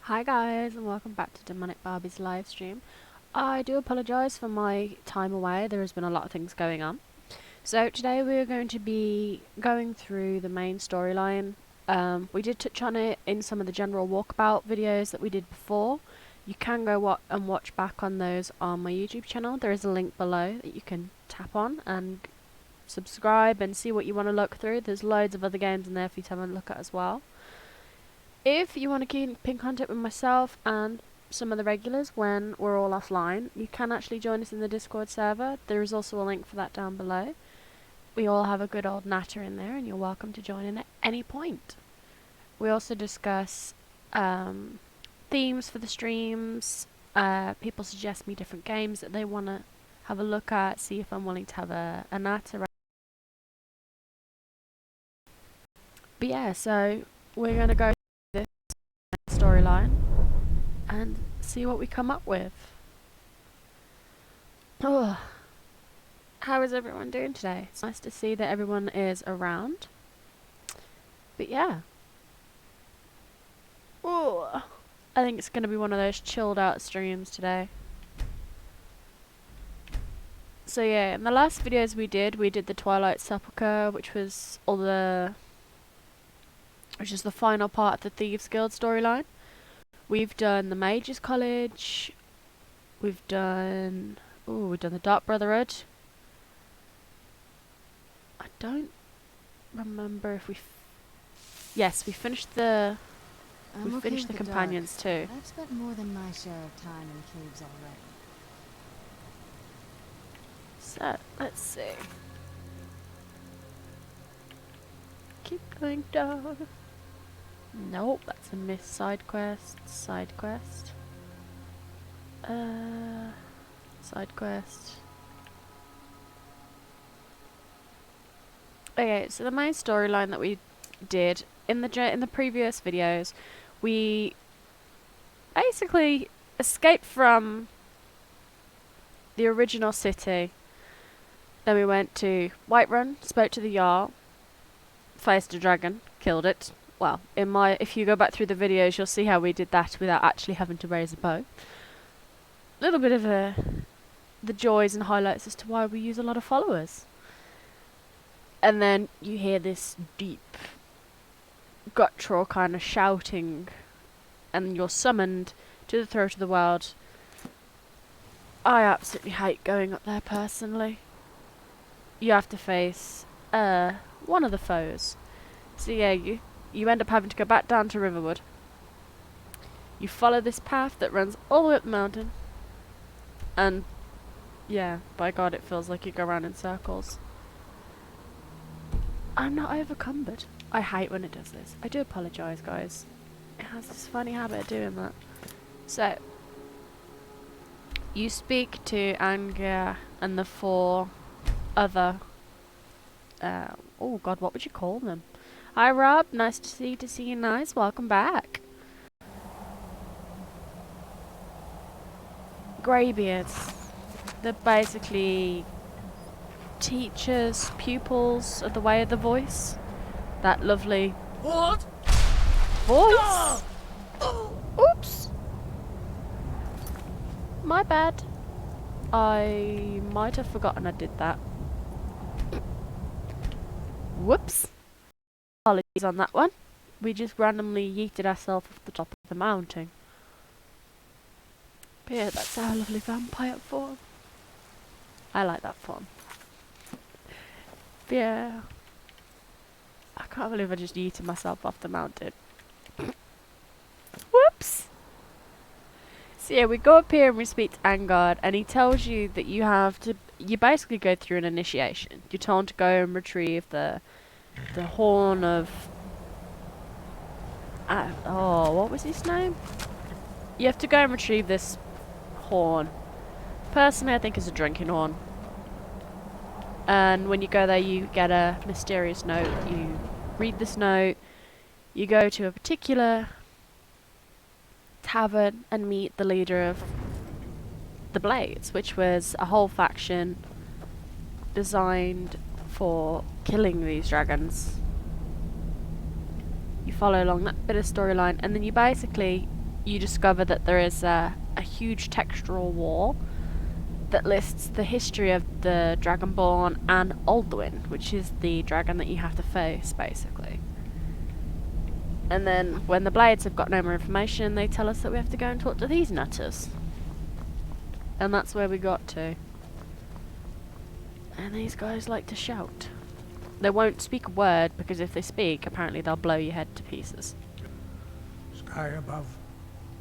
Hi guys and welcome back to Demonic Barbie's live stream. I do apologise for my time away, there has been a lot of things going on. So today we're going to be going through the main storyline. We did touch on it in some of the general walkabout videos that we did before. You can go and watch back on those on my YouTube channel. There is a link below that you can tap on and subscribe and see what you want to look through. There's loads of other games in there for you to have a look at as well. If you want to keep in contact with myself and some of the regulars when we're all offline, you can actually join us in the Discord server. There is also a link for that down below. We all have a good old natter in there and you're welcome to join in at any point. We also discuss themes for the streams. People suggest me different games that they want to have a look at, see if I'm willing to have a natter. But yeah, so we're going to go storyline and see what we come up with. Oh, how is everyone doing today? It's nice to see that everyone is around. But yeah. Oh, I think it's going to be one of those chilled out streams today. So yeah, in the last videos we did the Twilight Sepulchre, which is the final part of the Thieves Guild storyline. We've done the Mages College. We've done the Dark Brotherhood. I don't remember if yes, we finished the companions too. I've spent more than my share of time in caves already. So let's see. Keep going down. Nope, that's a missed side quest. Side quest. Okay, so the main storyline that we did in the previous videos, we basically escaped from the original city. Then we went to Whiterun, spoke to the Jarl, faced a dragon, killed it. Well, if you go back through the videos, you'll see how we did that without actually having to raise a bow. A little bit of the joys and highlights as to why we use a lot of followers. And then you hear this deep, guttural kind of shouting, and you're summoned to the throat of the world. I absolutely hate going up there personally. You have to face one of the foes. So yeah, you end up having to go back down to Riverwood. You follow this path that runs all the way up the mountain. And yeah, by God, it feels like you go around in circles. I'm not overcumbered. I hate when it does this. I do apologise, guys. It has this funny habit of doing that. So, you speak to Anga and the four other... oh God, what would you call them? Hi Rob, nice to see you nice. Welcome back. Greybeards. They're basically teachers, pupils of the Way of the Voice. That lovely what? voice. Oops. My bad. I might have forgotten I did that. Whoops. Apologies on that one. We just randomly yeeted ourselves off the top of the mountain. But yeah, that's our lovely vampire form. I like that form. But yeah. I can't believe I just yeeted myself off the mountain. Whoops! So yeah, we go up here and we speak to Angard, and he tells you that you basically go through an initiation. You're told to go and retrieve the horn of... what was his name? You have to go and retrieve this horn. Personally, I think it's a drinking horn. And when you go there, you get a mysterious note. You read this note. You go to a particular tavern and meet the leader of the Blades, which was a whole faction designed for killing these dragons. You follow along that bit of storyline, and then you you discover that there is a huge textural wall that lists the history of the Dragonborn and Alduin, which is the dragon that you have to face, basically. And then, when the Blades have got no more information, they tell us that we have to go and talk to these nutters. And that's where we got to. And these guys like to shout. They won't speak a word, because if they speak, apparently they'll blow your head to pieces. Sky above,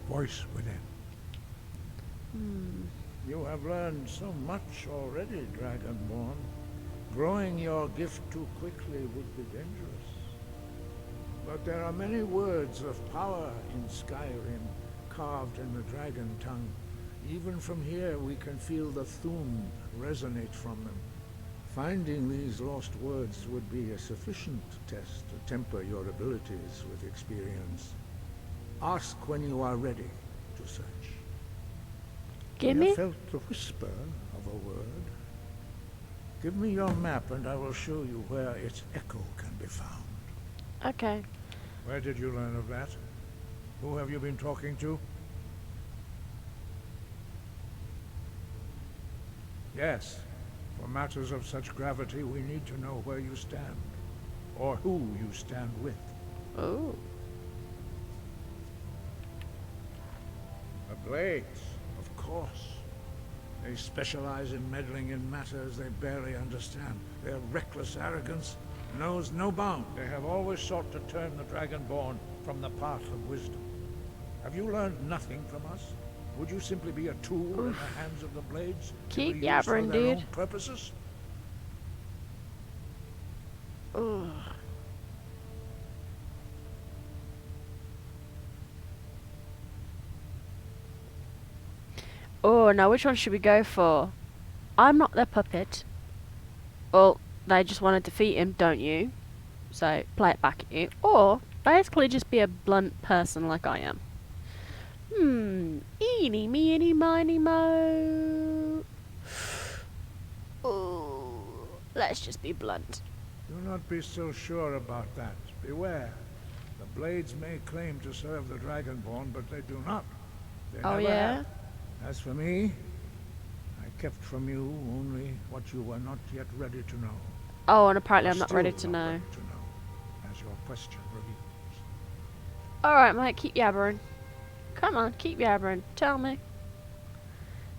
voice within. You have learned so much already, Dragonborn. Growing your gift too quickly would be dangerous. But there are many words of power in Skyrim, carved in the dragon tongue. Even from here we can feel the Thum resonate from them. Finding these lost words would be a sufficient test to temper your abilities with experience. Ask when you are ready to search. Gimme? I felt the whisper of a word. Give me your map and I will show you where its echo can be found. Okay. Where did you learn of that? Who have you been talking to? Yes. For matters of such gravity, we need to know where you stand. Or who you stand with. Oh. The Blades, of course. They specialize in meddling in matters they barely understand. Their reckless arrogance knows no bound. They have always sought to turn the Dragonborn from the path of wisdom. Have you learned nothing from us? Would you simply be a tool in the hands of the Blades? Keep to be used for yabbering, their dude. own purposes? Ugh. Oh, now which one should we go for? I'm not their puppet. Well, they just want to defeat him, don't you? So, play it back at you. Or, basically just be a blunt person like I am. Eeny, meeny, miny, mo. Oh, let's just be blunt. Do not be so sure about that. Beware. The Blades may claim to serve the Dragonborn, but they do not. They Oh, never yeah? have. As for me, I kept from you only what you were not yet ready to know. Oh, and apparently Or I'm not still ready to know. ready to know, as your question reveals. Alright, mate, keep yabbering. Come on, keep yabbering. Tell me.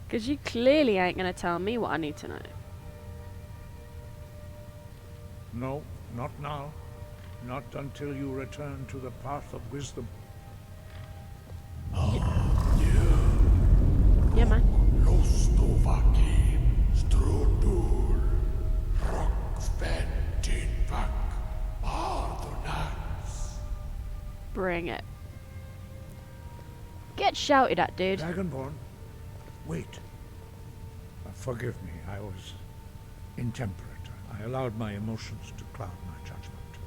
Because you clearly ain't going to tell me what I need to know. No, not now. Not until you return to the path of wisdom. Yeah, man. Bring it. Get shouted at, dude. Dragonborn, wait. Forgive me, I was intemperate. I allowed my emotions to cloud my judgment.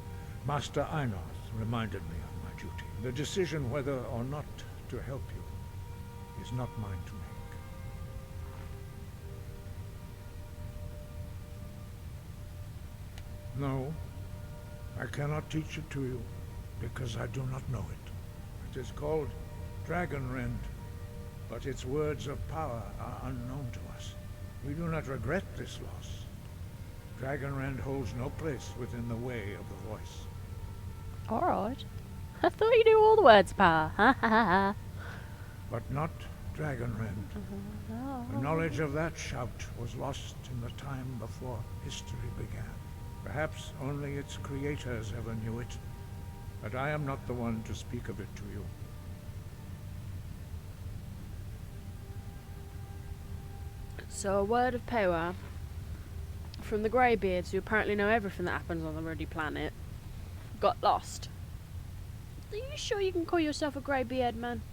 Master Einarth reminded me of my duty. The decision whether or not to help you is not mine to make. No, I cannot teach it to you, because I do not know it. It is called Dragonrend, but its words of power are unknown to us. We do not regret this loss. Dragonrend holds no place within the way of the voice. Alright. I thought you knew all the words, pa. Ha ha ha. But not Dragonrend. The knowledge of that shout was lost in the time before history began. Perhaps only its creators ever knew it, but I am not the one to speak of it to you. So, a word of power from the Greybeards, who apparently know everything that happens on the ruddy planet, got lost. Are you sure you can call yourself a Greybeard, man?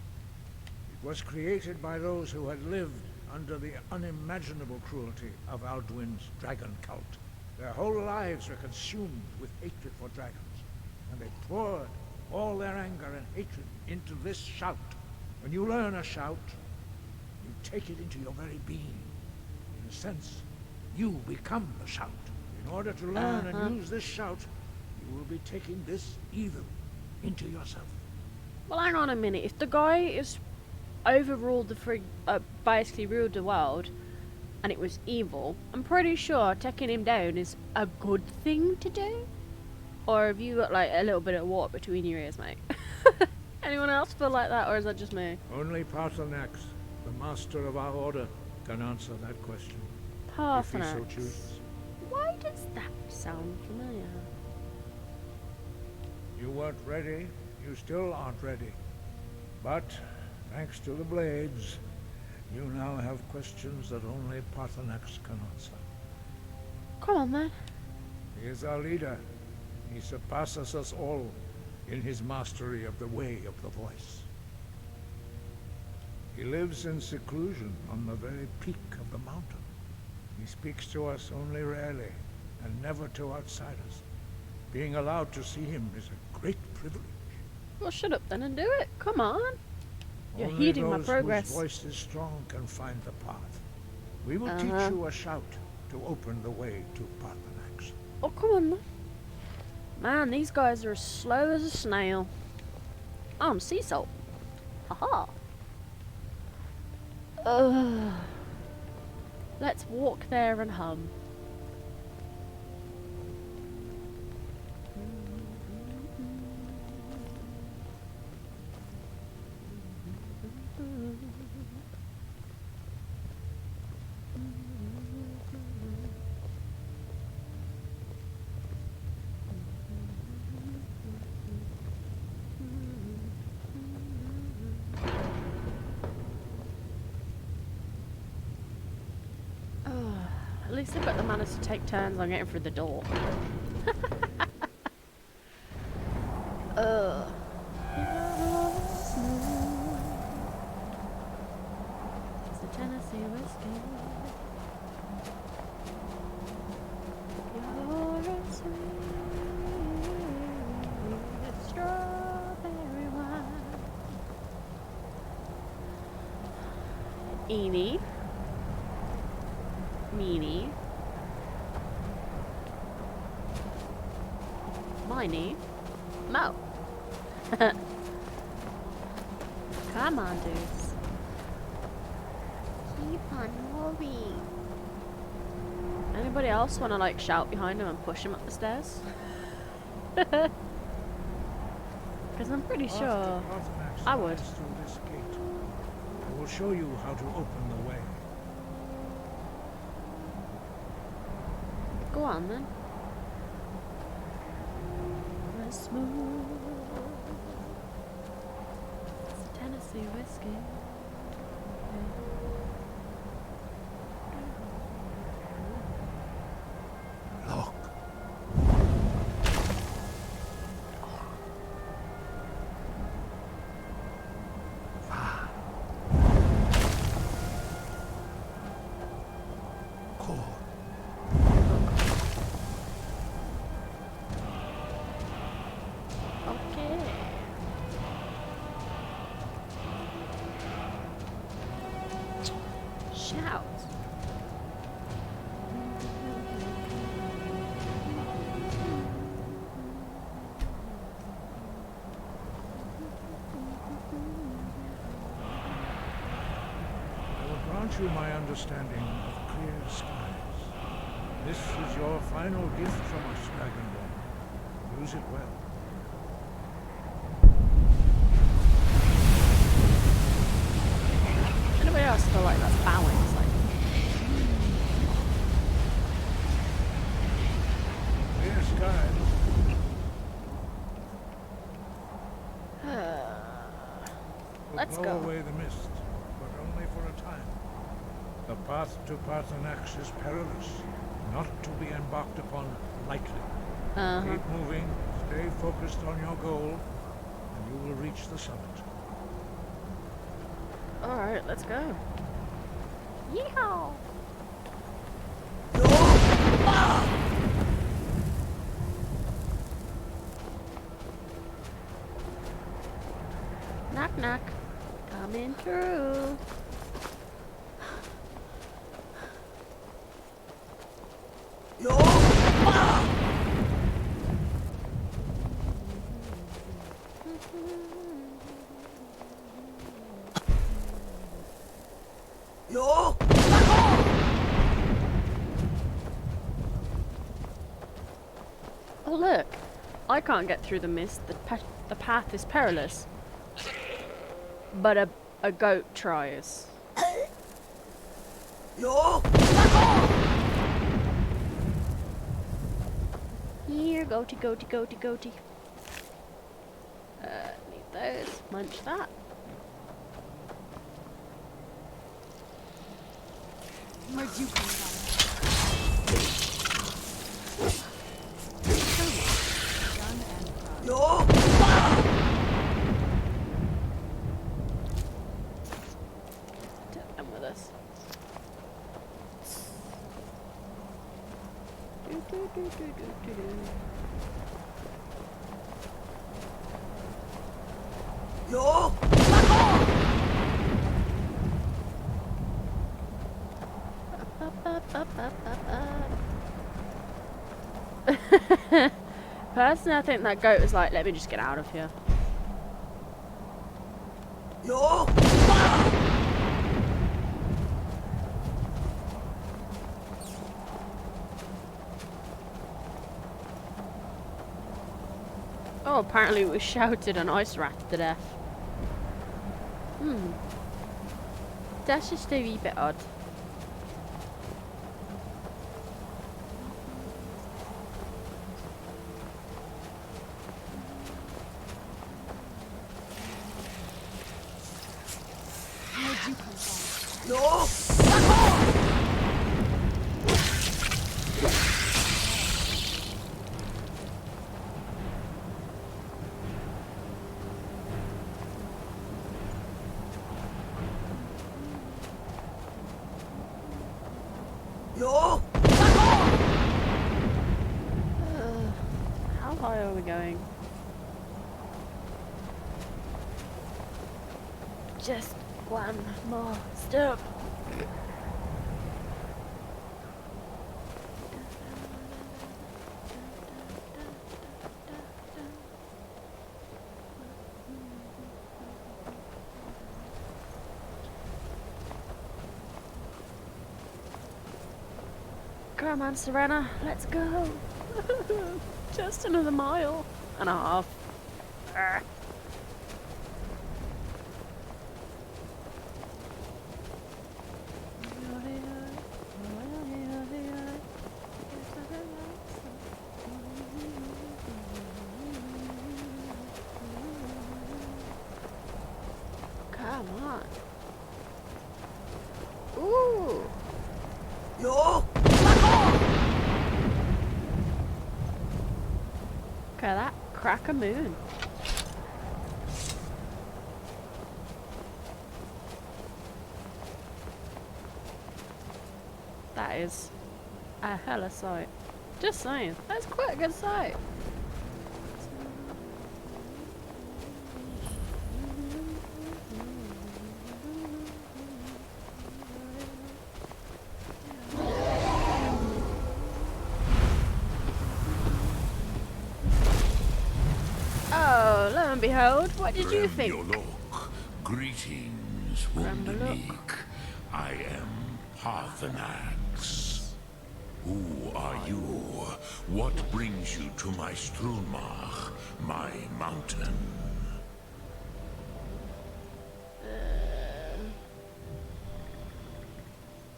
It was created by those who had lived under the unimaginable cruelty of Alduin's dragon cult. Their whole lives were consumed with hatred for dragons, and they poured all their anger and hatred into this shout. When you learn a shout, you take it into your very being. In a sense, you become the shout. In order to learn and use this shout, you will be taking this evil into yourself. Well, hang on a minute. If the guy is overruled the basically ruled the world, and it was evil, I'm pretty sure taking him down is a good thing to do. Or have you got like a little bit of water between your ears, mate? Anyone else feel like that, or is that just me? Only Paarthurnax, the master of our order, can answer that question. If he so Paarthurnax. chooses. Why does that sound familiar? You weren't ready, you still aren't ready. But, thanks to the blades, you now have questions that only Paarthurnax can answer. Come on, then. He is our leader. He surpasses us all in his mastery of the way of the voice. He lives in seclusion on the very peak of the mountain. He speaks to us only rarely, and never to outsiders. Being allowed to see him is a great privilege. Well, shut up then and do it. Come on. You're Only heeding my those progress. whose voice is strong can find the path. We will teach you a shout to open the way to Paarthurnax. Oh, come on, then. Man, these guys are as slow as a snail. I'm sea salt. Haha. Ugh. Let's walk there and hum. At least they've got the manners to take turns on getting through the door. Ugh. It's the Tennessee whiskey. You're a sweet strawberry wine. Eenie. Meanie. Miney. Mo. Come on, dudes. Keep on moving. Anybody else want to like shout behind him and push him up the stairs? Because I'm pretty sure Paarthurnax I would. lies through this gate. I will show you how to open the way. Go on then. Smooth. It's Tennessee whiskey. Look. Far. Cool. Okay. Shout. I will grant you my understanding of clear skies. This is your final gift from us, Dragonborn. Use it well. Anybody else feel like that's bowing? It's like, Clear skies. Will let's blow go. away the mist, but only for a time. The path to Paarthurnax is perilous, not to be embarked upon lightly. Keep moving, stay focused on your goal, and you will reach the summit. Alright, let's go. Yeehaw! Knock knock. Coming through. Yo! Oh look, I can't get through the mist. The path is perilous. But a goat tries. Yo! Here, goaty, goaty, goaty, goaty. Need those. Munch that. Where'd you come from? Done and proud. Yo! Take them with us. Do, do, do, do, do, do. Yo! Personally, I think that goat was like, let me just get out of here. Yo! Oh, apparently we shouted an ice rat to death. That's just a wee bit odd. Where'd you come from? Yo! Yo! How high are we going? Just one more step. Come on, Serena, let's go. Just another mile and a half. Arr. Come on. Ooh. Yo! Look at that crack a moon. That is a hella sight. Just saying, that's quite a good sight. Oh, lo and behold, what did you think? Gremyolok. Greetings, Gremyolok. Wunderlich. I am Parthenax. Who are you? What brings you to my Strunmach, my mountain?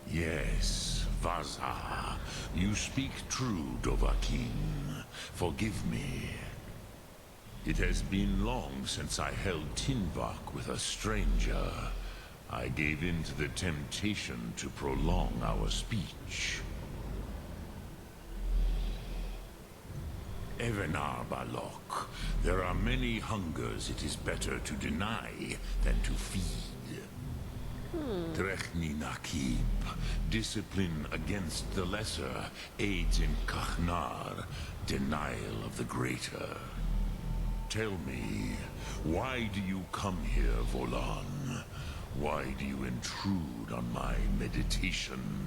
Yes, Vaza. You speak true, Dovahkiin. Forgive me. It has been long since I held Tinvak with a stranger. I gave in to the temptation to prolong our speech. Evenar Balok, there are many hungers it is better to deny than to feed. Drechni Nakib, discipline against the lesser, aids in Kachnar, denial of the greater. Tell me, why do you come here, Volan? Why do you intrude on my meditation?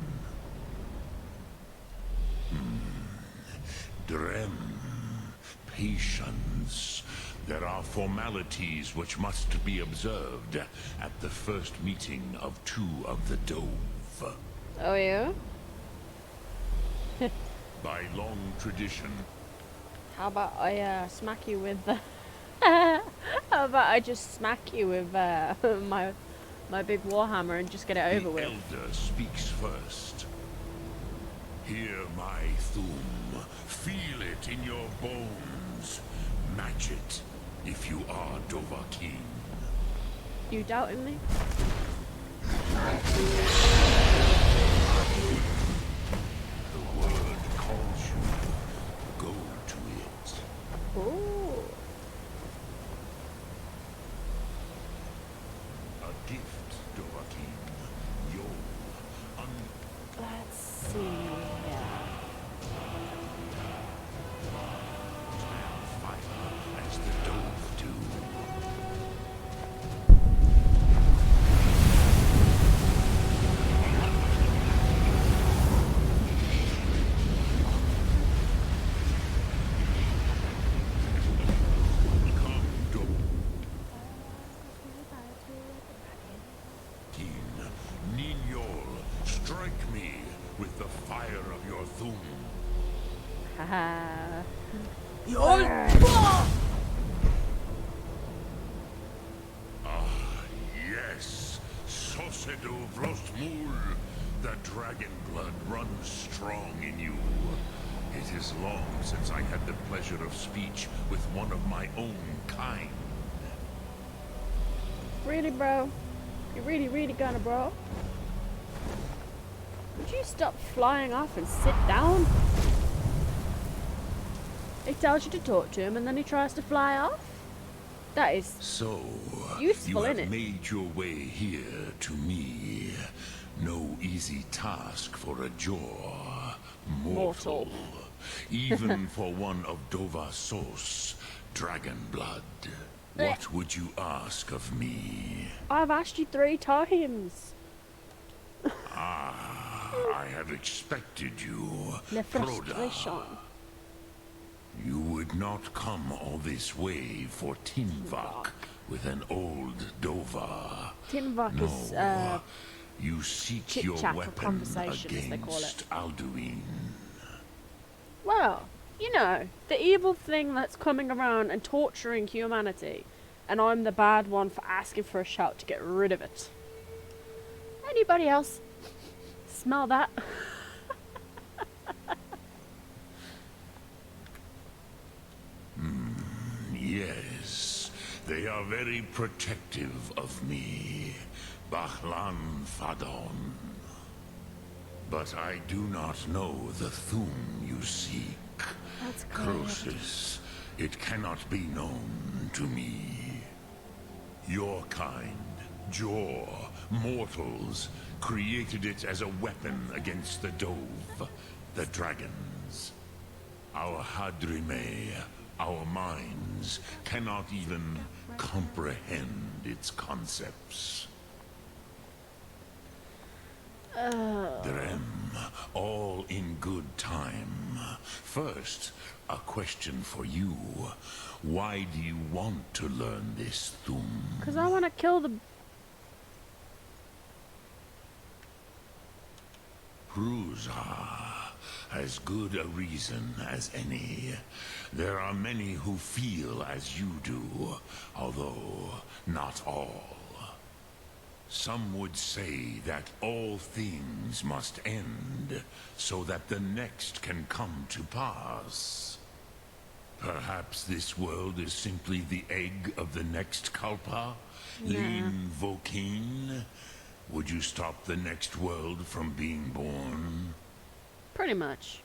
Drem, patience. There are formalities which must be observed at the first meeting of two of the Dove. Oh yeah? By long tradition, How about I smack you with the how about I just smack you with my big warhammer and just get it over the with? Elder speaks first. Hear my Thum. Feel it in your bones. Match it if you are Dovahkiin. You doubting me? The word calls you. Go to it. Ooh. A gift, Dovahkiin. Your Let's see. unstand fire as the Dove do. Come, Dovahkiin. Ninyol, strike me with the fire of your Thum. Haha. Yol! Yes, Sosedo Vrostmul. The dragon blood runs strong in you. It is long since I had the pleasure of speech with one of my own kind. Really, bro? You really gonna, bro? Would you stop flying off and sit down? He tells you to talk to him and then he tries to fly off? That is So, useful, you have innit? made your way here to me. No easy task for a jaw. Mortal. Even for one of Dovahsos, dragon blood. What would you ask of me? I've asked you 3 times. I have expected you, The Proda. frustration. You would not come all this way for Tinvak with an old Dova. Tinvak is No, you seek your chit-chat or weapon conversation, as they call against Alduin. well, you know, the evil thing that's coming around and torturing humanity, and I'm the bad one for asking for a shout to get rid of it. Anybody else smell that? Yes, they are very protective of me, Bahlan Fadon. But I do not know the Thum you seek. That's Croesus, it cannot be known to me. Your kind, Jor, mortals, created it as a weapon against the Dove, the dragons. Our Hadrime, our minds, cannot even comprehend its concepts. Drem, all in good time. First, a question for you. Why do you want to learn this Thum? Because I want to kill the... Ruza, as good a reason as any. There are many who feel as you do, although not all. Some would say that all things must end, so that the next can come to pass. Perhaps this world is simply the egg of the next Kalpa? Lin Vokin? Would you stop the next world from being born? Pretty much.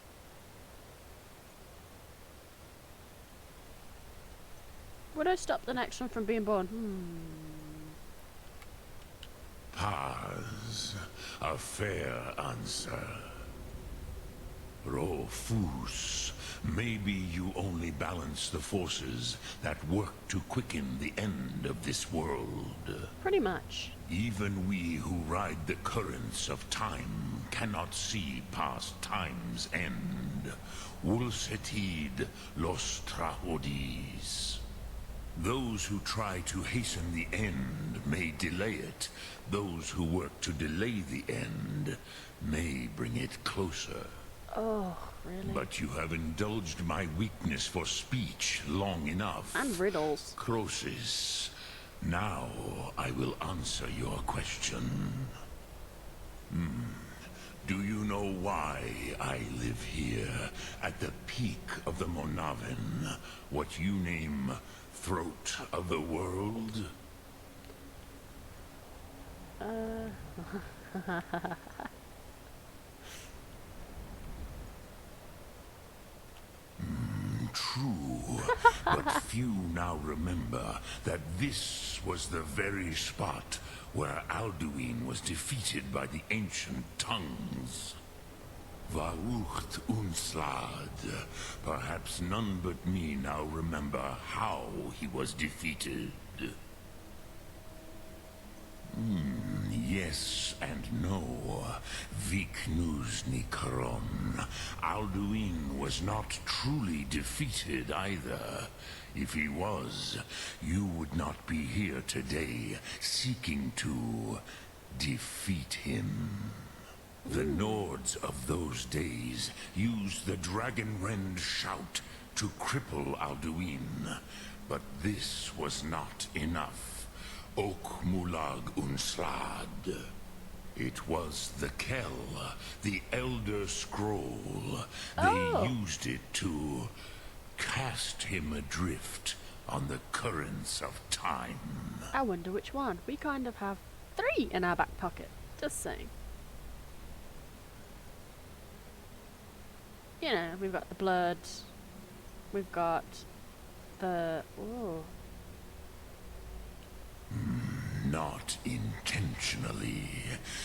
Would I stop the next one from being born? Paz, a fair answer. Rofus, maybe you only balance the forces that work to quicken the end of this world. Pretty much. Even we who ride the currents of time cannot see past time's end. Wulsetid los trahodis. Those who try to hasten the end may delay it. Those who work to delay the end may bring it closer. Oh, really? But you have indulged my weakness for speech long enough. And riddles. Croesus, now I will answer your question. Do you know why I live here, at the peak of the Monavin, what you name throat of the world? True, but few now remember that this was the very spot where Alduin was defeated by the ancient tongues. Varucht Unslad. Perhaps none but me now remember how he was defeated. Yes and no. Viknus Nikaron. Alduin was not truly defeated either. If he was, you would not be here today seeking to defeat him. The Nords of those days used the Dragonrend shout to cripple Alduin, but this was not enough. Ok Mulag Unslad. It was the Kell, the Elder Scroll. They used it to cast him adrift on the currents of time. I wonder which one. We kind of have 3 in our back pocket. Just saying. You know, we've got the blood. We've got the... Ooh. Not intentionally.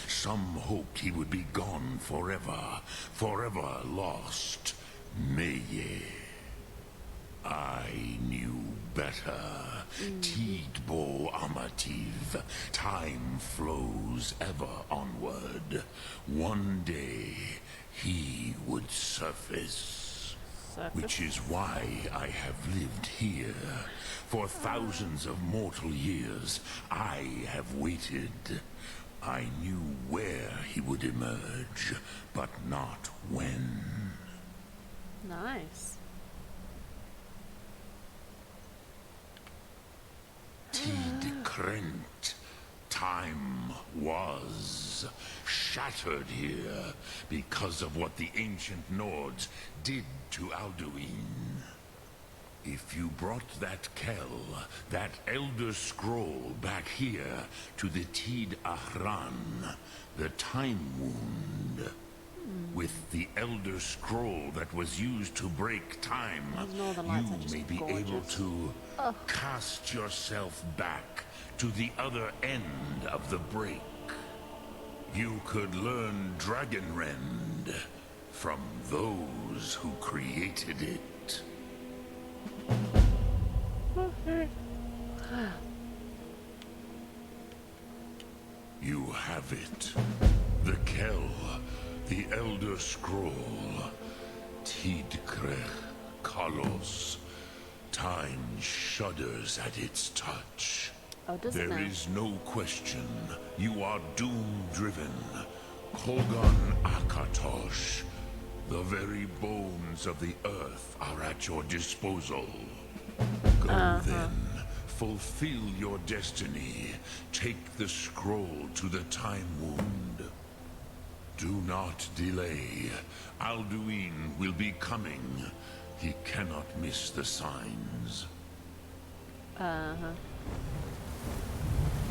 Some hoped he would be gone forever, forever lost. Meye. I knew better. Tidbo Amativ. Time flows ever onward. One day, he would surface. Which is why I have lived here. For thousands of mortal years, I have waited. I knew where he would emerge, but not when. Nice. Tid Krent. Time was shattered here because of what the ancient Nords did to Alduin. If you brought that Kell, that Elder Scroll back here to the Tid Ahran, the Time Wound, with the Elder Scroll that was used to break time, Those northern lights are you just may be gorgeous. able to cast yourself back to the other end of the break. You could learn Dragonrend from those who created it. You have it. The Kell, the Elder Scroll, Tidkrech Kalos. Time shudders at its touch. Oh, does it There now? is no question. You are doom-driven. Kogan Akatosh. The very bones of the earth are at your disposal. Go then. Fulfill your destiny. Take the scroll to the Time Wound. Do not delay. Alduin will be coming. He cannot miss the signs.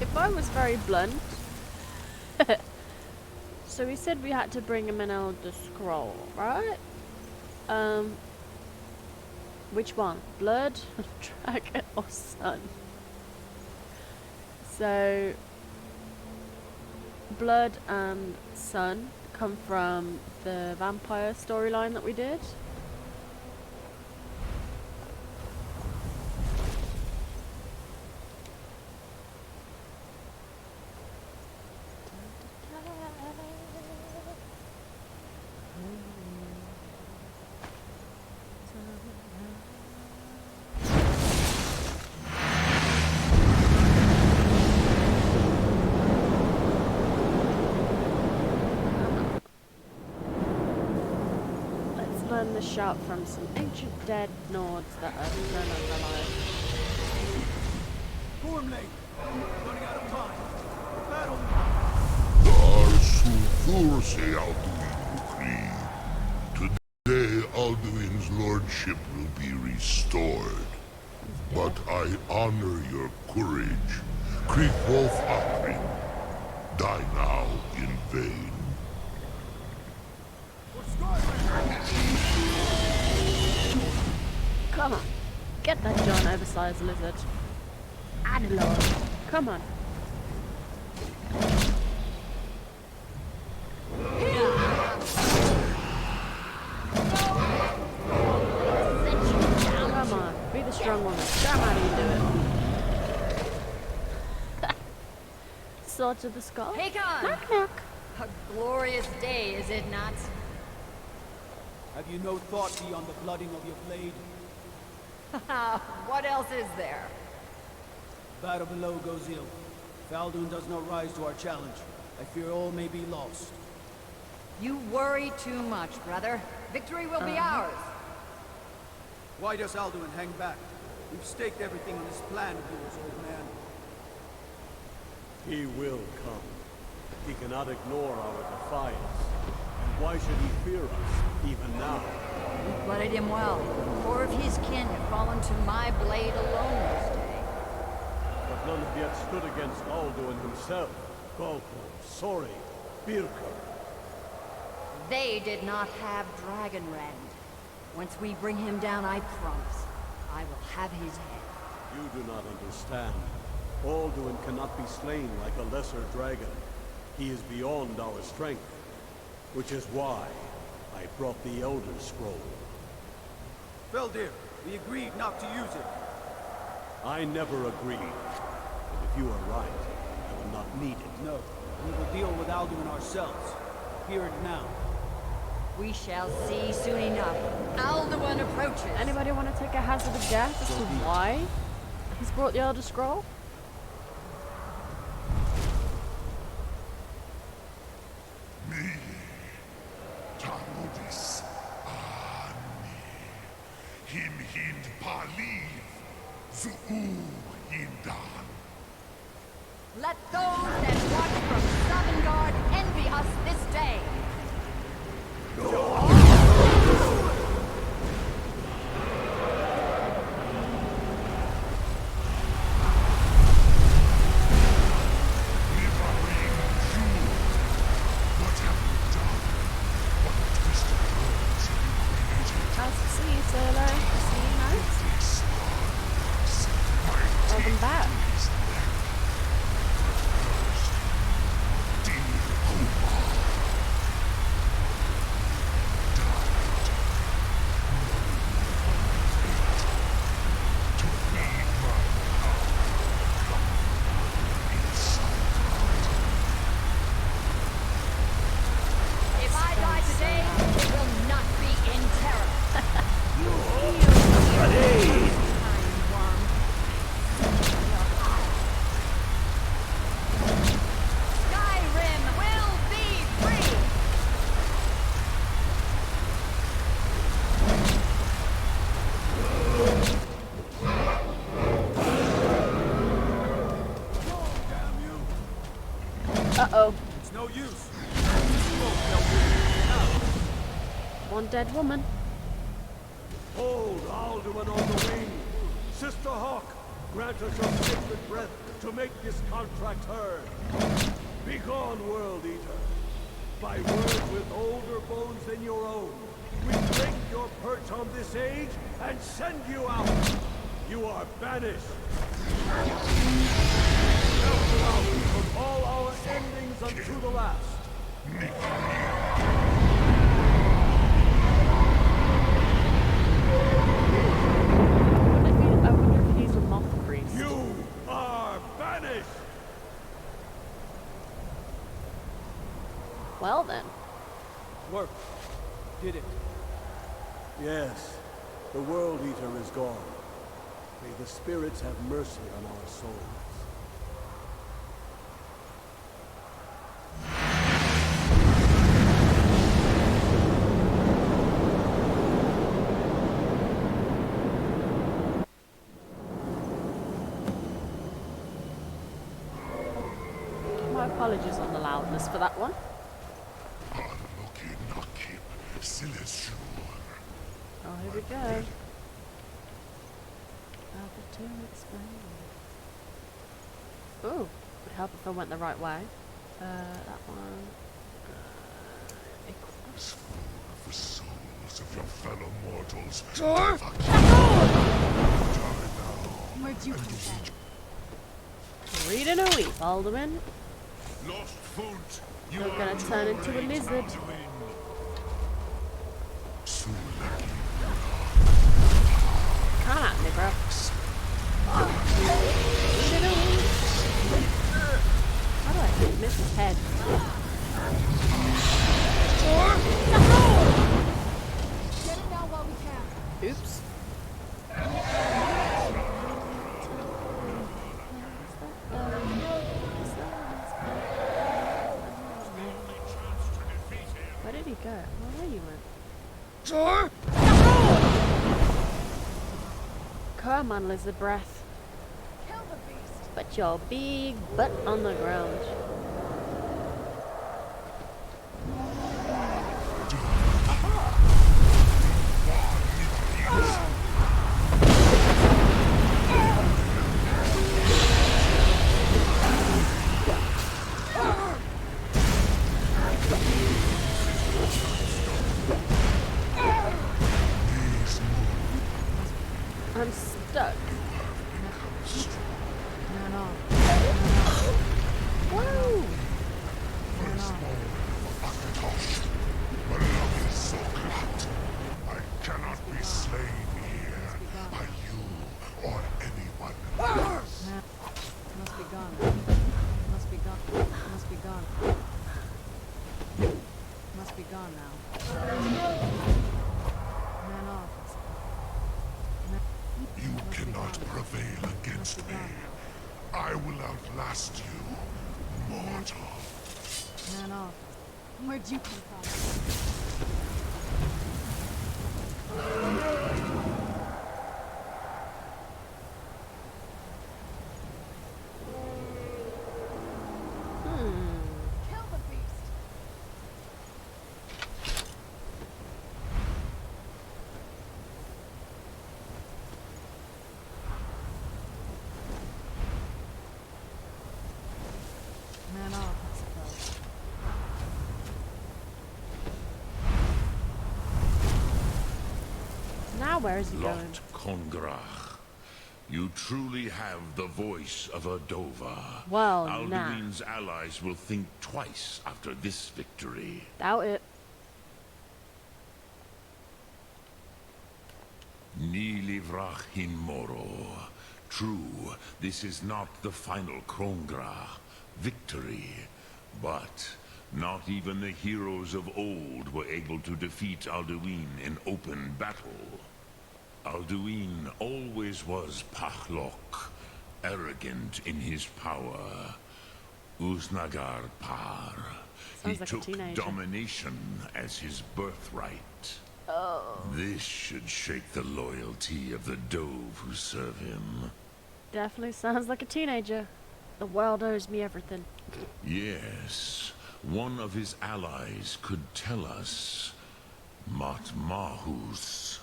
If I was very blunt... So he said we had to bring him an Elder Scroll, right? Which one? Blood, Dragon, or Sun? So... Blood and Sun come from the vampire storyline that we did. the shout from some ancient dead Nords that are no longer alive. Form late. Running out of time. Battle. Thurse Alduin decree. Today Alduin's lordship will be restored. But I honor your courage. Creek Wolf Akrin. Die now in vain. Come on. Get that giant oversized lizard. Adelon. Come on. Come on. Be the strong woman. Show 'em how you do it. Sword to the skull. Hakon! Knock knock. A glorious day, is it not? Have you no thought beyond the blooding of your blade? What else is there? Battle below goes ill. If Alduin does not rise to our challenge, I fear all may be lost. You worry too much, brother. Victory will be ours. Why does Alduin hang back? We've staked everything on this plan of yours, old man. He will come. He cannot ignore our defiance. And why should he fear us, even now? We blooded him well. 4 of his kin have fallen to my blade alone this day. But none have yet stood against Alduin himself. Golpo, Sori, Birka. They did not have Dragonrend. Once we bring him down, I promise, I will have his head. You do not understand. Alduin cannot be slain like a lesser dragon. He is beyond our strength. Which is why I brought the Elder Scroll. Veldir, we agreed not to use it. I never agreed. And if you are right, I will not need it. No, we will deal with Alduin ourselves. Here and now. We shall see soon enough. Alduin approaches. Anybody want to take a hazard of guess as to why he's brought the Elder Scroll? Tarudis Ani. Him hind paliv. Zuu hindan. Let those that watch from Sovngarde envy us this day. Nice to see you, Solo. See you, nice. Welcome back. If I die today, it will not be in terror. Skyrim will be free! Damn you! Uh-oh. It's no use. One dead woman. Hold Alduin on the wing! Sister Hawk, grant us your sacred breath to make this contract heard. Begone, World Eater. By word with older bones than your own, we break your perch on this age and send you out. You are banished. Shelter out from all our endings unto the last. I wonder if he's a moth priest. You are banished. Well then. Work. Did it. Yes, the World Eater is gone. May the spirits have mercy on our souls. My apologies on the loudness for that one. Oh, here we go. Ooh, would help if I went the right way. That one. The souls of your fellow mortals. Where'd you come from? Reading a weep, Alduin. Lost food. You're gonna turn into a lizard. Come at me, bro. Reading a weep. How do I hit miss his head? Get it now while we can. Oops. Where did he go? Where are you, man? Come on, lizard breath. Kill the beast. Put your big butt on the ground. I'm stuck. No. Whoa! I cannot be slain here by you or anyone else. Must be gone. Must be gone. Must be gone. Must be gone now. Man off. You cannot prevail against me. I will outlast you, mortal. Man off. Where'd you come from? Kill the beast. Man off, I suppose. Now where is he going? Lot Kongrach, you truly have the voice of a Dova. Well, Alduin's allies will think twice after this victory. Doubt it. Ni livrach hin moro. True, this is not the final Kongrach victory, but not even the heroes of old were able to defeat Alduin in open battle. Alduin always was Pachlok, arrogant in his power. Uznagar Par. He Sounds like a took teenager. domination as his birthright. This should shake the loyalty of the Dove who serve him. Definitely sounds like a teenager. The world owes me everything. Yes, one of his allies could tell us. Matmahus.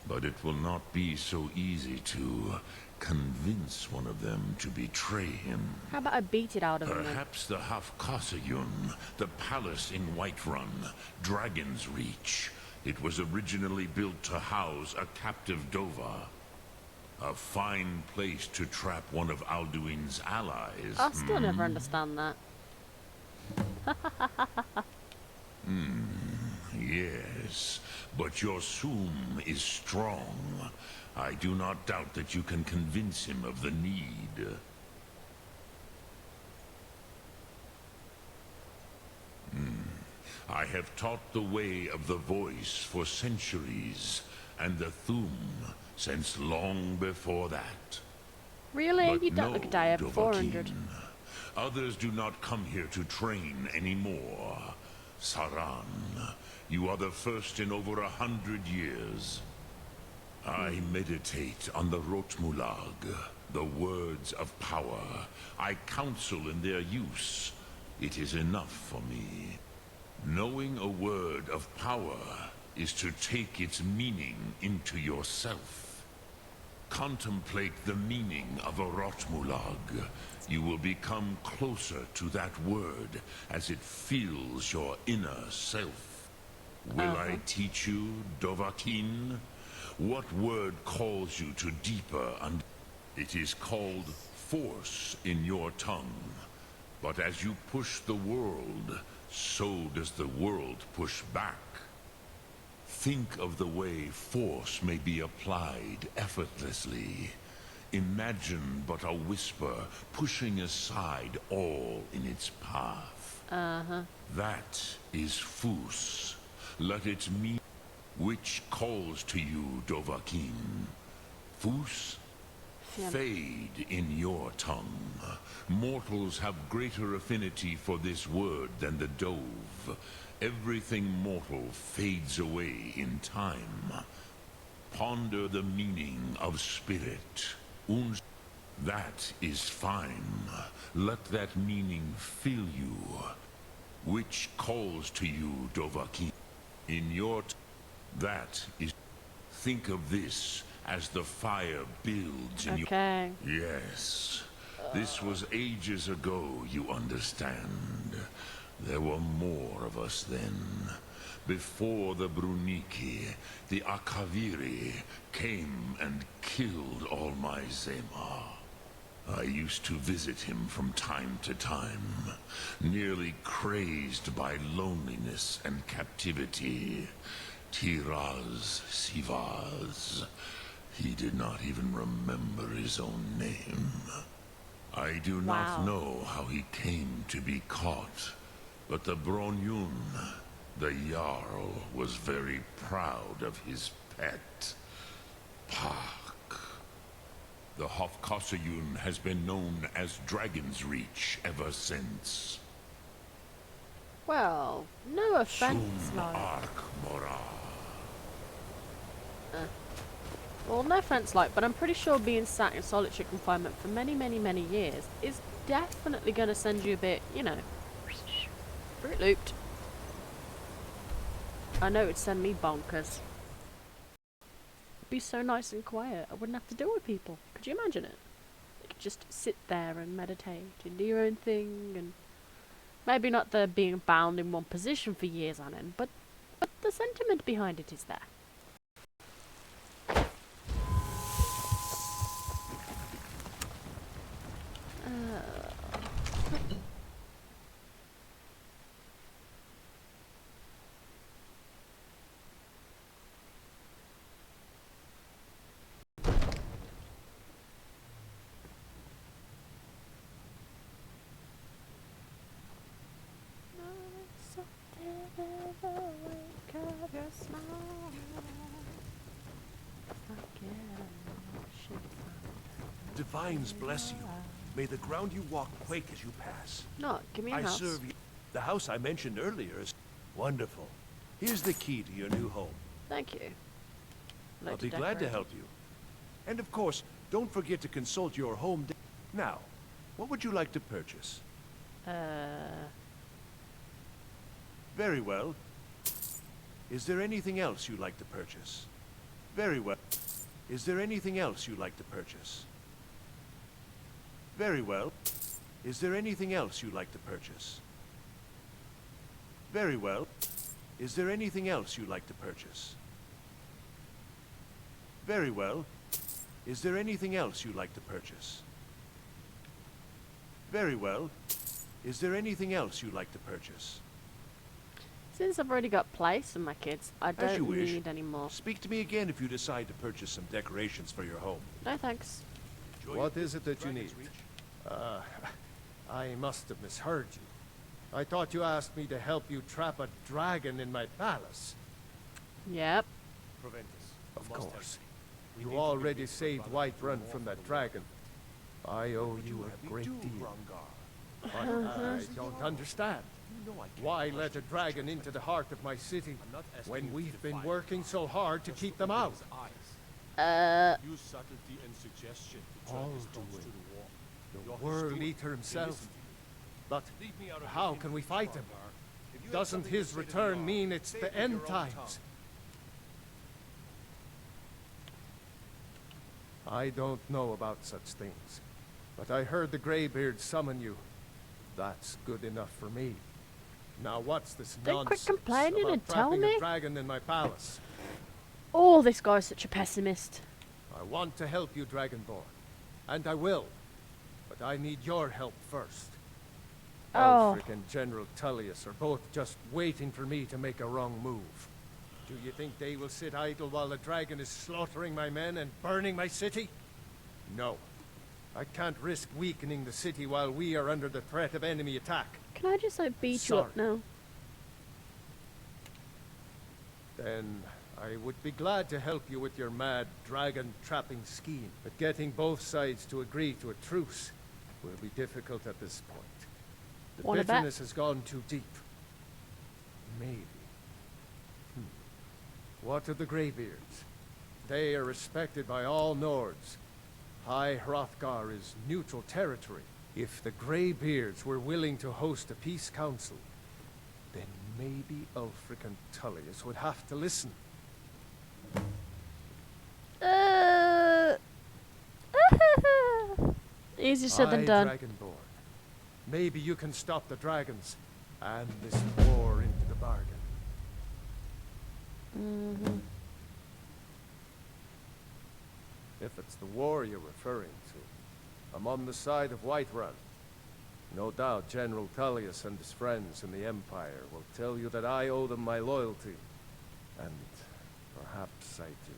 But it will not be so easy to convince one of them to betray him. How about I beat it out of him then? Perhaps the Hafkasayun, the palace in Whiterun, Dragon's Reach. It was originally built to house a captive Dova. A fine place to trap one of Alduin's allies. I still never understand that. Yes, but your Sum is strong. I do not doubt that you can convince him of the need. I have taught the way of the voice for centuries, and the Thum since long before that. Really? But You don't no, look a day over 400. Dovahkiin. Others do not come here to train anymore. Saran, you are the first in over 100 years. I meditate on the Rotmulag, the words of power. I counsel in their use. It is enough for me. Knowing a word of power is to take its meaning into yourself. Contemplate the meaning of a Rotmulag. You will become closer to that word as it fills your inner self. Will I teach you, Dovahkiin? What word calls you to deeper and it is called force in your tongue. But as you push the world, so does the world push back. Think of the way force may be applied effortlessly. Imagine but a whisper pushing aside all in its path. That is Fus. Let it mean which calls to you, Dovahkiin. Fus? Fade in your tongue. Mortals have greater affinity for this word than the dove. Everything mortal fades away in time. Ponder the meaning of spirit. That is fine. Let that meaning fill you. Which calls to you, Dovahkiin. In your that is. Think of this as the fire builds in Okay. Yes. This was ages ago, you understand. There were more of us then. Before the Bruniki, the Akaviri came and killed all my Zema. I used to visit him from time to time, nearly crazed by loneliness and captivity. Tiraz Sivaz. He did not even remember his own name. I do not know how he came to be caught, but the Bronyun, the Jarl, was very proud of his pet, Pak. The Hofkosayun has been known as Dragon's Reach ever since. Well, no offense, Sum like. Ark Mora. Well, no offense, like, but I'm pretty sure being sat in solitary confinement for many, many, many years is definitely going to send you a bit, you know, Fruit Looped. I know it'd send me bonkers. It'd be so nice and quiet. I wouldn't have to deal with people. Could you imagine it? You could just sit there and meditate and do your own thing, and maybe not the being bound in one position for years on end, but the sentiment behind it is there. Divines bless you. May the ground you walk quake as you pass. No, give me a I house. serve you. The house I mentioned earlier is wonderful. Here's the key to your new home. Thank you. I'll be glad to help you. And of course, don't forget to consult your home. Now, what would you like to purchase? Very well. Is there anything else you'd like to purchase? Very well. Is there anything else you'd like to purchase? Very well. Is there anything else you'd like to purchase? Very well. Is there anything else you'd like to purchase? Very well. Is there anything else you'd like to purchase? Very well. Is there anything else you'd like to purchase? Since I've already got place and my kids, I As you don't wish. need any more. Speak to me again if you decide to purchase some decorations for your home. No thanks. What is it that you need? I must have misheard you. I thought you asked me to help you trap a dragon in my palace. Yep. Of course. You already saved Whiterun from that dragon. I owe you a great deal. But I don't understand. Why let a dragon into the heart of my city when we've been working so hard to keep them out? Use subtlety and suggestion to turn his thoughts to the wall. The World Eater himself. But how can we fight him? Doesn't his return mean it's the end times? I don't know about such things, but I heard the Greybeard summon you. That's good enough for me. Now what's this Don't quit nonsense complaining about and tell trapping me. a dragon in my palace? Oh, this guy's such a pessimist. I want to help you, Dragonborn, and I will. But I need your help first. Oh. Ulfric and General Tullius are both just waiting for me to make a wrong move. Do you think they will sit idle while the dragon is slaughtering my men and burning my city? No. I can't risk weakening the city while we are under the threat of enemy attack. Can I just like beat you up Sorry. now? Then I would be glad to help you with your mad dragon trapping scheme. But getting both sides to agree to a truce will be difficult at this point. The Wanna bet? bitterness has gone too deep. Maybe. What of the Greybeards? They are respected by all Nords. High Hrothgar is neutral territory. If the Greybeards were willing to host a peace council, then maybe Ulfric and Tullius would have to listen. Easier said than Aye, done. Dragonborn. Maybe you can stop the dragons and this war into the bargain. If it's the war you're referring to, I'm on the side of Whiterun. No doubt General Tullius and his friends in the Empire will tell you that I owe them my loyalty. And perhaps I do.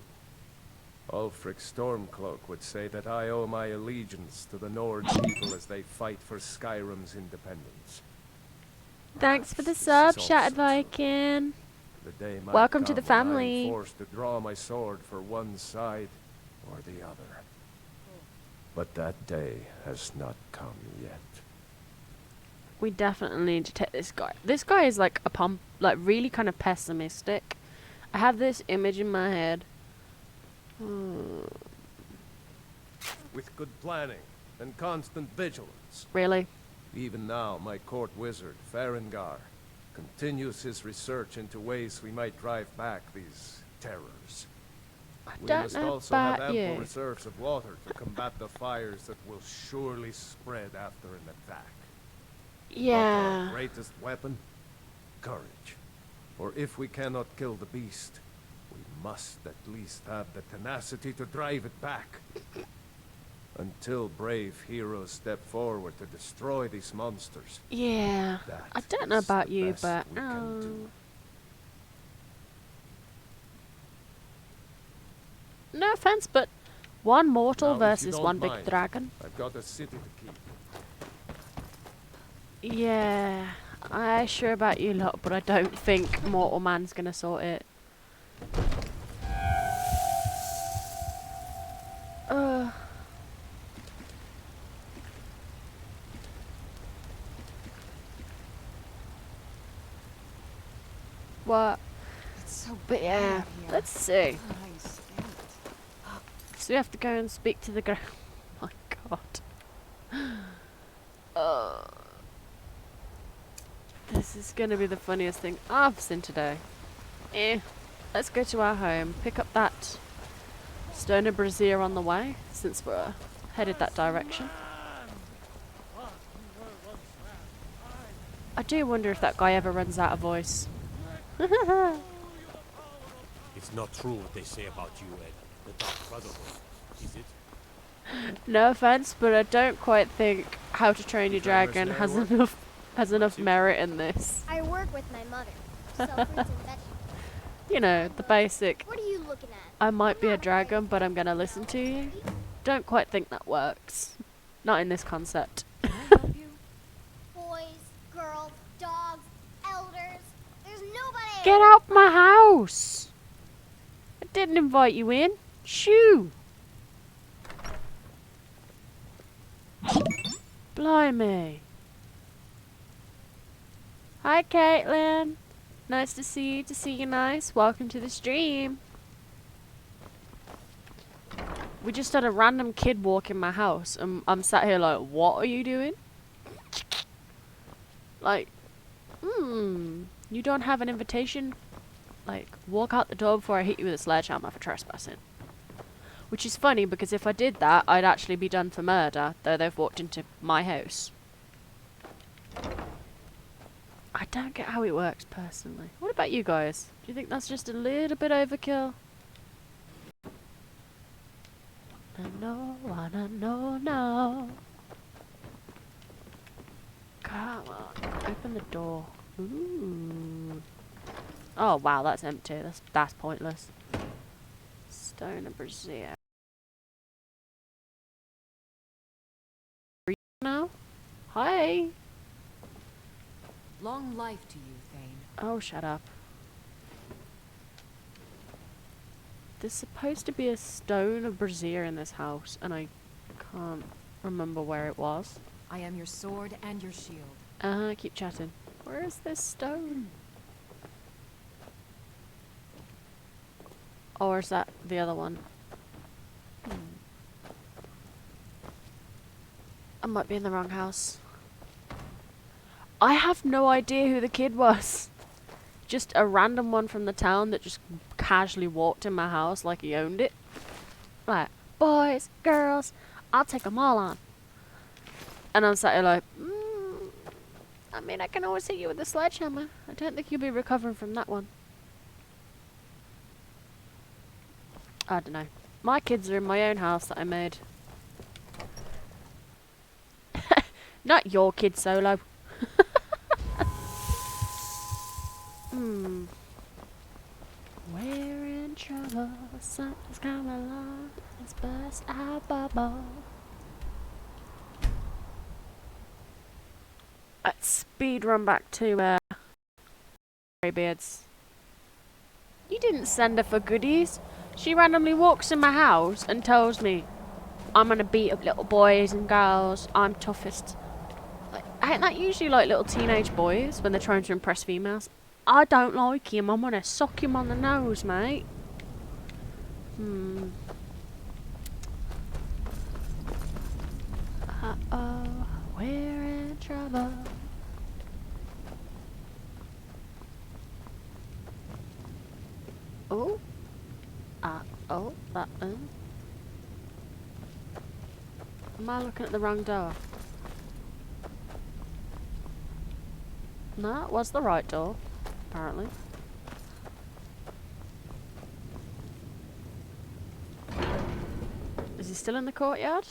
Ulfric Stormcloak would say that I owe my allegiance to the Nord people as they fight for Skyrim's independence. Thanks for the This is sub, also Shattered true. Viking. The day might Welcome to the come when family. I'm forced to draw my sword for one side or the other. But that day has not come yet. We definitely need to take this guy. This guy is like like really kind of pessimistic. I have this image in my head. With good planning and constant vigilance. Really? Even now, my court wizard, Farengar, continues his research into ways we might drive back these terrors. We don't must know also have about ample you. reserves of water to combat the fires that will surely spread after an attack. But our Yeah. greatest weapon? Courage. For if we cannot kill the beast, we must at least have the tenacity to drive it back. Until brave heroes step forward to destroy these monsters. Yeah. That I don't know is the about you, best but we can do. no offense, but one mortal Now, if you versus don't one big mind, dragon. I've got a city to keep. Yeah. I sure about you lot, but I don't think mortal man's gonna sort it. What? It's so But yeah, bad here. let's see. I scared. So we have to go and speak to the girl. Oh my god. This is gonna be the funniest thing I've seen today. Let's go to our home, pick up that Stone of Brazier on the way, since we're headed that direction. I do wonder if that guy ever runs out of voice. It's not true what they say about you and the Dark Brotherhood, is it? No offense, but I don't quite think How to Train Your Dragon has enough merit in this. I work with my mother. Sell fruits and vegetables. You know, the basic, What are you looking at? I might be a dragon, but I'm gonna listen to you. Don't quite think that works. Not in this concept. Can I help you? Boys, girls, dogs, elders. There's nobody. Get out my house! I didn't invite you in. Shoo! Blimey. Hi, Caitlin. Nice to see you. To see you nice. Welcome to the stream. We just had a random kid walk in my house, and I'm sat here like, what are you doing? Like, you don't have an invitation? Like, walk out the door before I hit you with a sledgehammer for trespassing. Which is funny, because if I did that, I'd actually be done for murder, though they've walked into my house. I don't get how it works, personally. What about you guys? Do you think that's just a little bit overkill? No. Come on, open the door. Ooh. Oh wow, that's empty. That's pointless. Stone of Brazier. Now? Hi. Long life to you, Thane. Oh, shut up. There's supposed to be a stone of Brazier in this house, and I can't remember where it was. I am your sword and your shield. Keep chatting. Where is this stone? Or is that the other one? I might be in the wrong house. I have no idea who the kid was. Just a random one from the town that just casually walked in my house like he owned it. Like, boys, girls, I'll take them all on. And I'm sat here like, I mean, I can always hit you with a sledgehammer. I don't think you'll be recovering from that one. I don't know. My kids are in my own house that I made. Not your kid, Solo. We're in trouble. Something's come along. Let's bust our bubble. Let's speed run back to Greybeards. You didn't send her for goodies. She randomly walks in my house and tells me, I'm gonna beat up little boys and girls. I'm toughest. Like, ain't that usually like little teenage boys when they're trying to impress females? I don't like him. I'm gonna sock him on the nose, mate. Uh-oh, we're in trouble. Oh. Oh, that one. Am I looking at the wrong door? No, it was the right door, apparently. Is he still in the courtyard?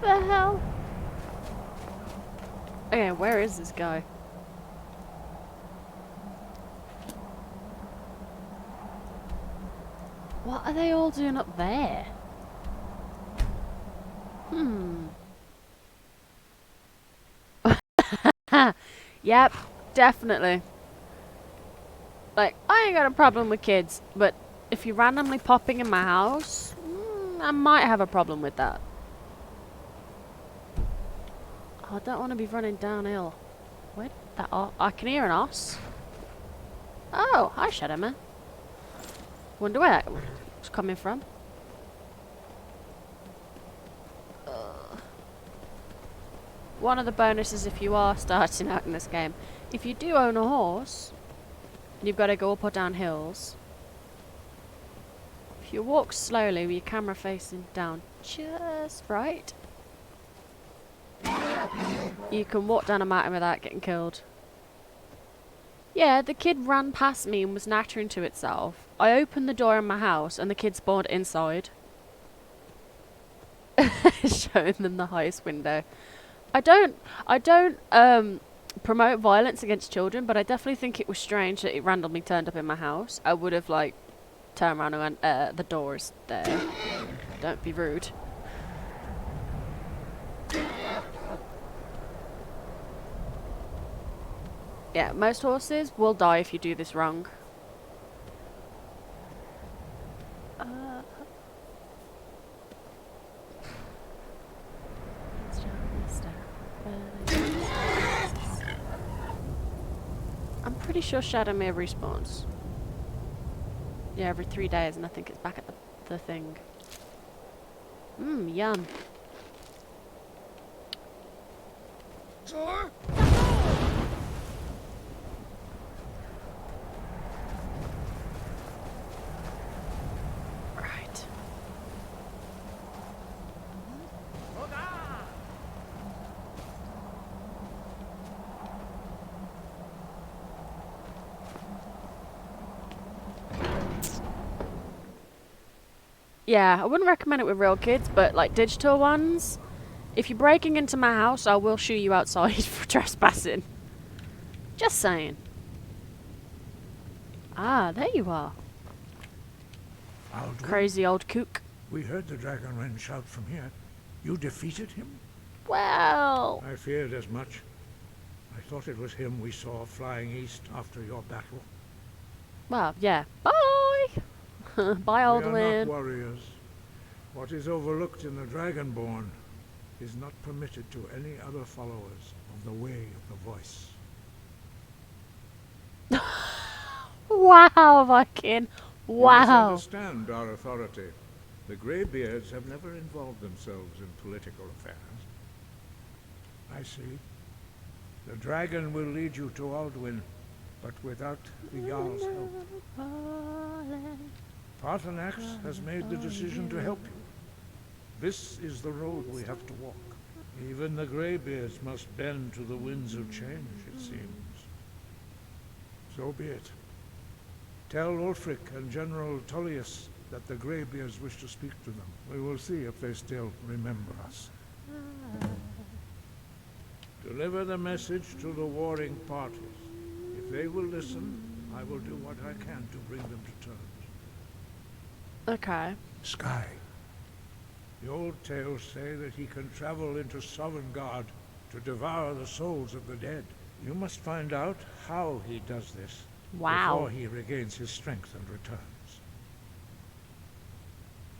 The hell? Okay, where is this guy? What are they all doing up there? Yep, definitely. Like, I ain't got a problem with kids, but if you're randomly popping in my house, I might have a problem with that. I don't want to be running downhill. Where did that I can hear an os. Oh, hi Shadow Man. Wonder where that was coming from. One of the bonuses if you are starting out in this game, if you do own a horse, you've got to go up or down hills. If you walk slowly with your camera facing down just right, you can walk down a mountain without getting killed. Yeah, the kid ran past me and was nattering to itself. I opened the door in my house and the kid spawned inside. Showing them the highest window. I don't promote violence against children, but I definitely think it was strange that it randomly turned up in my house. I would have like turned around and went, the door's there. Don't be rude. Yeah, most horses will die if you do this wrong. I'm pretty sure Shadowmere respawns. Yeah, every 3 days, and I think it's back at the thing. Mmm, yum. Sure. Right. Yeah, I wouldn't recommend it with real kids, but like digital ones, if you're breaking into my house, I will shoo you outside for trespassing. Just saying. Ah, there you are. Alduin, Crazy old kook. we heard the Dragonren shout from here. You defeated him? Well, I feared as much. I thought it was him we saw flying east after your battle. well, yeah. Bye. Bye, We are not Alduin. warriors. What is overlooked in the Dragonborn is not permitted to any other followers of the Way of the Voice. Wow, Viking. You Wow. misunderstand our authority. The Greybeards have never involved themselves in political affairs. I see. The dragon will lead you to Alduin, but without the Jarl's help. Paarthurnax has made the decision to help you. This is the road we have to walk. Even the Greybeards must bend to the winds of change, it seems. So be it. Tell Ulfric and General Tullius that the Greybeards wish to speak to them. We will see if they still remember us. Deliver the message to the warring parties. If they will listen, I will do what I can to bring them to terms. Okay. Sky. The old tales say that he can travel into Sovngarde to devour the souls of the dead. You must find out how he does this Wow. before he regains his strength and returns.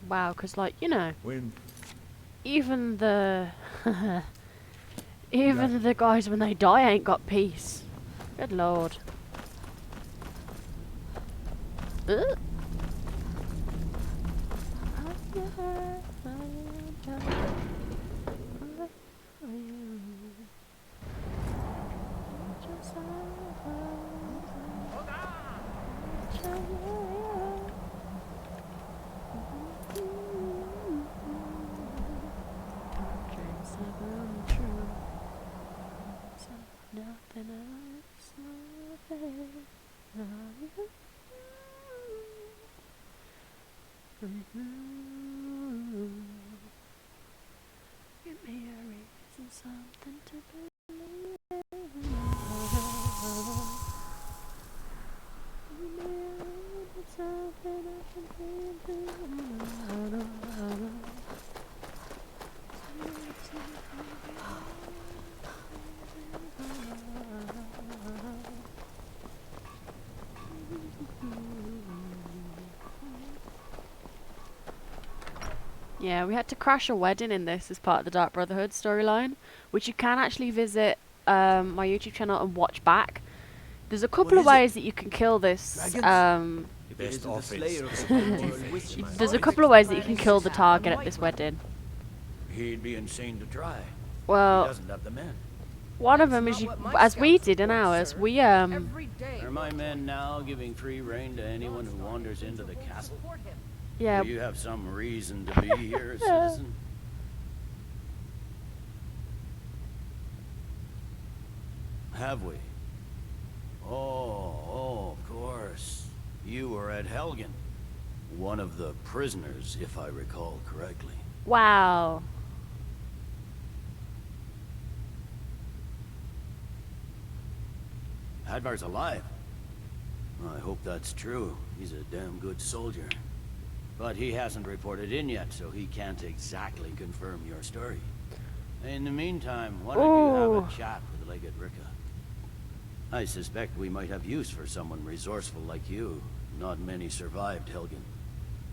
Wow, because, like, you know, When even the... even the guys when they die ain't got peace. Good lord. Ugh. Give me a reason, something to believe in. Something I can Yeah, we had to crash a wedding in this as part of the Dark Brotherhood storyline, which you can actually visit my YouTube channel and watch back. There's a couple of ways that you can kill this. Best offense. There's a couple of ways that you can kill the target at this wedding. He'd be insane to try. He Well, doesn't have the men. one of them is you, as we did in ours. We Are my men now giving free rein to anyone who wanders into the castle? yeah. Do you have some reason to be here, citizen? Have we? Oh, of course. You were at Helgen. One of the prisoners, if I recall correctly. Wow. Hadvar's alive. I hope that's true. He's a damn good soldier. But he hasn't reported in yet, so he can't exactly confirm your story. In the meantime, why don't you have a chat with Legate Ricka? I suspect we might have use for someone resourceful like you. Not many survived, Helgen.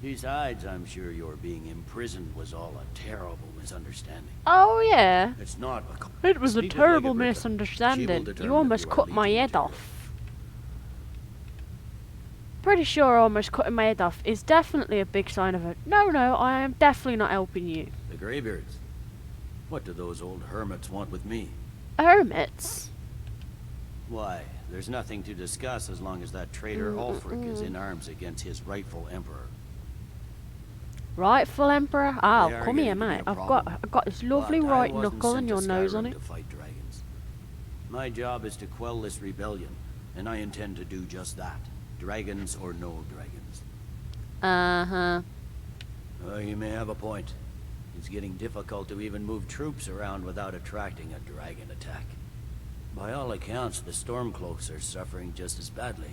Besides, I'm sure your being imprisoned was all a terrible misunderstanding. Oh yeah. It's not It was a Speak with terrible Lady Britta. She will misunderstanding. determine You if almost are cut my legion head material. off. Pretty sure almost cutting my head off is definitely a big sign of it. No, I am definitely not helping you. The Greybeards. What do those old hermits want with me? Hermits? Why, there's nothing to discuss as long as that traitor Ulfric is in arms against his rightful emperor. Rightful Emperor? They Oh, are come here, getting to be mate. a I've problem. got this lovely But right I wasn't knuckle sent and to your nose on Skyrim it. to fight dragons. My job is to quell this rebellion, and I intend to do just that. Dragons or no dragons. Uh-huh. You may have a point. It's getting difficult to even move troops around without attracting a dragon attack. By all accounts, the Stormcloaks are suffering just as badly.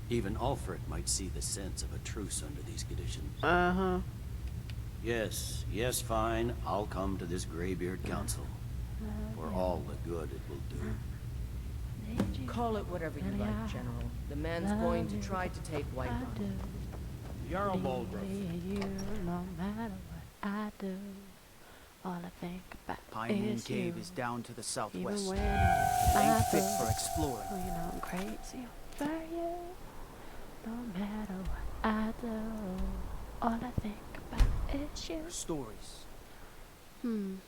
Even Ulfric might see the sense of a truce under these conditions. Uh-huh. Yes, fine. I'll come to this Greybeard Council. For all the good it will do. Call it whatever you like, General. The man's going to try to take Whiterun. Jarl Muldruff. No matter what I do, all I think about Pine Moon is Cave you. is down to the Even southwest. when It I'm ain't fit sad, for exploring. well, you know I'm crazy for you. No matter what I do, all I think about is you. Stories. Come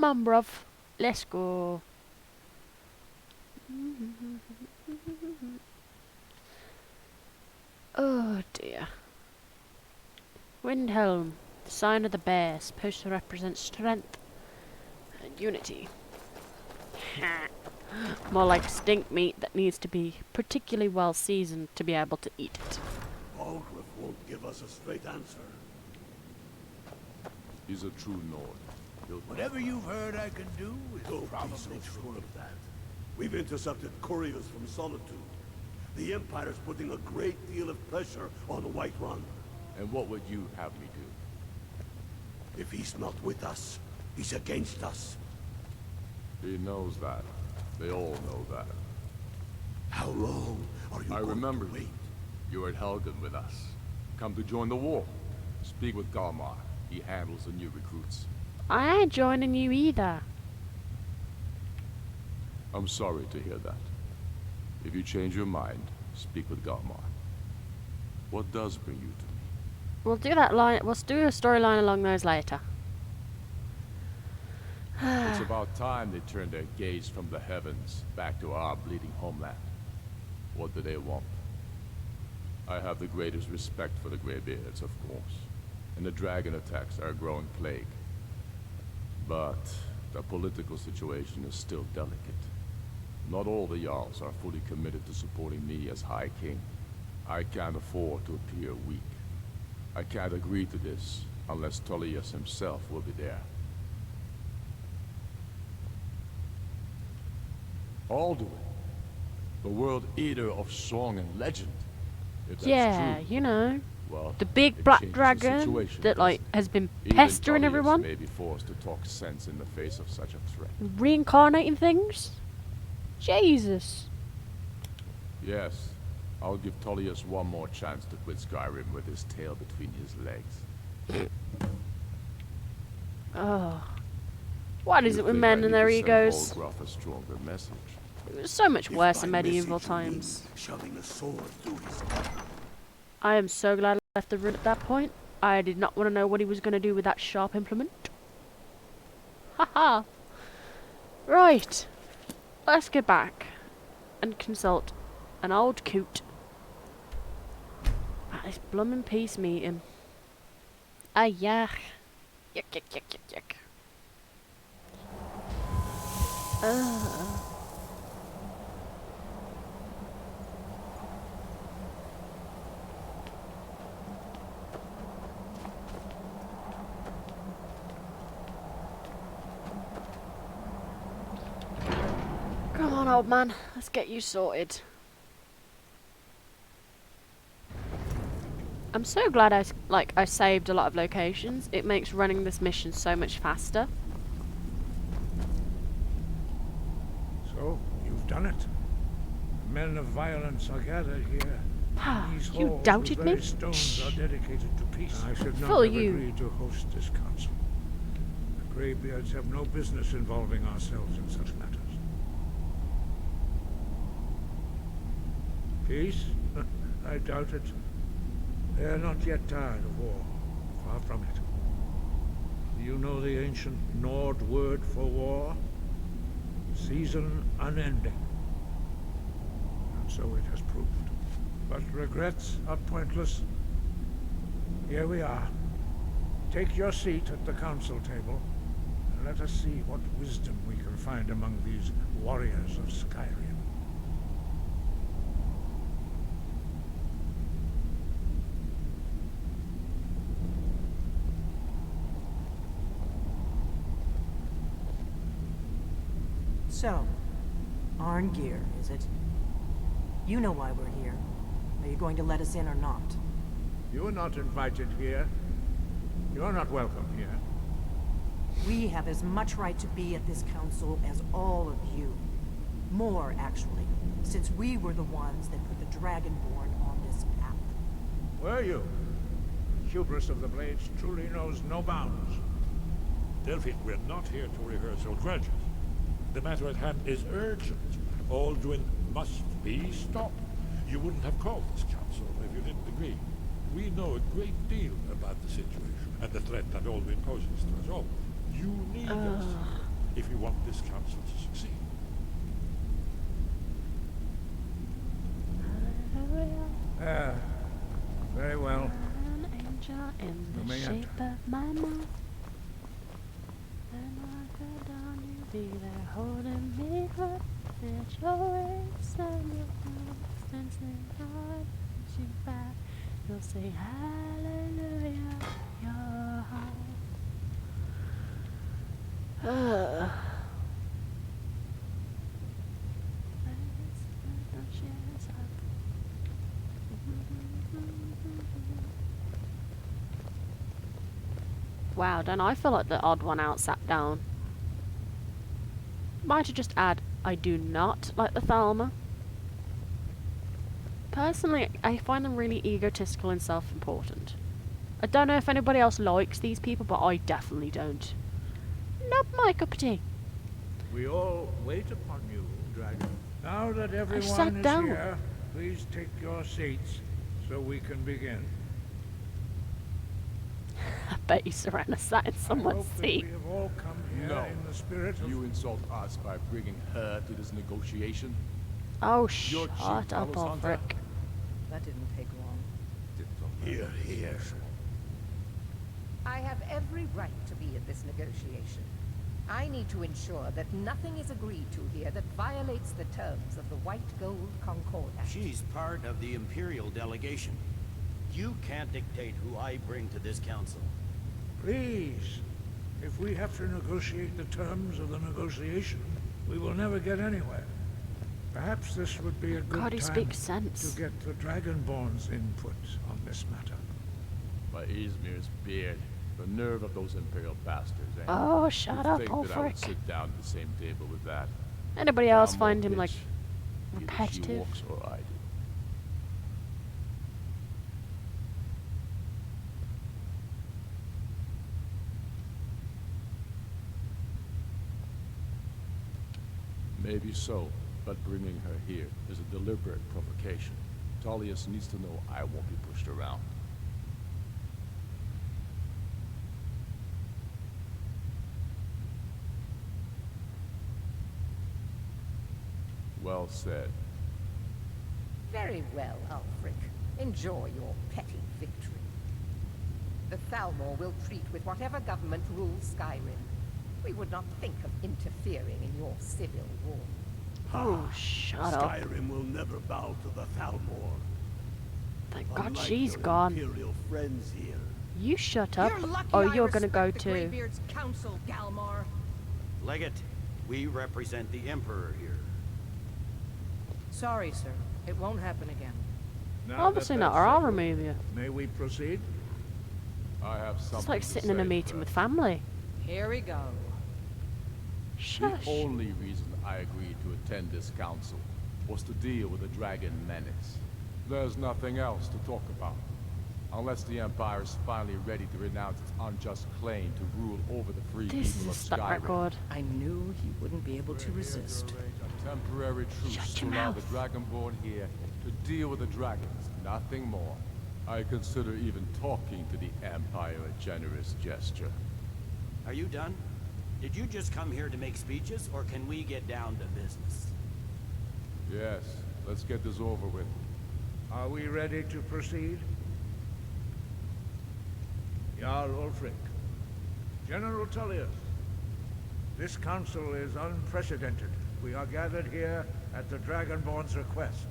on, bruv. Let's go. Oh dear. Windhelm, the sign of the bear, supposed to represent strength and unity. More like stink meat that needs to be particularly well seasoned to be able to eat it. Algriff won't give us a straight answer. He's a true Nord. Whatever you've heard I can do is Don't be probably so true. sure of that. We've intercepted couriers from Solitude. The Empire's putting a great deal of pressure on Whiterun. And what would you have me do? If he's not with us, he's against us. He knows that. They all know that. How long are you I going remember to you. wait? You were at Helgen with us. Come to join the war. Speak with Galmar. He handles the new recruits. I ain't joining you either. I'm sorry to hear that. If you change your mind, speak with Galmar. What does bring you to me? We'll do that line. We'll do a storyline along those later. It's about time they turned their gaze from the heavens back to our bleeding homeland. What do they want? I have the greatest respect for the Greybeards, of course, and the dragon attacks are a growing plague. But the political situation is still delicate. Not all the Jarls are fully committed to supporting me as High King. I can't afford to appear weak. I can't agree to this unless Tullius himself will be there. Alduin, the world eater of song and legend. If that's Yeah, true, you know, well, the big it black changes the dragon situation, that like doesn't it? has been Even pestering Tullius everyone, may be forced to talk sense in the face of such a threat. reincarnating things. Jesus. Yes, I'll give Tullius one more chance to quit Skyrim with his tail between his legs. Oh, what is You it with think men I and need their to send egos? Holgraf a stronger message? It was so much If worse by in medieval message you mean times. shoving a sword through his gut. I am so glad I left the room at that point. I did not want to know what he was going to do with that sharp implement. Haha. Right. Let's get back and consult an old coot at this bloomin' peace meeting. Ah, yuck. Yuck, yuck, yuck, yuck, yuck. Come on, old man. Let's get you sorted. I'm so glad I saved a lot of locations. It makes running this mission so much faster. So, you done it. The men of violence are gathered here. These You halls doubted with me? very stones are dedicated to peace. I should not Fool have you. agreed to host this council. The Greybeards have no business involving ourselves in such matters. Peace? I doubt it. They are not yet tired of war. Far from it. Do you know the ancient Nord word for war? Season unending. And so it has proved. But regrets are pointless. Here we are. Take your seat at the council table, and let us see what wisdom we can find among these warriors of Skyrim. So, Arngeir, is it? You know why we're here. Are you going to let us in or not? You are not invited here. You are not welcome here. We have as much right to be at this council as all of you. More, actually, since we were the ones that put the Dragonborn on this path. Were you? The hubris of the Blades truly knows no bounds. Delphine, we're not here to rehearse old grudges. The matter at hand is urgent. Alduin must be stopped. You wouldn't have called this council if you didn't agree. We know a great deal about the situation and the threat that Alduin poses to us all. You need us if you want this council to succeed. Very well. An angel in You the may shape enter. of my mom. And I go down, you be there holding me close. At your waist and your arms, dancing hard, you back. You'll say hallelujah, your heart. Wow, don't I feel like the odd one out sat down? Might have just add, I do not like the Thalma. Personally, I find them really egotistical and self-important. I don't know if anybody else likes these people, but I definitely don't. Not my cup of tea. We all wait upon you, Dragon. Now that everyone sat is down. here, please take your seats so we can begin. I bet you Serena sat in I someone's hope that seat. we have all come here No. in the spirit of... You insult us by bringing her to this negotiation? Oh, Your shut chief up, follows Hunter? Ulfric. That didn't take long. Here, here. I have every right to be at this negotiation. I need to ensure that nothing is agreed to here that violates the terms of the White Gold Concordat. She's part of the Imperial delegation. You can't dictate who I bring to this council. Please, if we have to negotiate the terms of the negotiation, we will never get anywhere. Perhaps this would be a good God, he time speaks sense. to get the Dragonborn's input on this matter. By Izmir's beard, the nerve of those Imperial bastards, eh? Oh, shut You'd up, think that I would Ulfric. sit down at the same table with that. Anybody else Damn find old him, like, bitch. Either she repetitive? walks or I do. Maybe so, but bringing her here is a deliberate provocation. Tullius needs to know I won't be pushed around. Well said. Very well, Ulfric. Enjoy your petty victory. The Thalmor will treat with whatever government rules Skyrim. We would not think of interfering in your civil war. Oh, shut up. Skyrim will never bow to the Thalmor. Thank God Unlike she's your gone. Imperial friends here. You shut up, You're lucky or I you're gonna go respect the too. Greybeard's council, Galmar. Legate, we represent the Emperor here. Sorry, sir. It won't happen again. Now Obviously that not, that's or I'll settled, remove you. may we proceed? I have something It's like to sitting in a say meeting first. with family. Here we go. Shush. The only reason I agreed to attend this council was to deal with the dragon menace. There's nothing else to talk about. Unless the Empire is finally ready to renounce its unjust claim to rule over the free This is people a of stuck Skyrim. record. I knew he wouldn't be able to resist. A temporary truce Shut to your allow mouth. the Dragonborn here to deal with the dragons, nothing more. I consider even talking to the Empire a generous gesture. Are you done? Did you just come here to make speeches, or can we get down to business? Yes, let's get this over with. Are we ready to proceed? Jarl Ulfric, General Tullius, this council is unprecedented. We are gathered here at the Dragonborn's request.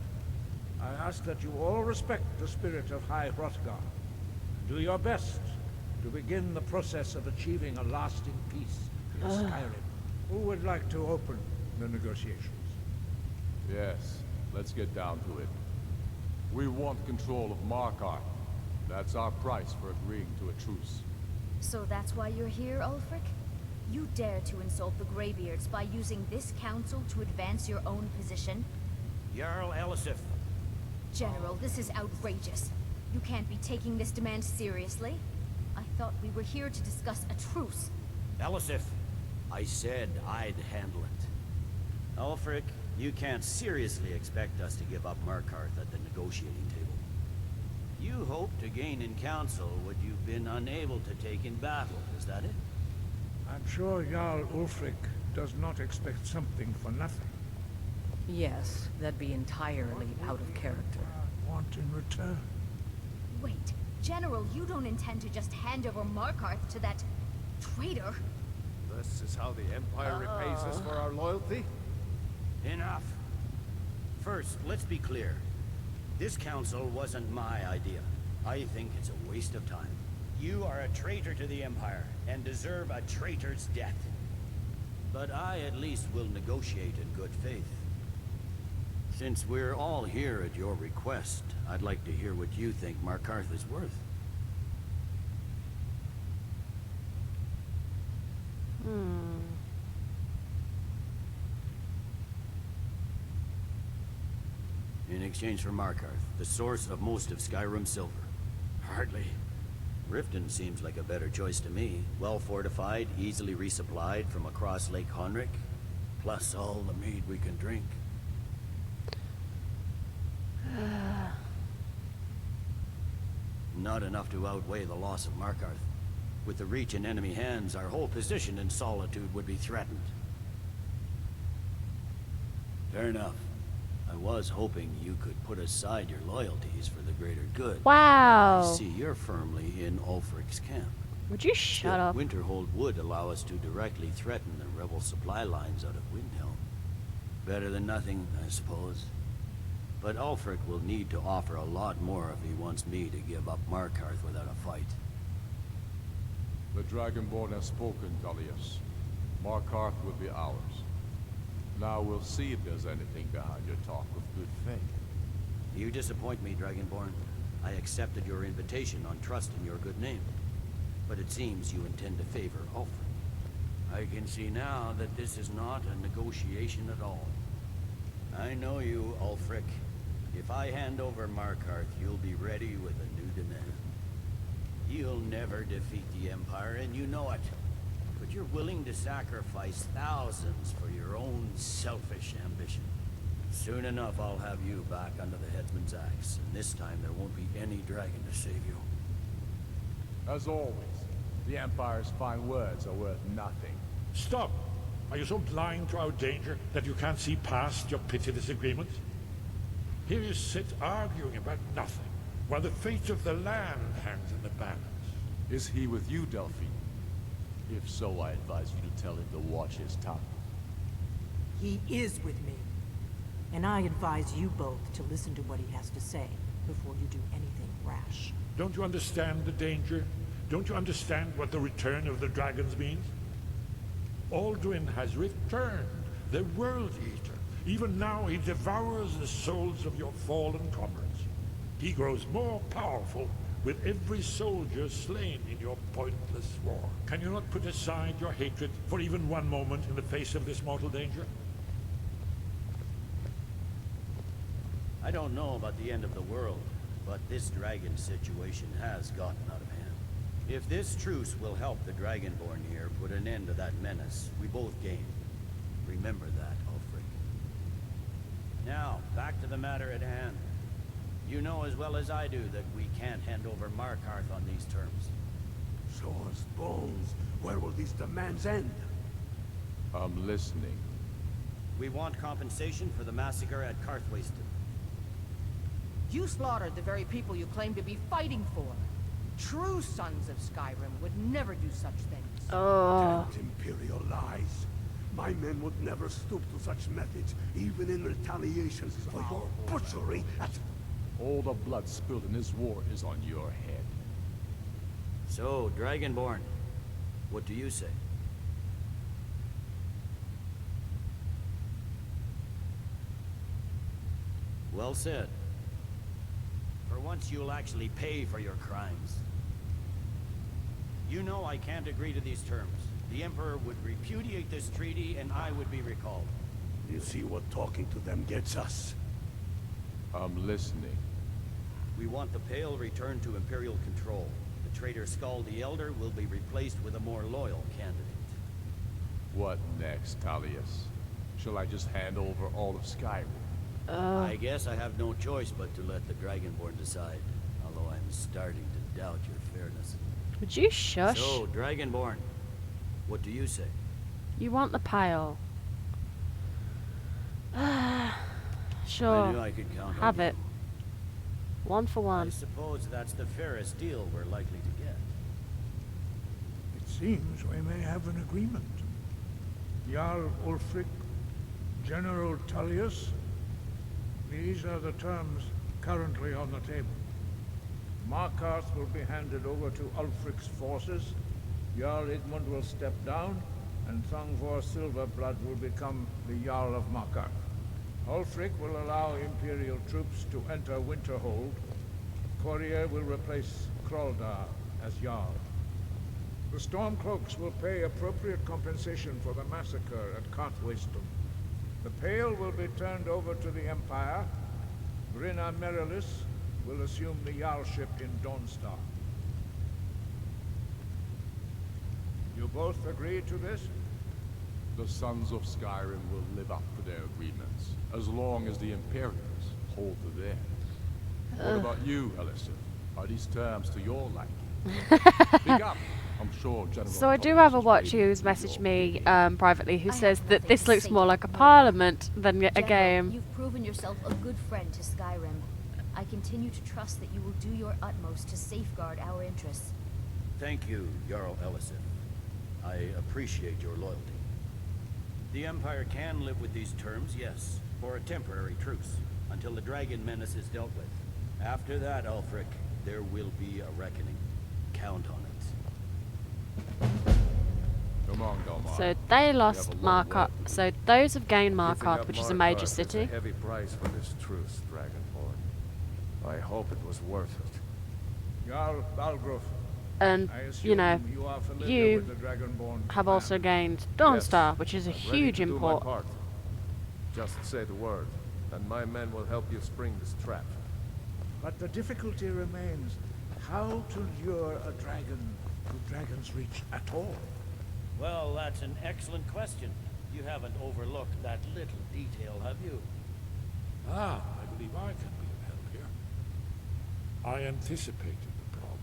I ask that you all respect the spirit of High Hrothgar. Do your best to begin the process of achieving a lasting peace in Skyrim. Who would like to open the negotiations? Yes, let's get down to it. We want control of Markarth. That's our price for agreeing to a truce. So that's why you're here, Ulfric? You dare to insult the Greybeards by using this council to advance your own position? Jarl Elisif. General, this is outrageous. You can't be taking this demand seriously. I thought we were here to discuss a truce. Elisif. I said I'd handle it. Ulfric, you can't seriously expect us to give up Markarth at the negotiating table. You hoped to gain in council what you've been unable to take in battle, is that it? I'm sure Jarl Ulfric does not expect something for nothing. Yes, that'd be entirely out of character. Want in return? Wait, General, you don't intend to just hand over Markarth to that traitor? This is how the Empire repays us for our loyalty? Enough. First, let's be clear. This council wasn't my idea. I think it's a waste of time. You are a traitor to the Empire, and deserve a traitor's death. But I at least will negotiate in good faith. Since we're all here at your request, I'd like to hear what you think Markarth is worth. In exchange for Markarth, the source of most of Skyrim's silver. Hardly. Riften seems like a better choice to me. Well fortified, easily resupplied from across Lake Honric, plus all the mead we can drink. Not enough to outweigh the loss of Markarth. With the Reach in enemy hands, our whole position in Solitude would be threatened. Fair enough. I was hoping you could put aside your loyalties for the greater good. Wow. I see you're firmly in Ulfric's camp. Would you shut up? Winterhold would allow us to directly threaten the rebel supply lines out of Windhelm. Better than nothing, I suppose. But Ulfric will need to offer a lot more if he wants me to give up Markarth without a fight. The Dragonborn has spoken, Tullius. Markarth will be ours. Now we'll see if there's anything behind your talk of good faith. You disappoint me, Dragonborn. I accepted your invitation on trust in your good name. But it seems you intend to favor Ulfric. I can see now that this is not a negotiation at all. I know you, Ulfric. If I hand over Markarth, you'll be ready with a new demand. You'll never defeat the Empire, and you know it. But you're willing to sacrifice thousands for your own selfish ambition. Soon enough, I'll have you back under the headsman's axe, and this time there won't be any dragon to save you. As always, the Empire's fine words are worth nothing. Stop! Are you so blind to our danger that you can't see past your petty disagreements? Here you sit arguing about nothing, while the fate of the land hangs in the balance. Is he with you, Delphine? If so, I advise you to tell him to watch his tongue. He is with me. And I advise you both to listen to what he has to say before you do anything rash. Don't you understand the danger? Don't you understand what the return of the dragons means? Alduin has returned, the World Eater. Even now he devours the souls of your fallen comrades. He grows more powerful with every soldier slain in your pointless war? Can you not put aside your hatred for even one moment in the face of this mortal danger? I don't know about the end of the world, but this dragon situation has gotten out of hand. If this truce will help the Dragonborn here put an end to that menace, we both gain. Remember that, Ulfric. Now, back to the matter at hand. You know as well as I do that we can't hand over Markarth on these terms. Show us bones. Where will these demands end? I'm listening. We want compensation for the massacre at Karthwasten. You slaughtered the very people you claim to be fighting for. True sons of Skyrim would never do such things. Oh. Damned Imperial lies. My men would never stoop to such methods, even in retaliation for your butchery at... All the blood spilled in this war is on your head. So, Dragonborn, what do you say? Well said. For once you'll actually pay for your crimes. You know I can't agree to these terms. The Emperor would repudiate this treaty and I would be recalled. You see what talking to them gets us? I'm listening. We want the Pale returned to Imperial control. The traitor Skull the Elder will be replaced with a more loyal candidate. What next, Talius? Shall I just hand over all of Skyrim? I guess I have no choice but to let the Dragonborn decide, although I'm starting to doubt your fairness. Would you shush? So, Dragonborn, what do you say? You want the pile. Sure. I knew I could count Have on it. you. 1 for 1. I suppose that's the fairest deal we're likely to get. It seems we may have an agreement. Jarl Ulfric, General Tullius, these are the terms currently on the table. Markarth will be handed over to Ulfric's forces, Jarl Igmund will step down, and Thongvor Silverblood will become the Jarl of Markarth. Ulfric will allow Imperial troops to enter Winterhold. Courier will replace Kraldar as Jarl. The Stormcloaks will pay appropriate compensation for the massacre at Karthwasten. The Pale will be turned over to the Empire. Brynna Merilis will assume the Jarlship in Dawnstar. You both agree to this? The Sons of Skyrim will live up to their agreements, as long as the Imperials hold to theirs. What about you, Elisif? Are these terms to your liking? Speak up! I'm sure General So I do Tullius have a is watch waiting who's for your messaged me opinion. privately who I says have that nothing this to looks say more to like a you. parliament than a General, game. You've proven yourself a good friend to Skyrim. I continue to trust that you will do your utmost to safeguard our interests. Thank you, Jarl Elisif. I appreciate your loyalty. The Empire can live with these terms, yes, for a temporary truce, until the dragon menace is dealt with. After that, Ulfric, there will be a reckoning. Count on it. Come on, Galmar. So they We lost have a long way Markarth. to So those have gained Giving Markarth, up which is a major Markarth city. a heavy price for this truce, Dragonborn. I hope it was worth it. Jarl Balgruuf, And, I assume you know, you are familiar you with the Dragonborn have plan. also gained Dawnstar, Yes, which is a I'm ready huge to do my import. part. Just say the word, and my men will help you spring this trap. But the difficulty remains how to lure a dragon to Dragon's Reach at all. Well, that's an excellent question. You haven't overlooked that little detail, have you? Ah, I believe I can be of help here. I anticipated the problem.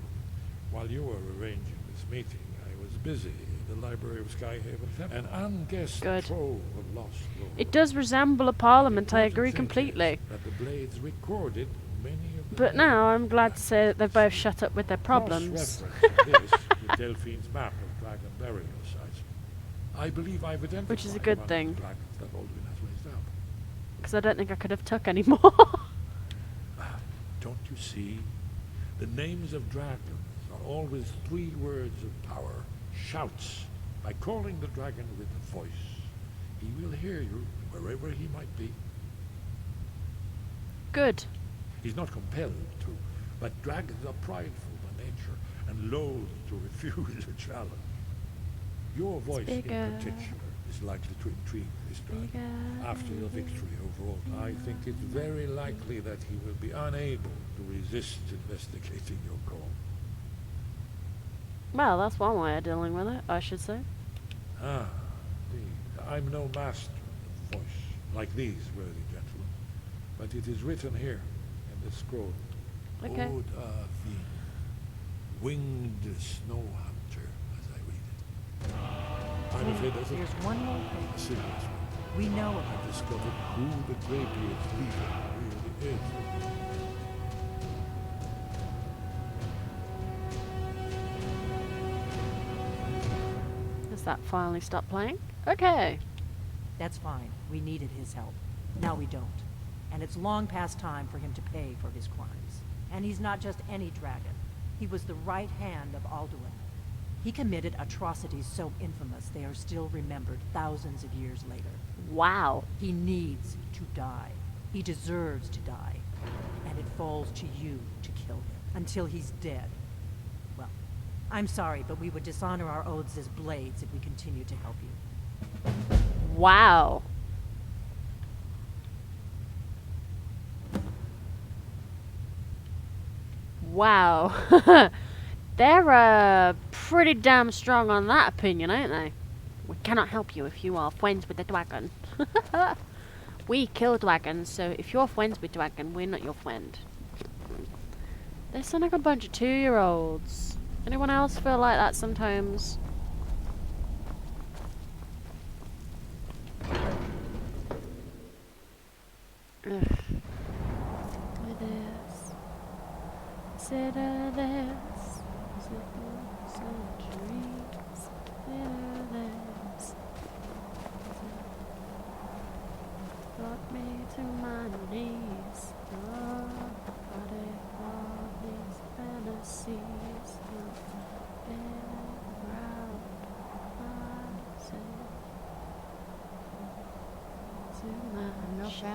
While you were arranging this meeting, I was busy in the library of Skyhaven Temple. An unguessed Good. trove of lost lore. It does resemble a parliament, I The agree important thing completely. is that the Blades recorded many of the But now I'm glad to names. say that they've both shut up with their problems. Cross-reference this with Delphine's map of dragon burial sites. I believe I've identified Which is a good one of thing. the dragons that Alduin has raised up. Because I don't think I could have took any more. Don't you see? The names of dragons are always 3 words of power. Shouts. By calling the dragon with a voice, he will hear you wherever he might be. Good. He's not compelled to But dragons are prideful by nature and loath to refuse a challenge. Your voice in particular is likely to intrigue this dragon. After your victory over Old, I think it's very likely that he will be unable to resist investigating your call. Well, that's one way of dealing with it, I should say. Ah, indeed. I'm no master of voice, like these worthy gentlemen, but it is written here in the scroll. Okay. Ode Vin, winged snow hunter, as I read it. I'm afraid that's There's one more a thing. serious one. We know I've discovered who the Greybeard's leader really is. Has that finally stopped playing? Okay. That's fine. We needed his help. Now we don't. And it's long past time for him to pay for his crimes. And he's not just any dragon. He was the right hand of Alduin. He committed atrocities so infamous they are still remembered thousands of years later. Wow. He needs to die. He deserves to die. And it falls to you to kill him until he's dead. Well, I'm sorry, but we would dishonor our oaths as blades if we continue to help you. Wow. Wow. They're pretty damn strong on that opinion, ain't they? We cannot help you if you are friends with the dragon. We kill dragons, so if you're friends with dragon, we're not your friend. They sound like a bunch of 2-year-olds. Anyone else feel like that sometimes? Ugh. Consider this. Centuries. Consider this. Brought me to my knees. Oh, body all these fantasies.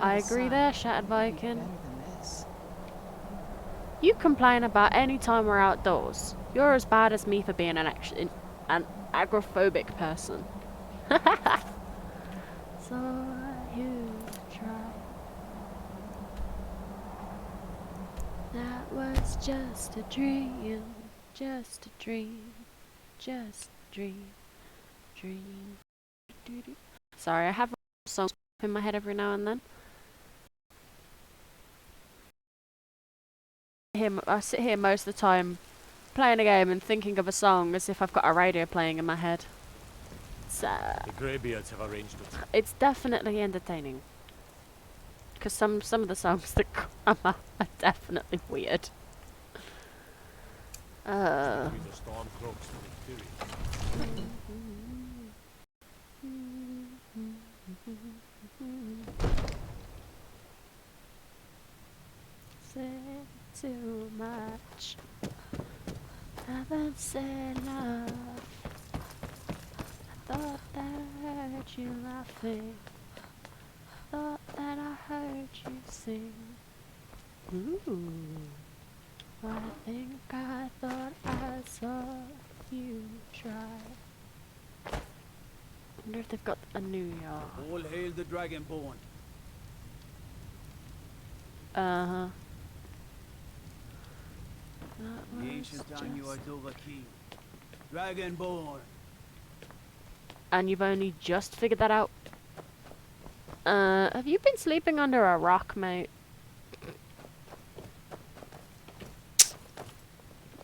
I agree there, Shattered Viking. You complain about any time we're outdoors. You're as bad as me for being an agoraphobic person. So you try. That was just a dream, just a dream, just a dream, dream. Sorry, I have songs in my head every now and then. I sit here most of the time playing a game and thinking of a song as if I've got a radio playing in my head. The Greybeards have arranged it. It's definitely entertaining. Because some of the songs that come up are definitely weird. Said too much. Haven't said enough. I thought that I heard you laughing. Thought that I heard you sing. Ooh. I think I thought I saw you try. Wonder if they've got a New York. All hail the Dragonborn. Uh-huh. The ancient town you are Dovahkiin. Dragonborn. And you've only just figured that out? Have you been sleeping under a rock, mate?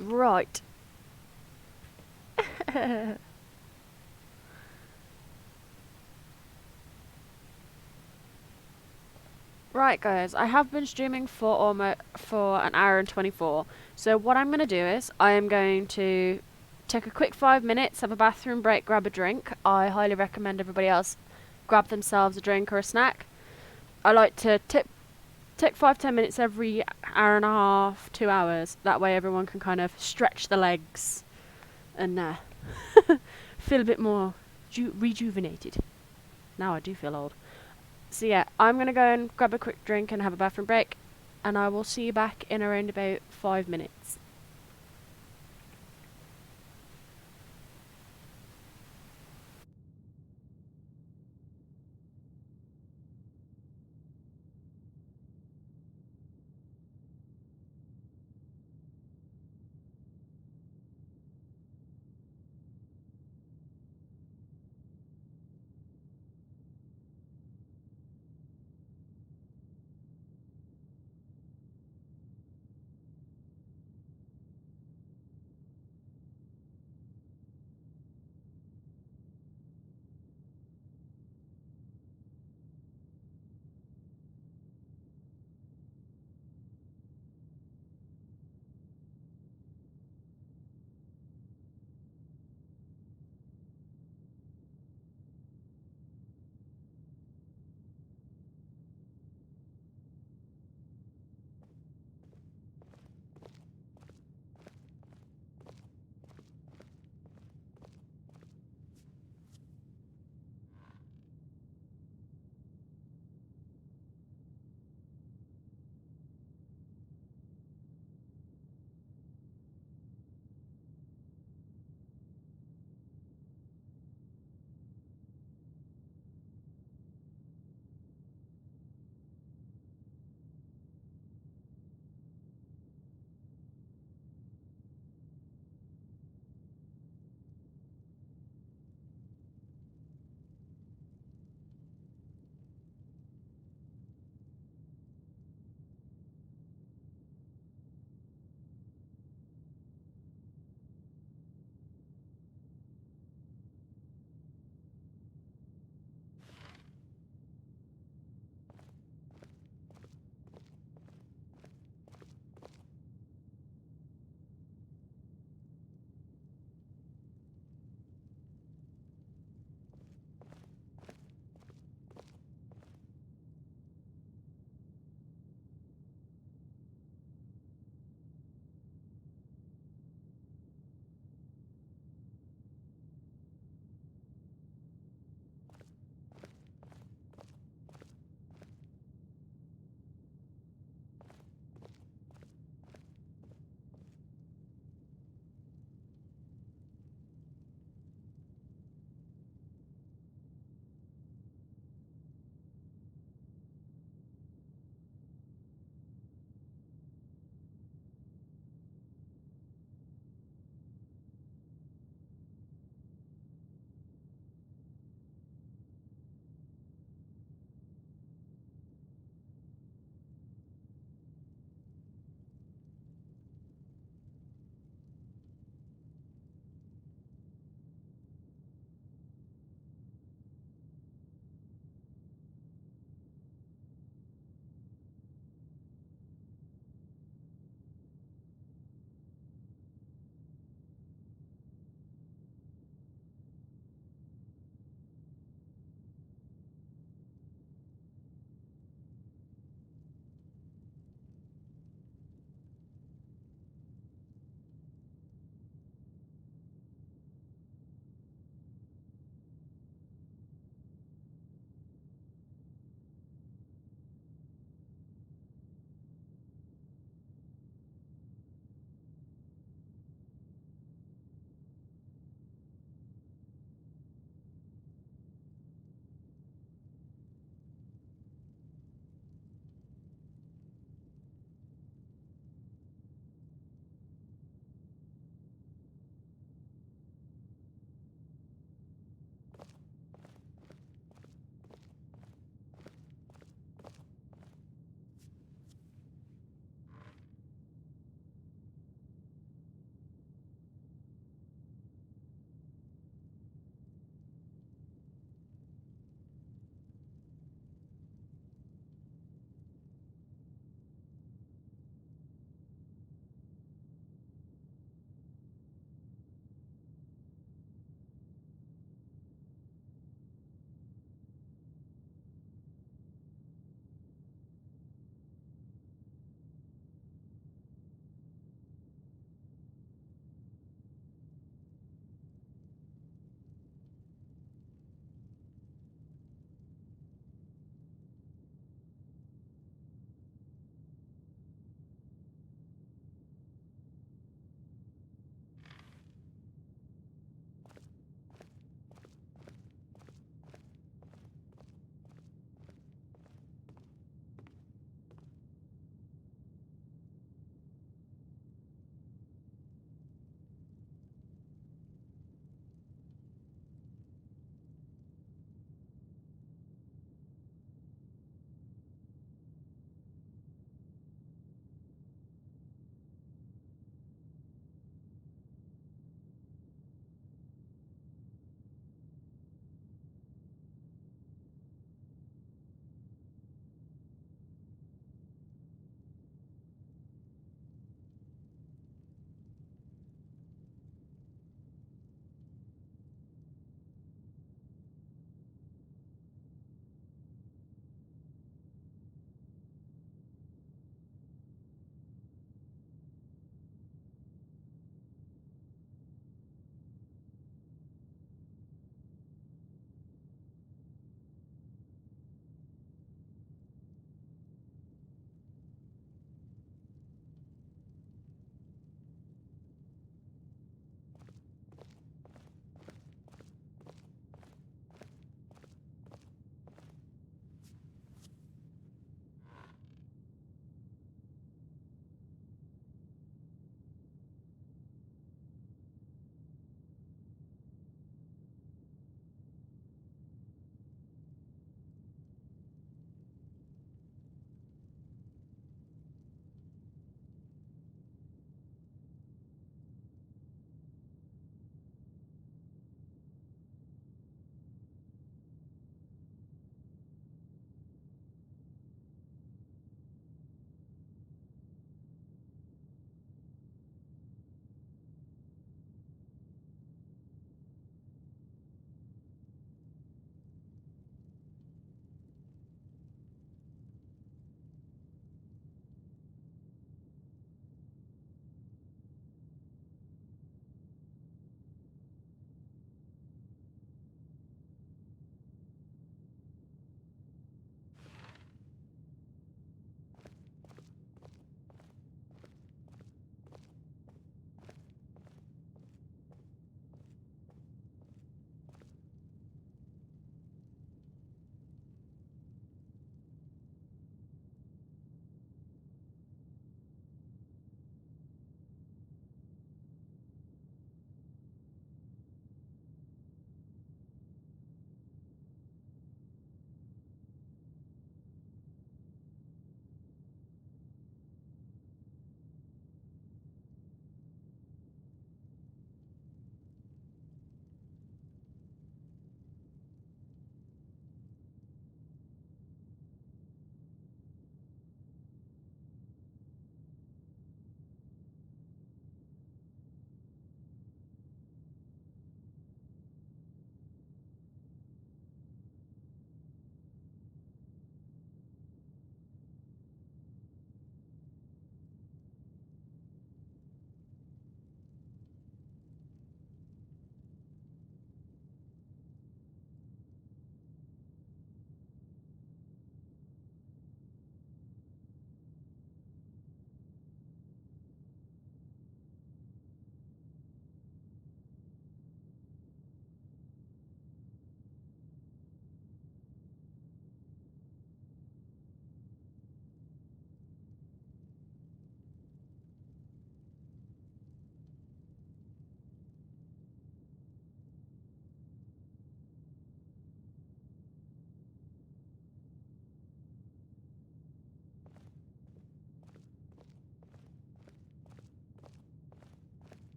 Right. Right, guys, I have been streaming for an hour and 24. So what I'm going to do is I am going to take a quick 5 minutes, have a bathroom break, grab a drink. I highly recommend everybody else grab themselves a drink or a snack. I like to take 5-10 minutes every hour and a half, 2 hours. That way everyone can kind of stretch the legs and feel a bit more rejuvenated. Now I do feel old. So yeah, I'm going to go and grab a quick drink and have a bathroom break. and I will see you back in around about 5 minutes.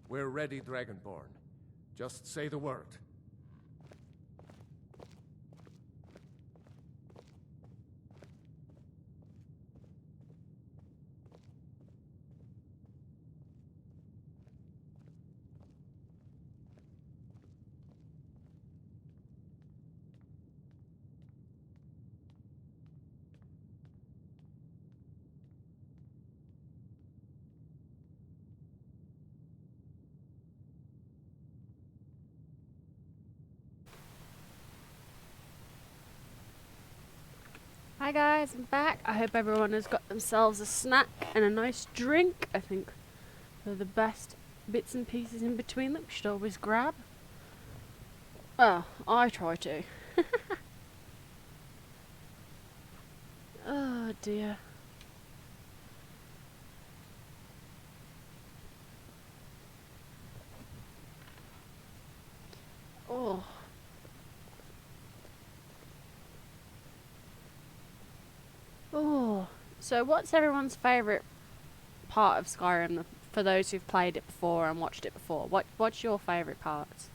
We're ready, Dragonborn. Just say the word. Hi guys, I'm back. I hope everyone has got themselves a snack and a nice drink. I think they're the best bits and pieces in between that we should always grab. Well, I try to. Oh dear. Oh. Oh. So what's everyone's favourite part of Skyrim for those who've played it before and watched it before? What's your favourite parts?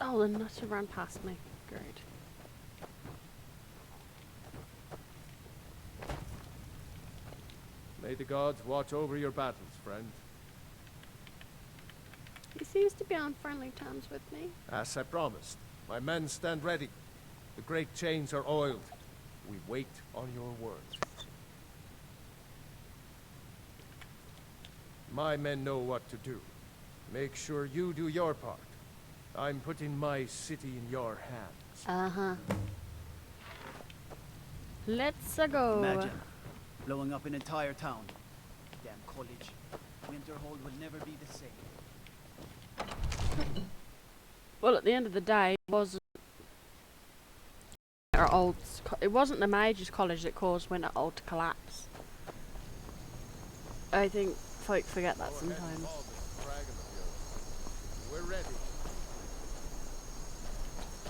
Oh, the nutter ran past me. Great. May the gods watch over your battles, friend. He seems to be on friendly terms with me. As I promised, my men stand ready. The great chains are oiled. We wait on your word. My men know what to do. Make sure you do your part. I'm putting my city in your hands. Uh-huh. Let's go. Imagine blowing up an entire town. Damn college. Winterhold will never be the same. Well, at the end of the day, it wasn't the Mages College that caused Winterhold to collapse. I think folk forget that sometimes. We're ready.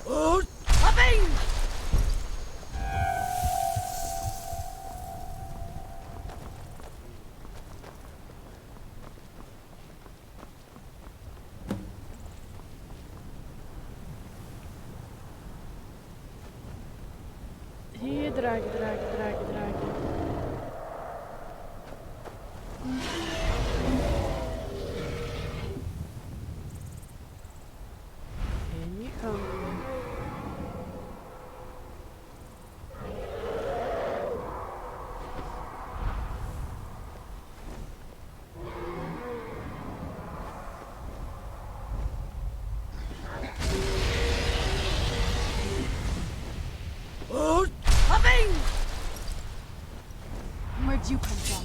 Oh, hopping! Hier, dragi. In you come. Oh, hopping! Where'd you come from?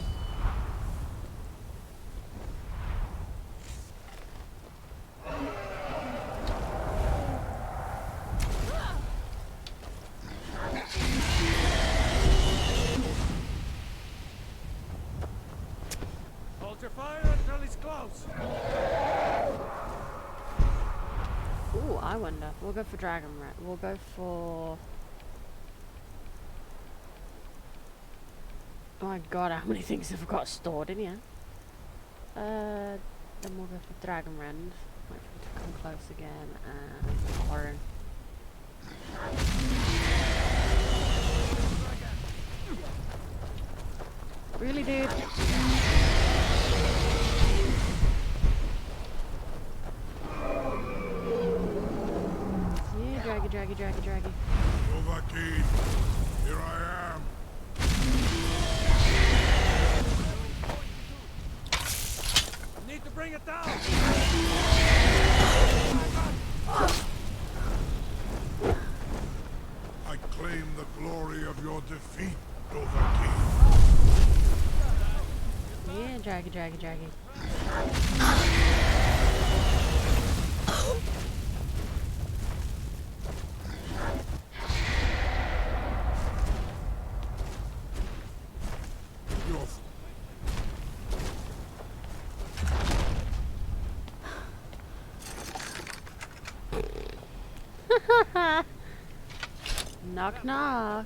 Hold your fire until he's close. Ooh, I wonder. We'll go for Dragon Rat. We'll go for... Oh my god, how many things have I got stored in here? Then we'll go for Dragon Rend. Wait for him to come close again, and Horn. Really, dude? Yeah, draggy. Dovahkiin, here I am. Need to bring it down. I claim the glory of your defeat, Dovahkiin. Yeah, draggy. Knock knock.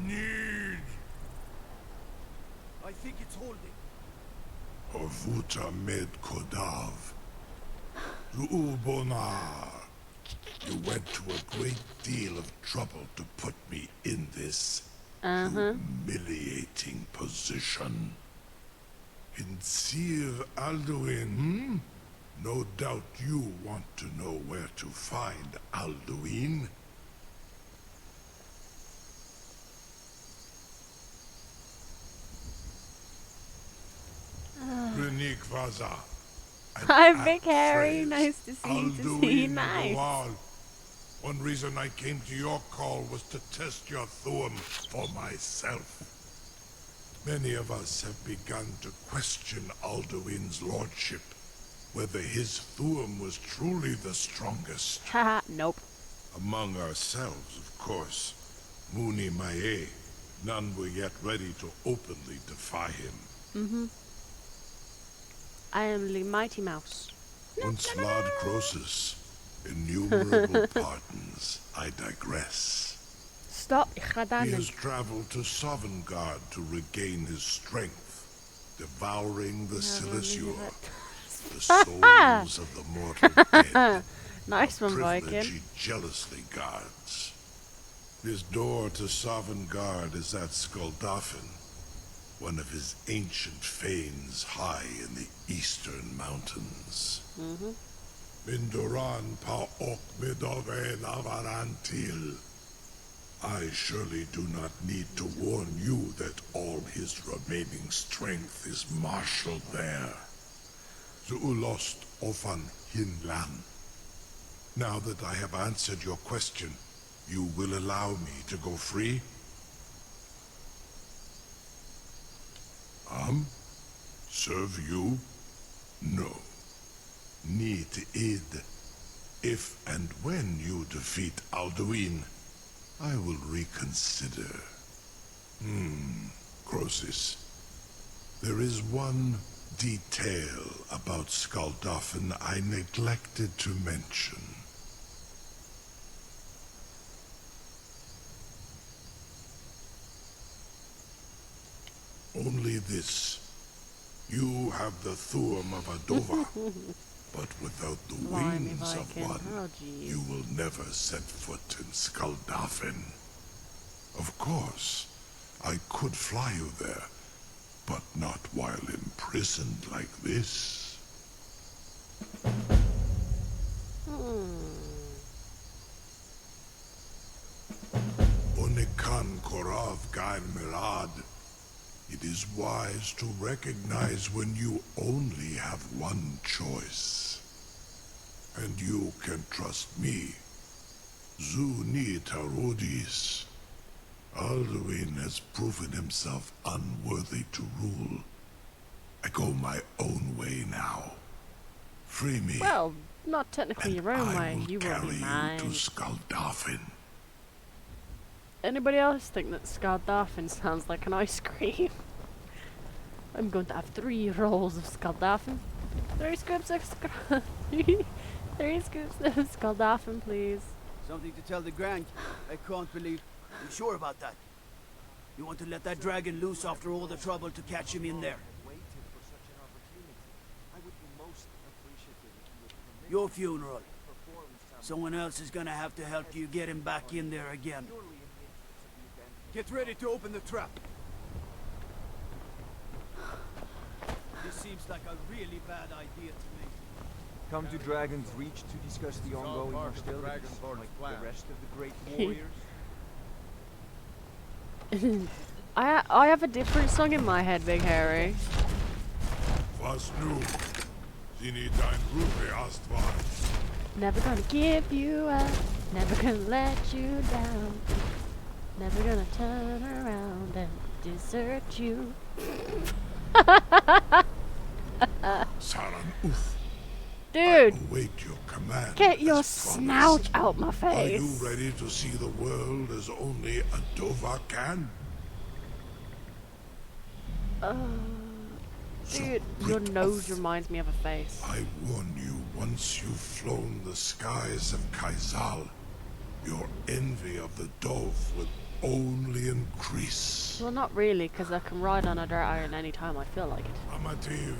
Need I think it's holding. Orvuta med Kodav. Ulbonar. You went to a great deal of trouble to put me in this humiliating position. In Sir Alduin, No doubt you want to know where to find Alduin. Renik Vaza. Hi, Big Harry. Nice to see you. Nice. One reason I came to your call was to test your Thuum for myself. Many of us have begun to question Alduin's lordship, whether his Thuum was truly the strongest. Haha, nope. Among ourselves, of course. Muni Mae, none were yet ready to openly defy him. I am the Mighty Mouse. Once Lord Croesus, innumerable pardons, I digress. Stop, He has traveled to Sovngarde to regain his strength, devouring the Silesure, the souls of the mortal dead. Nice one, privilege Viking. he jealously guards. His door to Sovngarde is at Skuldafn, one of his ancient fanes high in the eastern mountains. Mindoran pa ok midove navarantil. I surely do not need to warn you that all his remaining strength is marshaled there. Zuulost ofan hinlan. Now that I have answered your question, you will allow me to go free? Serve you? No. Need id. If and when you defeat Alduin, I will reconsider. Croesus. There is one detail about Skuldafn I neglected to mention. Only this. You have the Thuum of Adova, but without the wings of one, you will never set foot in Skuldafn. Of course, I could fly you there, but not while imprisoned like this. Onikan Korav Gain Mirad. It is wise to recognize when you only have one choice. And you can trust me. Zuni Tarudis. Alduin has proven himself unworthy to rule. I go my own way now. Free me. Well, not technically your own way. You will carry be you mine. to Skuldafn. Anybody else think that Skuldafn sounds like an ice cream? I'm going to have 3 rolls of Skuldafn. 3 scoops of Three scoops of Skuldafn, please. Something to tell the Grand. I can't believe... You sure about that? You want to let that dragon loose after all the trouble to catch him in there? Your funeral. Someone else is gonna have to help you get him back in there again. Get ready to open the trap. This seems like a really bad idea to me. Come to Dragon's Reach to discuss the ongoing hostilities, like the rest of the great warriors. I have a different song in my head, Big Harry. Was nu? Zini dein Ruhe Astvar. Never gonna give you up, never gonna let you down, never gonna turn around and desert you. Saran Uth. Dude, Await your command. get your as promised. snout out my Are face. you ready to see the world as only a Dova can? Dude, your nose reminds me of a face. I warn you, once you've flown the skies of Kaizal, your envy of the Dove will only increase. Well, not really, because I can ride on a dragon anytime I feel like it. Amativ,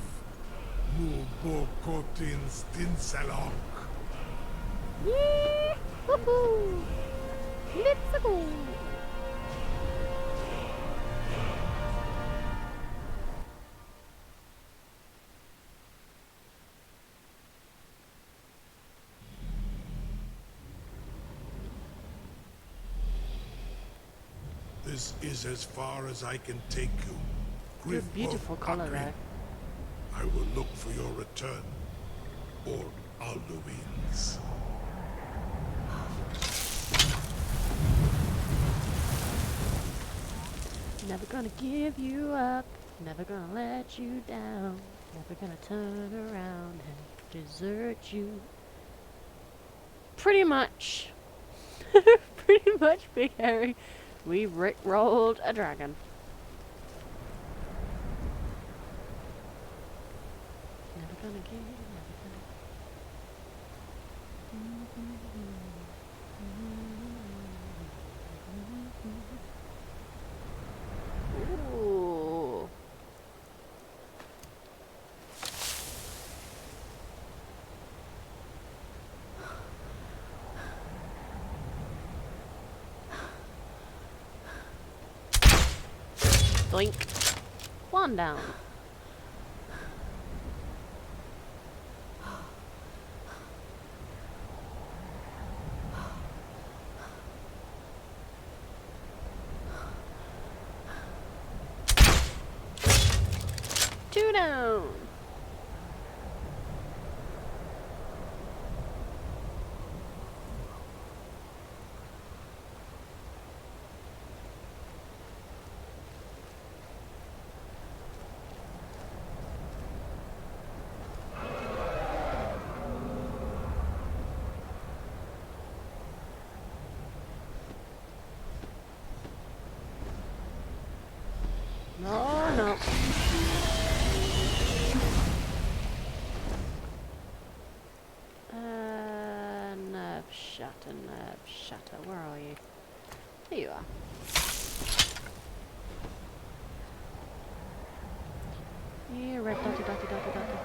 mu bokotin stinselok. Yee! Woohoo! Let's go! This is as far as I can take you. You're beautiful color there. I will look for your return, or Alduin's. Never gonna give you up, never gonna let you down, never gonna turn around and desert you. Pretty much, Big Harry, we rickrolled a dragon. Never gonna give, never gonna. Ooh. Doink. One down. Two down. No, no. Nerve shatter, where are you? There you are. Yeah, red dotty dotty dotty dotty.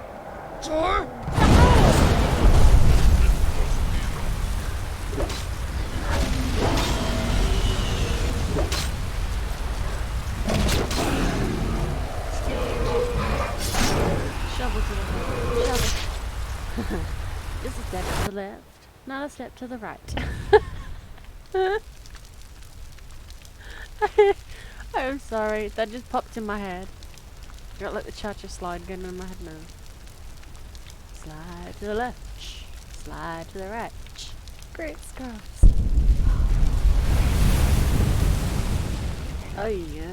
Sir? Shovel to the left. Shovel. Just a step to the left, not a step to the right. I'm sorry, that just popped in my head. Got like the cha-cha slide going in my head now. Slide to the left, slide to the right. Great scruffs. Oh yeah.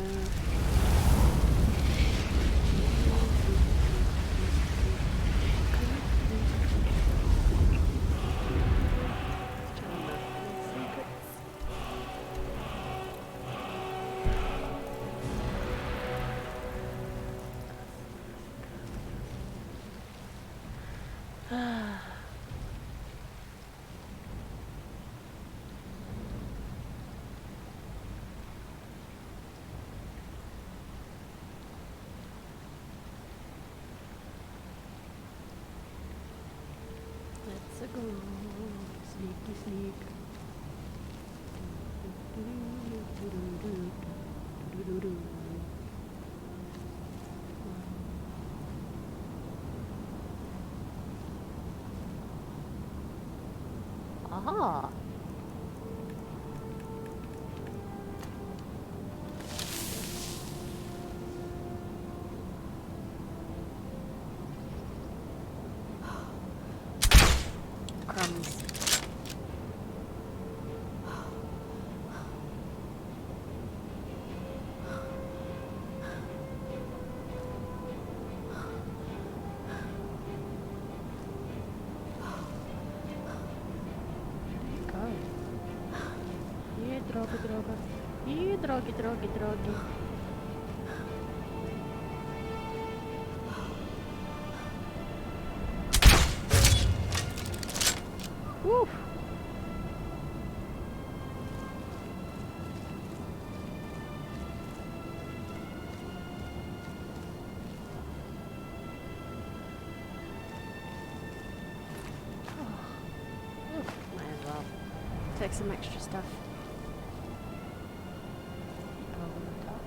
Let's go, sneaky sneak. Aha! Crumbs. Drogi. Woo. Might as well take some extra stuff. Over the top.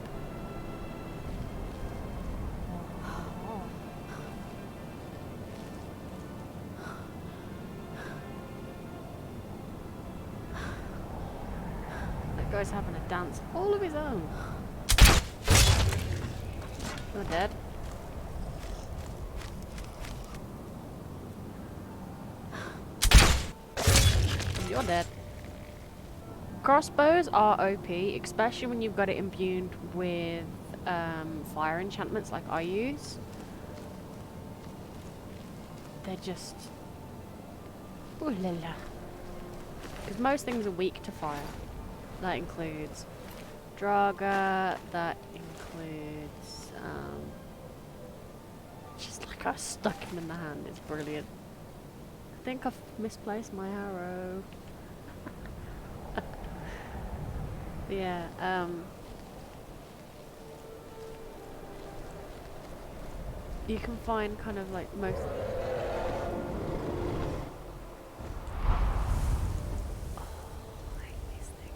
That guy's having a dance all of his own. You're dead. You're dead. Crossbows are OP, especially when you've got it imbued with fire enchantments like I use. They're just... ooh la la. Because most things are weak to fire. That includes Draga, that includes... just like I stuck him in the hand, it's brilliant. I think I've misplaced my arrow. Yeah, you can find kind of like most... oh, I hate these things.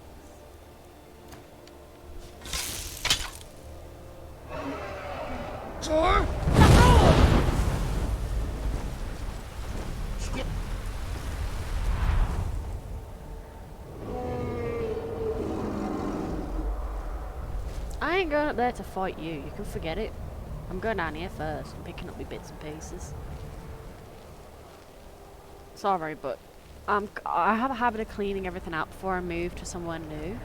Sure. I ain't going up there to fight you. You can forget it. I'm going down here first and picking up my bits and pieces. Sorry, but I have a habit of cleaning everything out before I move to somewhere new.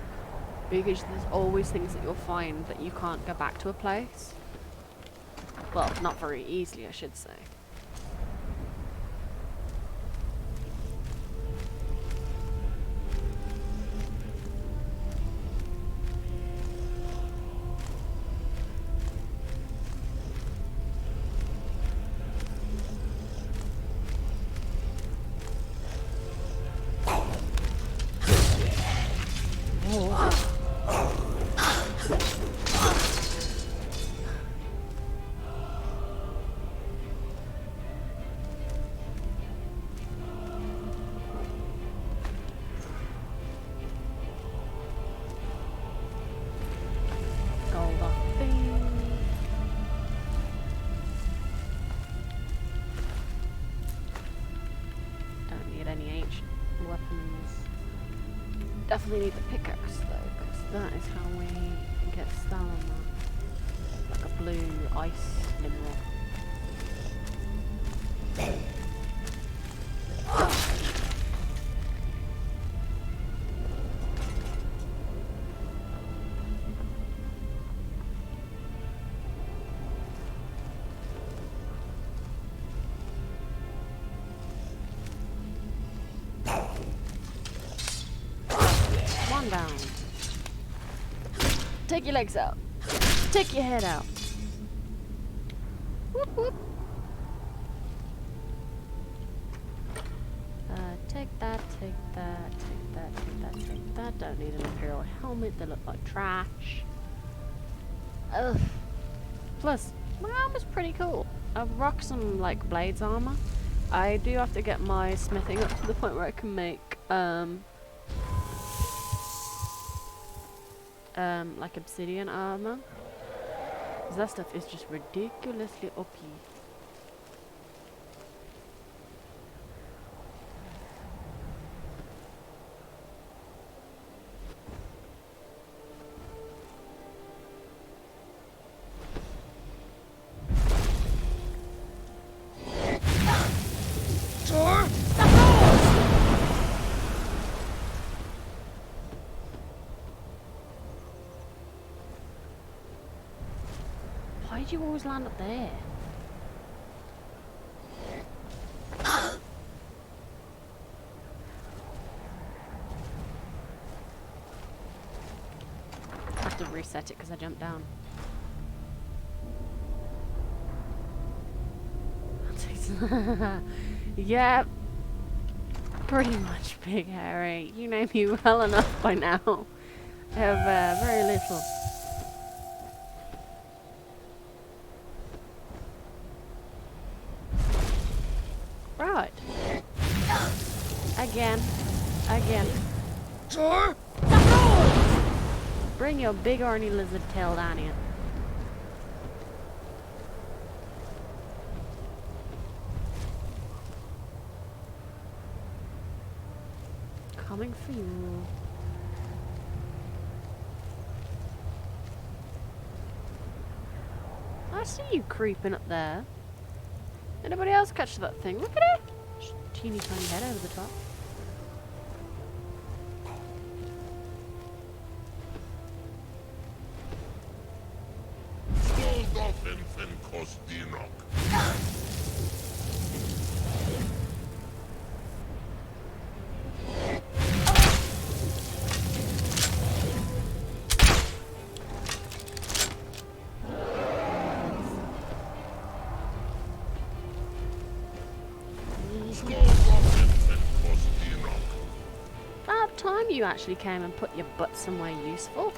Because there's always things that you'll find that you can't go back to a place. Well, not very easily, I should say. Definitely need the pickaxe though, because that is how we get stamina. Like a blue ice mineral. Down. Take your legs out. Take your head out. Whoop, whoop. Take that, take that, take that, take that, take that. Don't need an Imperial helmet. They look like trash. Ugh. Plus, my armor's pretty cool. I've rocked some like blades armor. I do have to get my smithing up to the point where I can make like obsidian armor. 'Cause that stuff is just ridiculously OP. Why do you always land up there? I have to reset it because I jumped down. Yep. Pretty much, Big Harry. You know me well enough by now. I have very little. Right. Again. Sir? Bring your big horny lizard tail down here. Coming for you. I see you creeping up there. Anybody else catch that thing? Look at it! Just teeny tiny head over the top. About time you actually came and put your butt somewhere useful.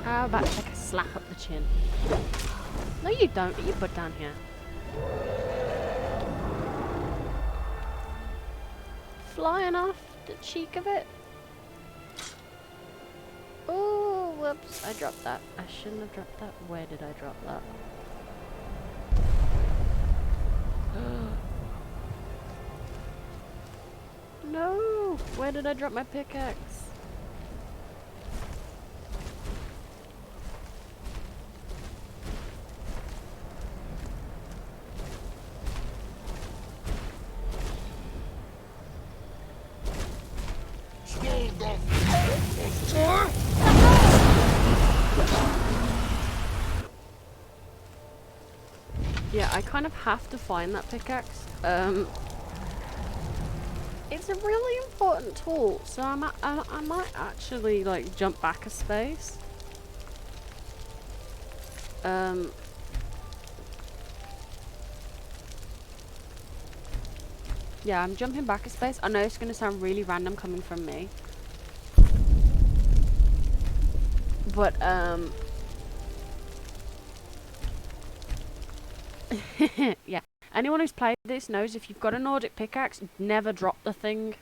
How about take a slap up the chin? No, you don't. Get your butt down here. Flying off the cheek of it. Oh, whoops. I dropped that. I shouldn't have dropped that. Where did I drop that? No! Where did I drop my pickaxe? Yeah, I kind of have to find that pickaxe. It's a really important tool, so I might actually like jump back a space. Yeah, I'm jumping back a space. I know it's gonna sound really random coming from me, but yeah. Anyone who's played this knows if you've got a Nordic pickaxe, never drop the thing.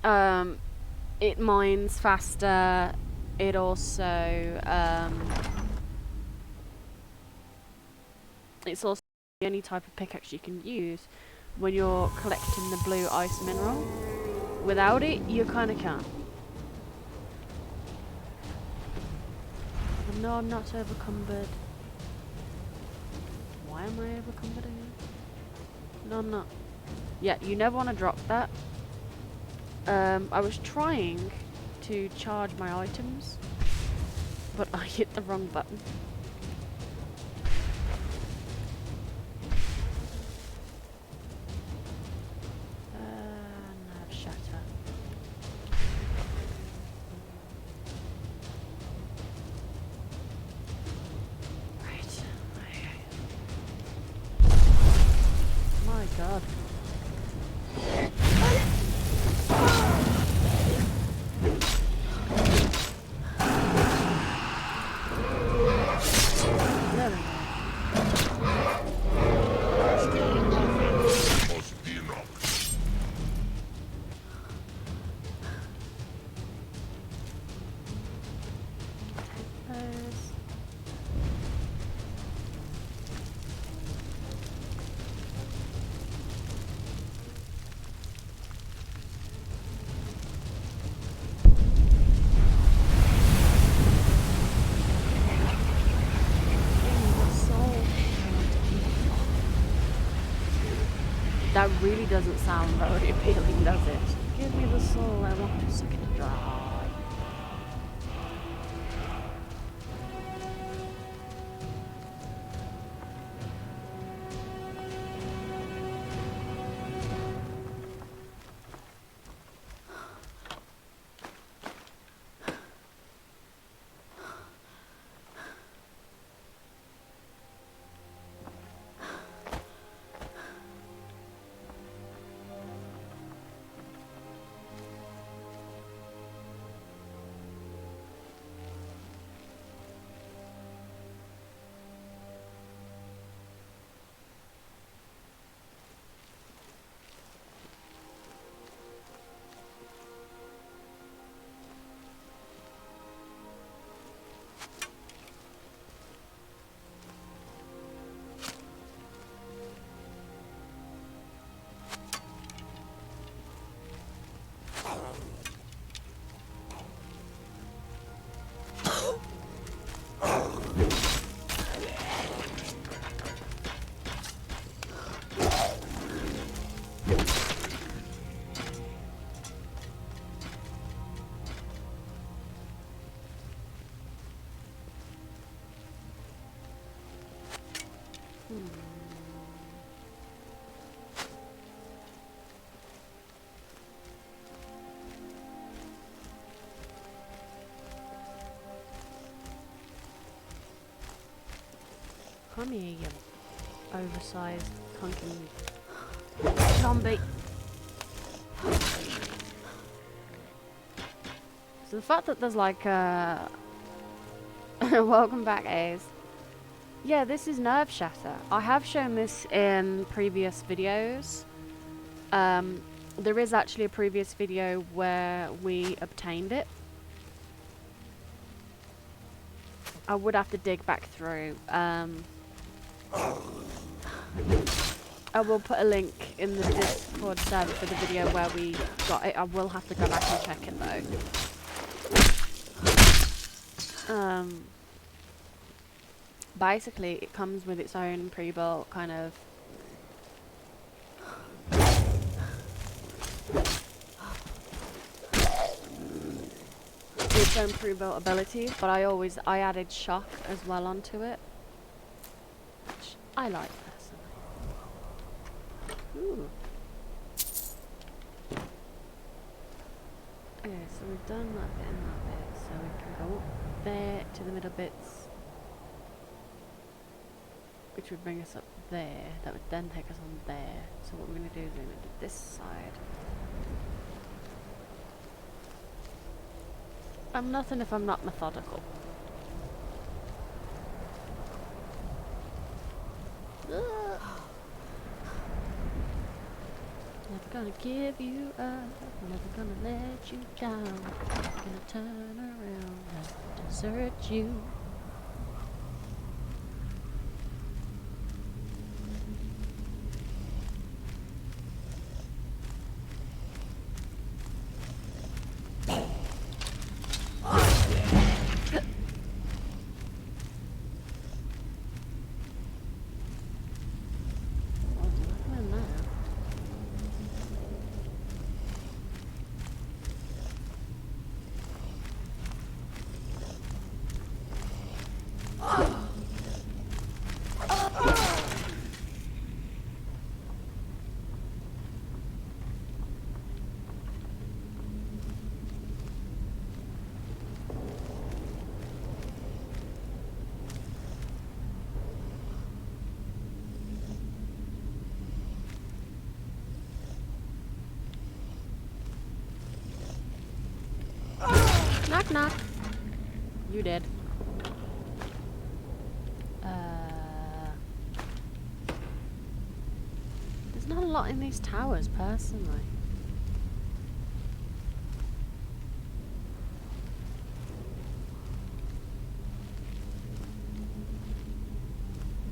It mines faster. It also it's also the only type of pickaxe you can use when you're collecting the blue ice mineral. Without it, you kind of can't. But no, I'm not overcumbered. Why am I overcumbered again? No, I'm not. Yeah, you never want to drop that. I was trying to charge my items, but I hit the wrong button. No, shut up. Right. My God. That really doesn't sound very appealing, does it? Give me the soul, I want to suck it dry. Come here, you oversized, hunky zombie. So the fact that there's like welcome back, Ace. Yeah, this is Nerve Shatter. I have shown this in previous videos. There is actually a previous video where we obtained it. I would have to dig back through. I will put a link in the Discord server for the video where we got it. I will have to go back and check it though. Basically, it comes with its own pre-built kind of its own pre-built abilities, but I added shock as well onto it, which I like personally. Ooh. Okay, so we've done that bit and that bit, so we can go up there to the middle bits, which would bring us up there. That would then take us on there. So what we're going to do is we're going to do this side. I'm nothing if I'm not methodical. Never gonna give you up, never gonna let you down. Gonna turn around and desert you. Knock knock. You did. There's not a lot in these towers, personally.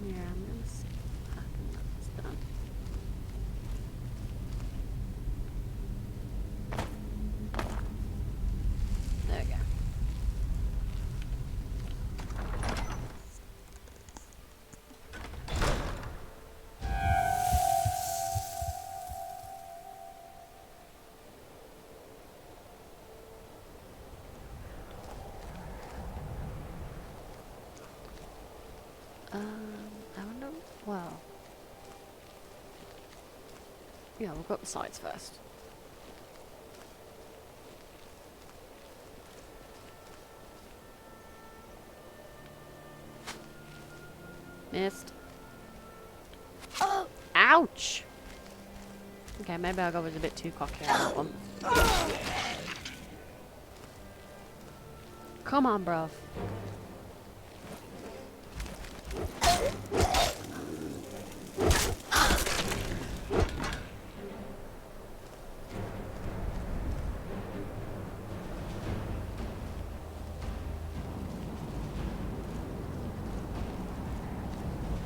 Yeah, I'm gonna see how that's done. There we go. I wonder, well, yeah, we'll go up the sides first. Missed. Oh! Ouch! Okay, maybe I was a bit too cocky on that one. Come on, bruv.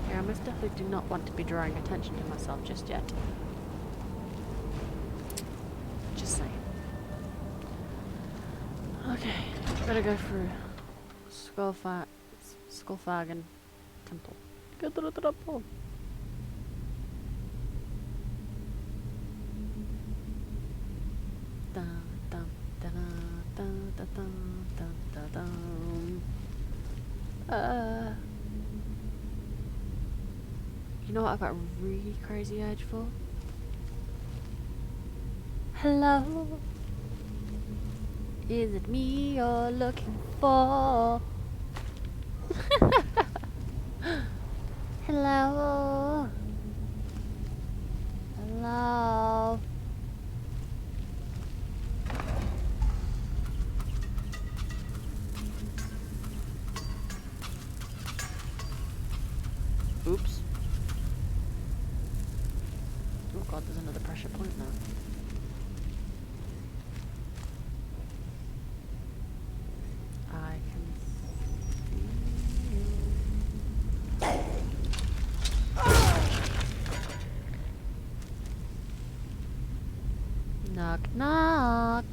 Yeah, I most definitely do not want to be drawing attention to myself just yet. Just saying. Okay, gotta go through Skullfagen Temple. Get to the temple. Dun, dun, dun, dun, dun, dun, dun, dun, dun. You know what I've got a really crazy urge for? Hello? Is it me you're looking for? Hello. Hello. Oops. Oh god, there's another pressure point now. I can see you. Knock knock.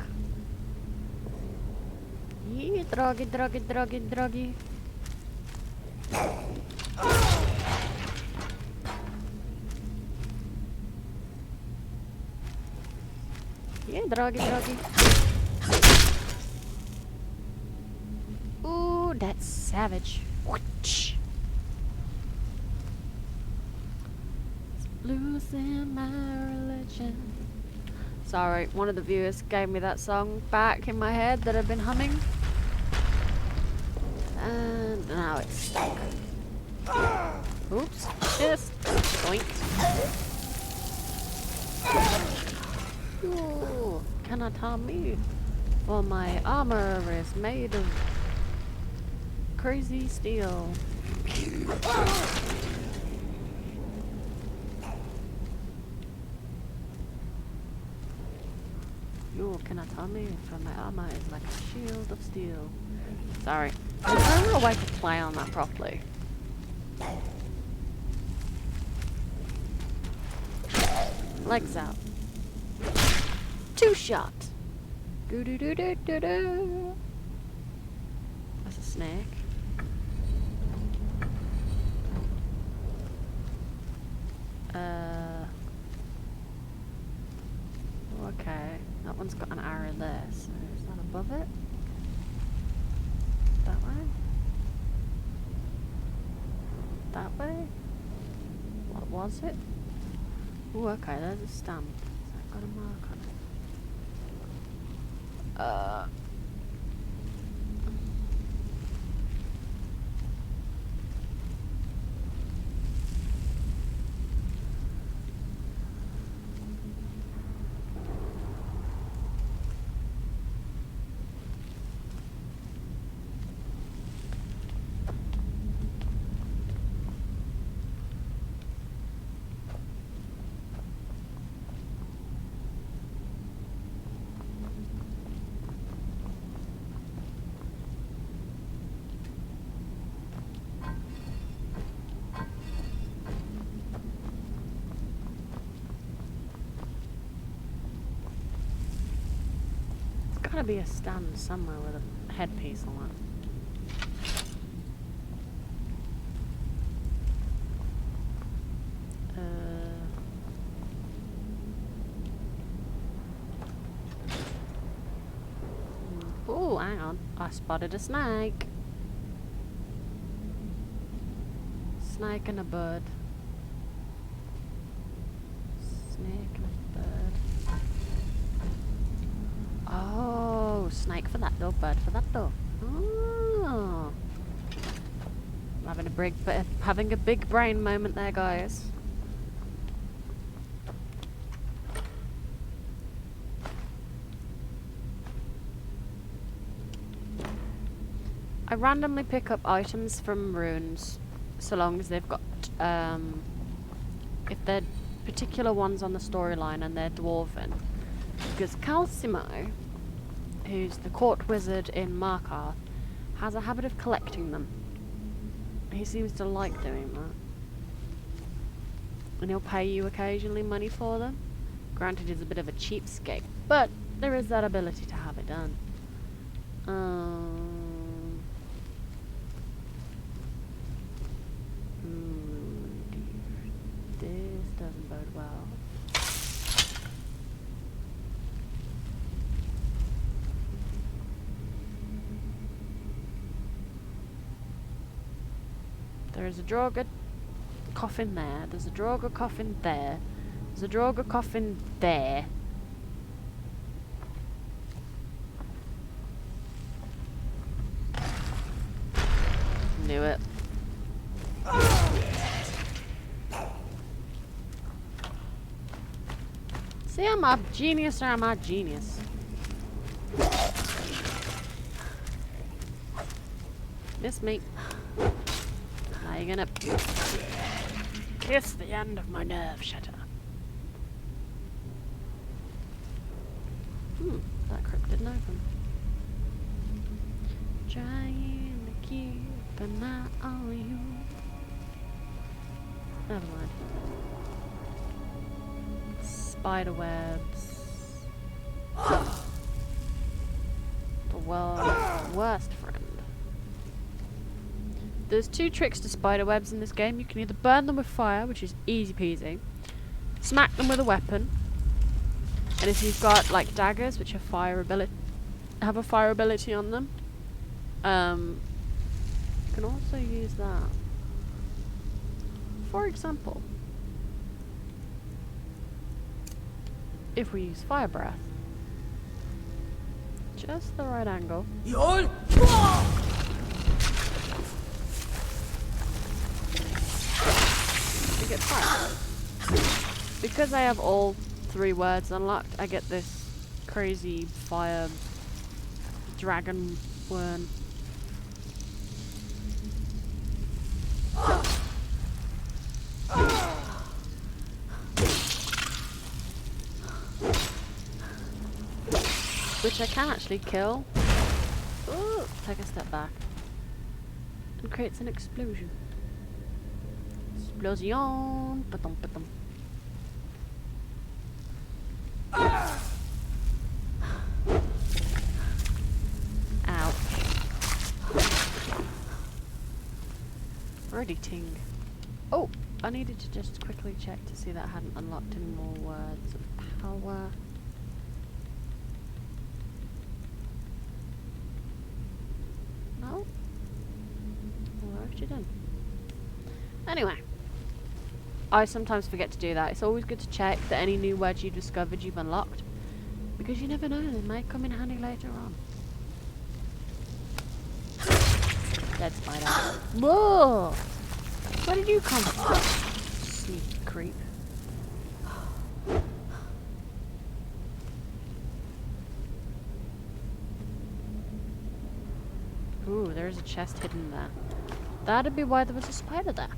Yeah, druggy. Yeah, druggy. Ooh, that's savage. Whoosh. Losing my religion. Sorry, one of the viewers gave me that song back in my head that I've been humming. And now it's stuck. Oops. Just boink. Ooh, cannot harm me, for my armor is made of crazy steel. You cannot harm me, for my armor is like a shield of steel. Sorry, there's no real way to play on that properly. Legs out. 2 shot. Do. That's a snake. Okay. That one's got an arrow there, so is that above it? That way? That way? What was it? Oh, okay, there's a stamp. Has that got a mark on it? Gotta be a stand somewhere with a headpiece on it. Oh, hang on. I spotted a snake. Snake and a bird. Snake and a bird. Oh, snake for that door, bird for that door. Oh. Having a big brain moment there, guys. I randomly pick up items from runes, so long as they've got, if they're particular ones on the storyline and they're dwarven. Because Calcimo, who's the court wizard in Markarth, has a habit of collecting them. He seems to like doing that. And he'll pay you occasionally money for them. Granted, he's a bit of a cheapskate, but there is that ability to have it done. This doesn't bode well. There's a Draugr coffin there. There's a Draugr coffin there. There's a Draugr coffin there. Knew it. See, I'm a genius or I'm a genius. Miss me. Now you're gonna kiss the end of my nerve shatter. That crypt didn't open. Trying to keep an eye on you. Never mind. Spider webs. The world's worst friend. There's two tricks to spider webs in this game. You can either burn them with fire, which is easy peasy, smack them with a weapon, and if you've got like daggers, which have a fire ability on them, you can also use that. For example, if we use fire breath, just the right angle. Get fire. Because I have all 3 words unlocked, I get this crazy fire dragon worm. Which I can actually kill. Ooh, take a step back. And creates an explosion. Explosion. Ba-dum, ba-dum. Ouch. Already ting. Oh, I needed to just quickly check to see that I hadn't unlocked any more words of power. No? What have you done? Anyway. I sometimes forget to do that. It's always good to check that any new words you discovered you've unlocked, because you never know, they may come in handy later on. Dead spider. Whoa! Where did you come from? Sneaky creep. Ooh, there's a chest hidden there. That'd be why there was a spider there.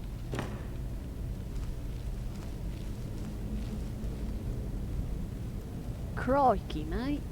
Crikey, mate.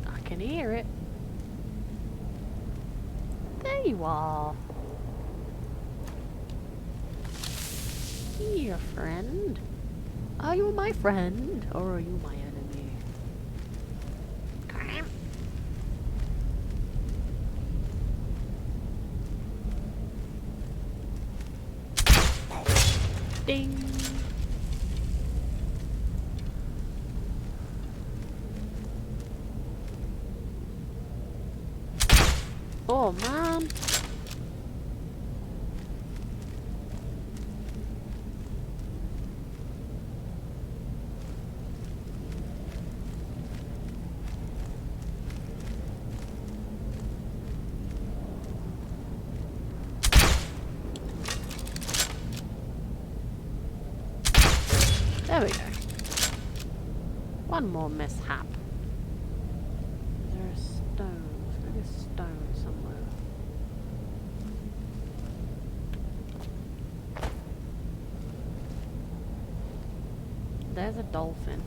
I can hear it. There you are. Here, friend. Are you my friend, or are you my enemy? Okay. Ding. Oh, man. There we go. One more mishap. Is there a stone? There's gonna be a stone somewhere. There's a dolphin.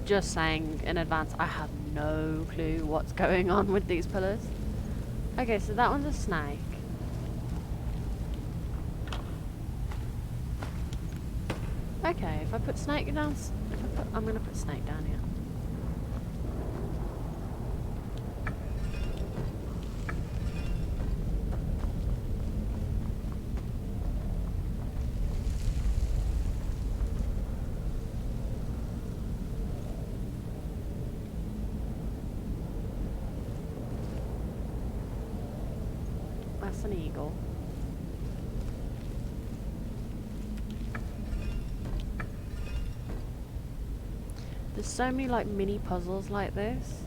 Just saying in advance, I have no clue what's going on with these pillars. Okay, so that one's a snake. Okay, if I put snake down, I'm gonna put snake down here. That's an eagle. There's so many like mini puzzles like this.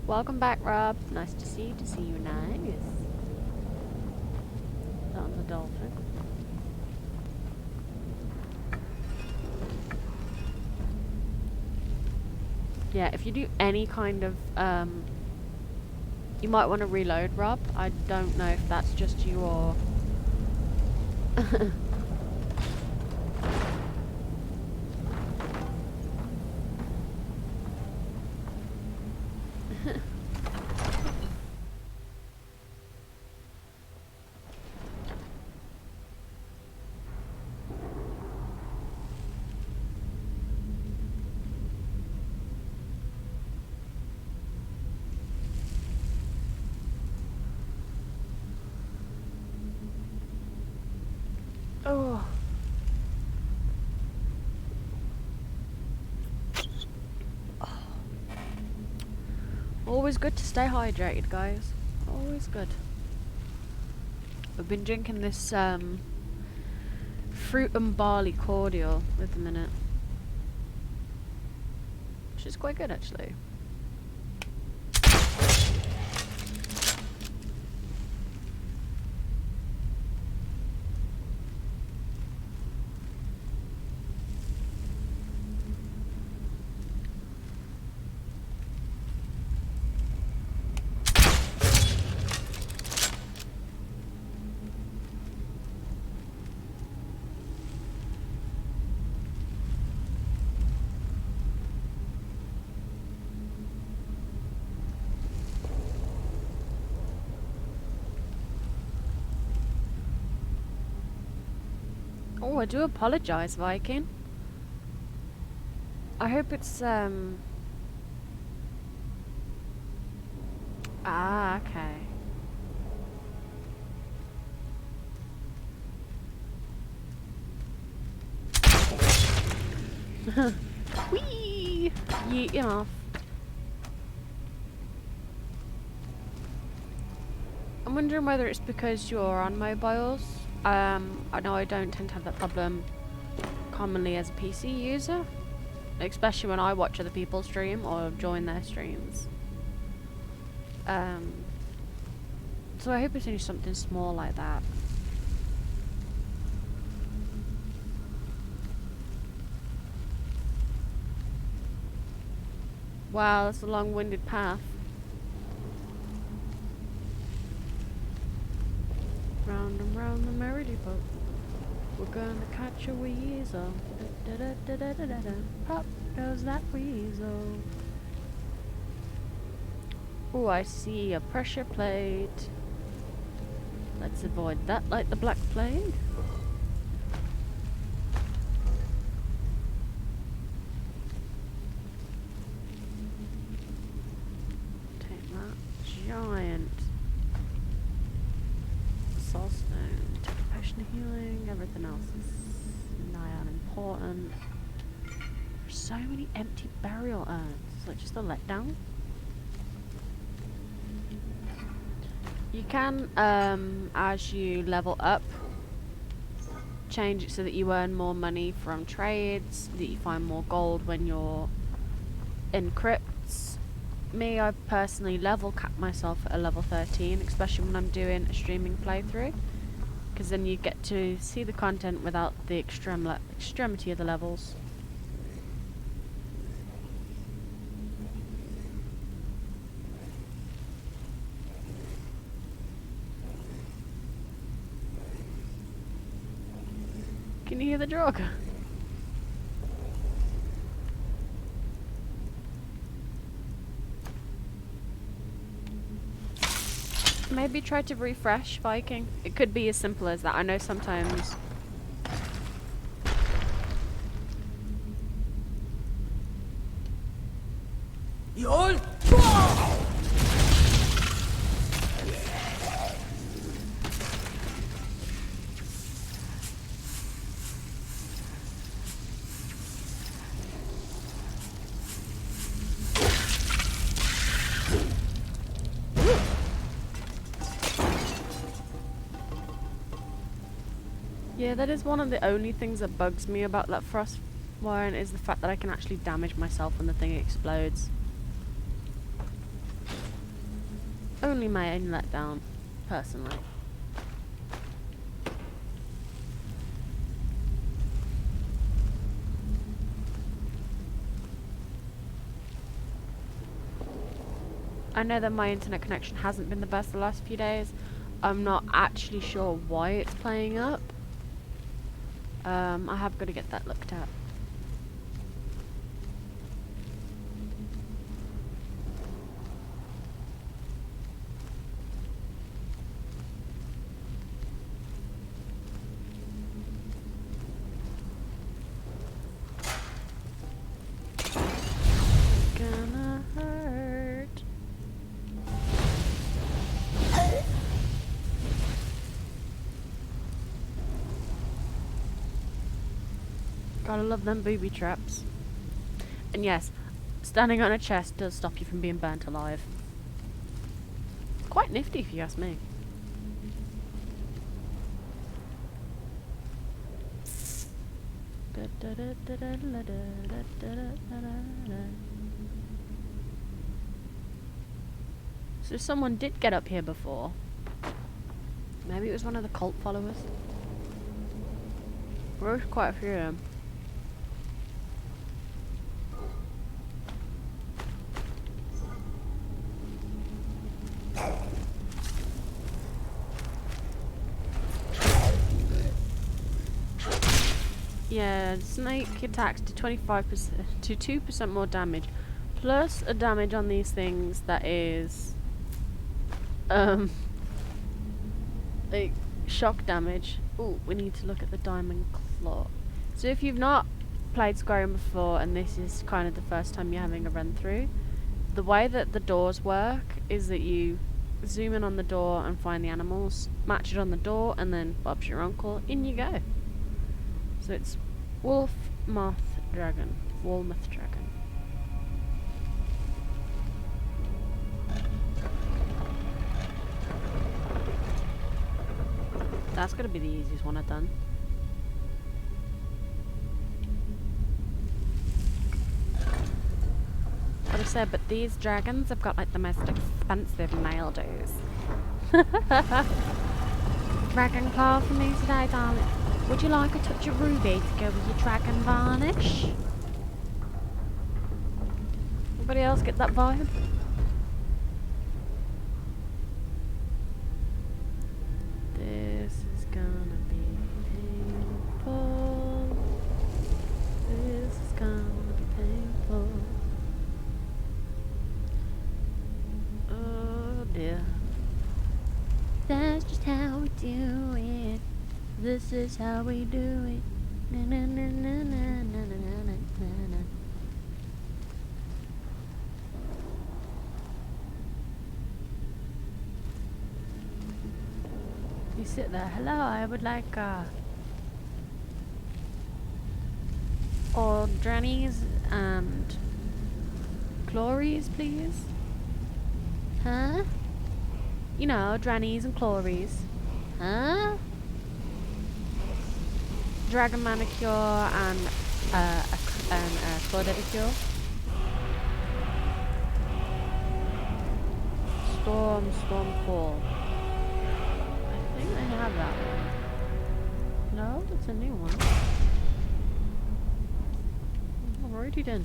Welcome back, Rob. Nice to see you. Nice. That was a dolphin. Yeah, if you do any kind of you might want to reload, Rob. I don't know if that's just you or oh. Always good to stay hydrated, guys. Always good. I've been drinking this fruit and barley cordial with a minute, which is quite good actually. Oh, I do apologize, Viking. I hope it's ah, okay. Whee! Yeet him off. I'm wondering whether it's because you're on mobiles. I know I don't tend to have that problem commonly as a PC user, especially when I watch other people stream or join their streams. So I hope it's only something small like that. Wow, that's a long-winded path. Round and round the merry boat, we're gonna catch a weasel. Da da da da da da da. Pop goes that weasel. Oh, I see a pressure plate. Let's avoid that like the Black Plague. Take that giant soul stone. Take a potion of healing. Everything else is nigh unimportant. There's so many empty burial urns. Is that just a letdown? You can, as you level up, change it so that you earn more money from trades, that you find more gold when you're in crypts. Me, I personally level cap myself at a level 13, especially when I'm doing a streaming playthrough, because then you get to see the content without the extremity of the levels. Can you hear the drug? Maybe try to refresh, Viking. It could be as simple as that. I know sometimes. Yol! Yeah, that is one of the only things that bugs me about that frost one, is the fact that I can actually damage myself when the thing explodes. Only my own letdown, personally. I know that my internet connection hasn't been the best the last few days. I'm not actually sure why it's playing up. I have got to get that looked at. Gonna hurt. Gotta love them booby traps. And yes, standing on a chest does stop you from being burnt alive. Quite nifty if you ask me. So someone did get up here before. Maybe it was one of the cult followers. There were quite a few of them. Yeah, snake attacks to 25% to 2% more damage, plus a damage on these things that is like shock damage. Oh, we need to look at the diamond claw. So if you've not played Skyrim before and this is kind of the first time you're having a run through, the way that the doors work is that you zoom in on the door and find the animals, match it on the door, and then Bob's your uncle, in you go. So it's wolf, moth, dragon. Wolmoth dragon. That's gonna be the easiest one I've done. What I said, but these dragons have got like the most expensive mildews. Dragon claw for me today, darling. Would you like a touch of ruby to go with your dragon varnish? Anybody else get that vibe? This is gonna be painful. This is gonna be painful. Oh dear. That's just how we do it. This is how we do it. Na na na na na na na na na. You sit there. Hello, I would like all drannies and clories, please. Huh? You know, drannies and clories. Huh? Dragon manicure and a claw pedicure. Stormfall. I think I have that one. No, it's a new one. I've already done.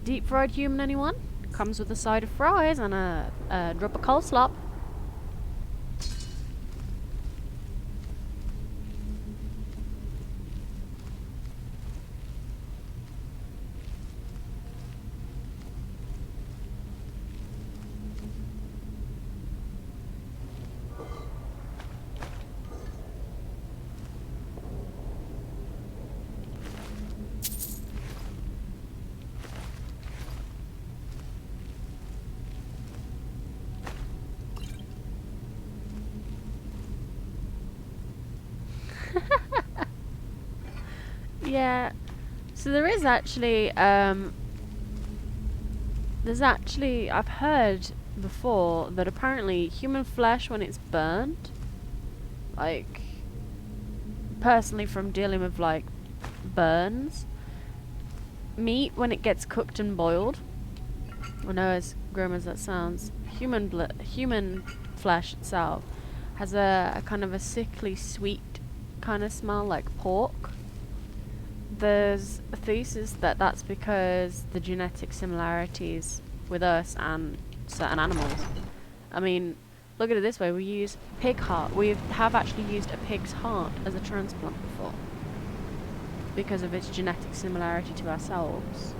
Deep fried human, anyone? Comes with a side of fries and a drop of coleslaw. Yeah, so there is actually, I've heard before that apparently human flesh, when it's burned, like, personally from dealing with like burns, meat when it gets cooked and boiled, I know as grim as that sounds, human flesh itself has a kind of a sickly sweet kind of smell like pork. There's a thesis that that's because the genetic similarities with us and certain animals. I mean, look at it this way, we use pig heart. We have actually used a pig's heart as a transplant before because of its genetic similarity to ourselves.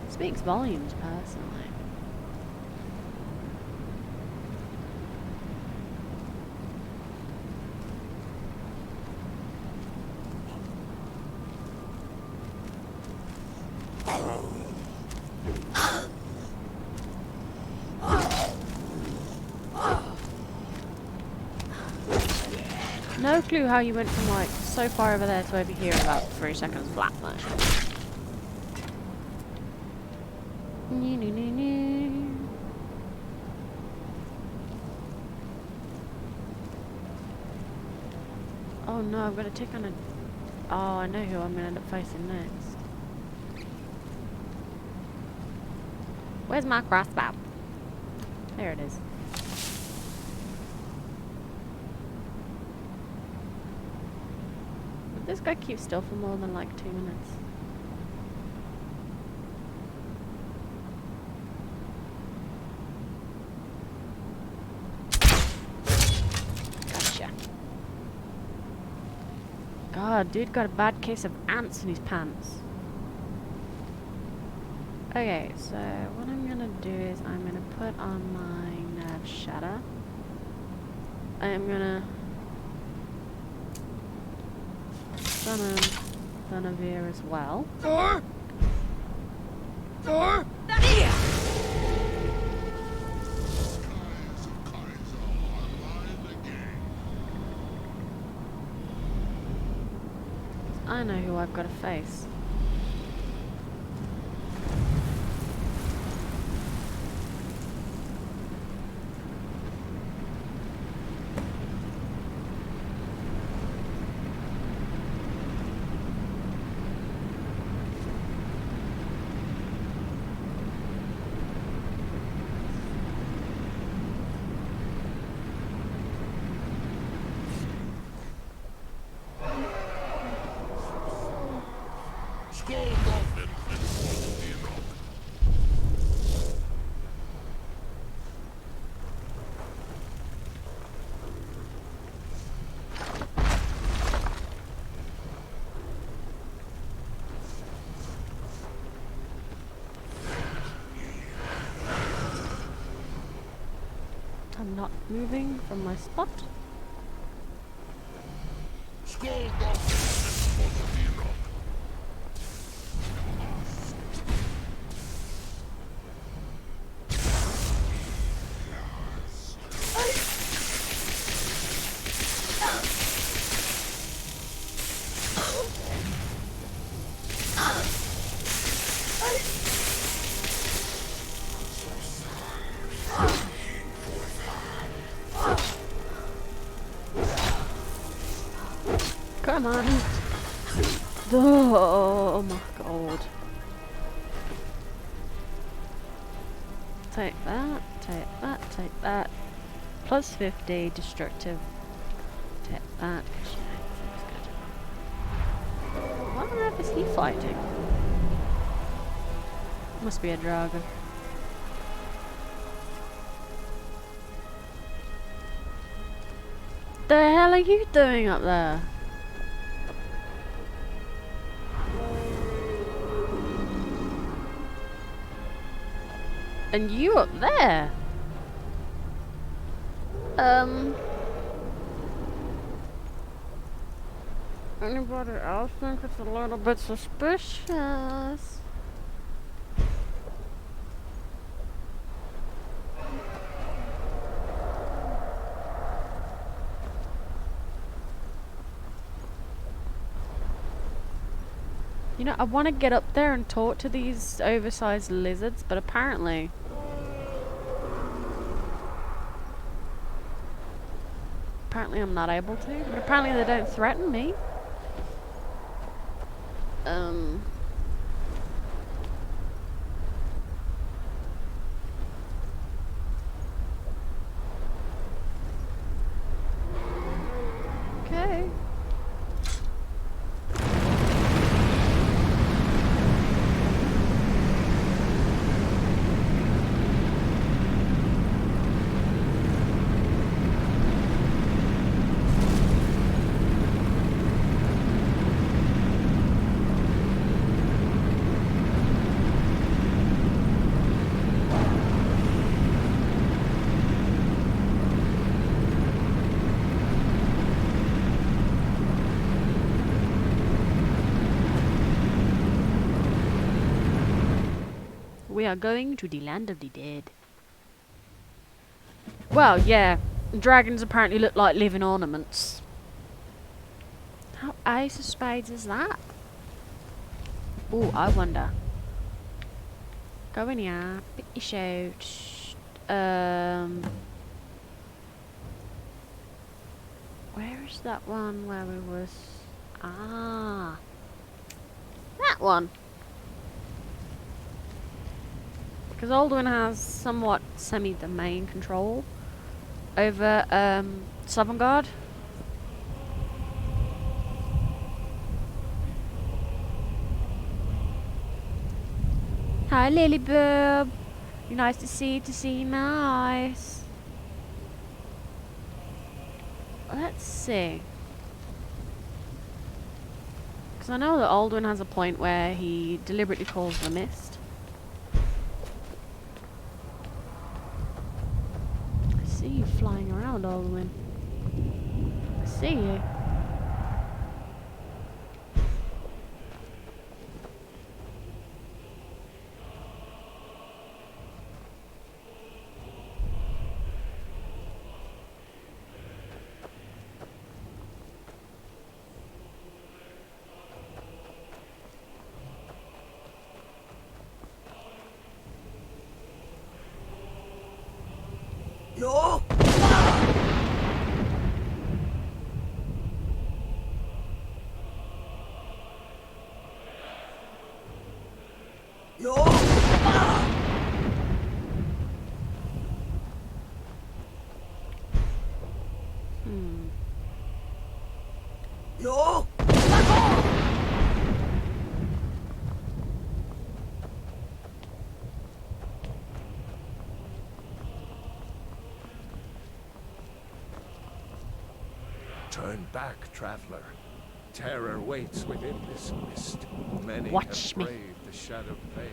It speaks volumes, personally. No clue how you went from like so far over there to over here in about 3 seconds flat, though. Oh no, I'm gonna take on a... Oh, I know who I'm gonna end up facing next. Where's my crossbow? There it is. Would this guy keep still for more than like 2 minutes? Gotcha. God, dude got a bad case of ants in his pants. Okay, so what I'm gonna do is I'm gonna put on my nerve shatter. I am gonna summon Thunavir as well. Thor! I know who I've got to face. I'm not moving from my spot. Come on. Oh my god. Take that, take that, take that. Plus 50 destructive. Take that. What on earth is he fighting? Must be a dragon. The hell are you doing up there? And you up there? Anybody else think it's a little bit suspicious? You know, I want to get up there and talk to these oversized lizards, but apparently apparently I'm not able to. But apparently they don't threaten me. Okay. We are going to the land of the dead. Well, yeah. Dragons apparently look like living ornaments. How ace of spades is that? Oh, I wonder. Go in here. Pick your shout. Where is that one where we was? Ah. That one. Because Alduin has somewhat semi-domain control over Sovngarde. Hi, Lilybub. You're nice to see you nice. Let's see. Because I know that Alduin has a point where he deliberately calls the mist. I see you flying around, Alduin. I see you. Yo! Yo! Yo! Turn back, traveler. Terror waits within this mist. Many Watch have me. braved the shadowed veil.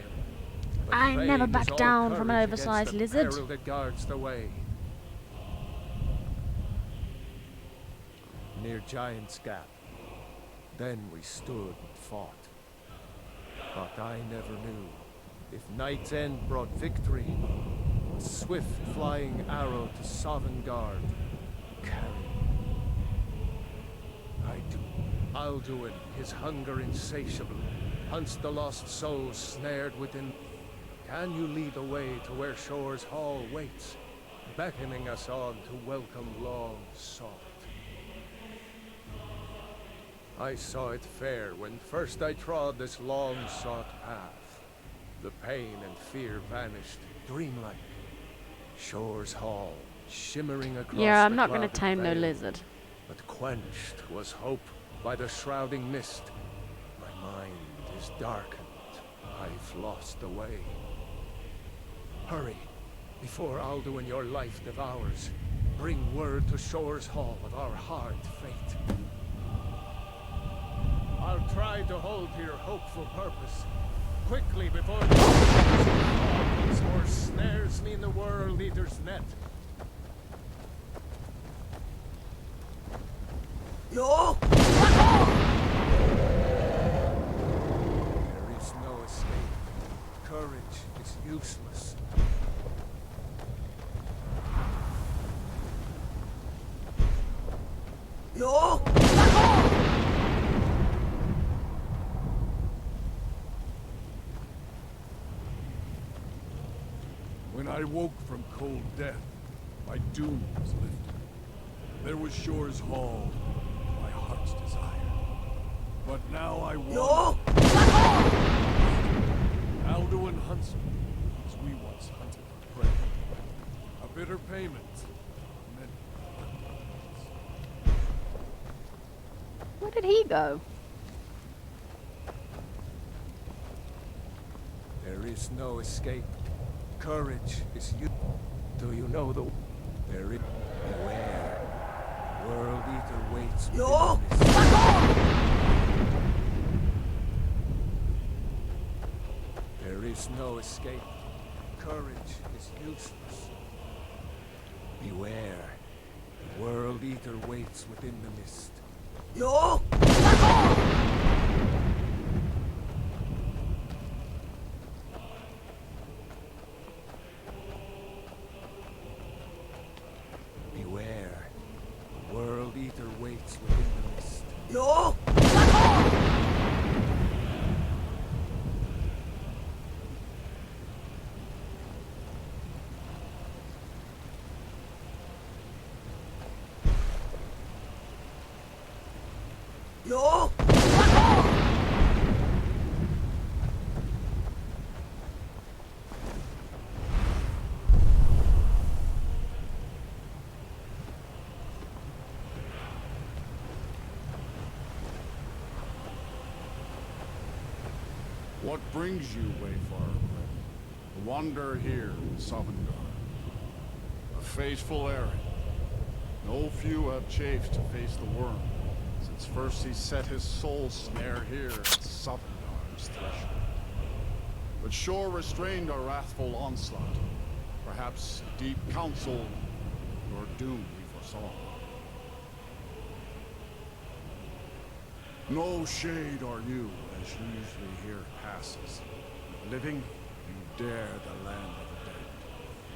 But I never vain back is all down from an courage oversized against the lizard. peril that guards the way. Near Giant's Gap. Then we stood and fought. But I never knew if Night's End brought victory, a swift flying arrow to Sovngarde carried. I do. Alduin, his hunger insatiable, hunts the lost souls snared within. Can you lead the way to where Shore's Hall waits, beckoning us on to welcome long sought? I saw it fair when first I trod this long-sought path. The pain and fear vanished, dreamlike. Shore's Hall, shimmering across Yeah, I'm the not gonna clouded tame no veil. lizard. But quenched was hope by the shrouding mist. My mind is darkened. I've lost the way. Hurry, before Alduin your life devours. Bring word to Shore's Hall of our hard fate. I'll try to hold to your hopeful purpose. Quickly before the fog once more snares me in the World Eater's net. Yo! There is no escape. Courage is useless. Yo! When I woke from cold death, my doom was lifted. There was Shore's Hall, my heart's desire. But now I want... No! Alduin hunts me, as we once hunted for prey. A bitter payment. Many. Where did he go? There is no escape. Courage is you. Do you know the... There is... Beware. World Eater waits within No! the mist. There is no escape. Courage is useless. Beware. World Eater waits within the mist. No! Beware. World Eater waits within the mist. No! No! What brings you, Wayfarer? To wander here in Sovngarde. A faithful errand. No few have chafed to face the worm, since first he set his soul snare here at Sovngarde's threshold. But Shore restrained our wrathful onslaught. Perhaps deep counsel, your doom we foresaw. No shade are you, as usually here passes. Living, you dare the land of the dead.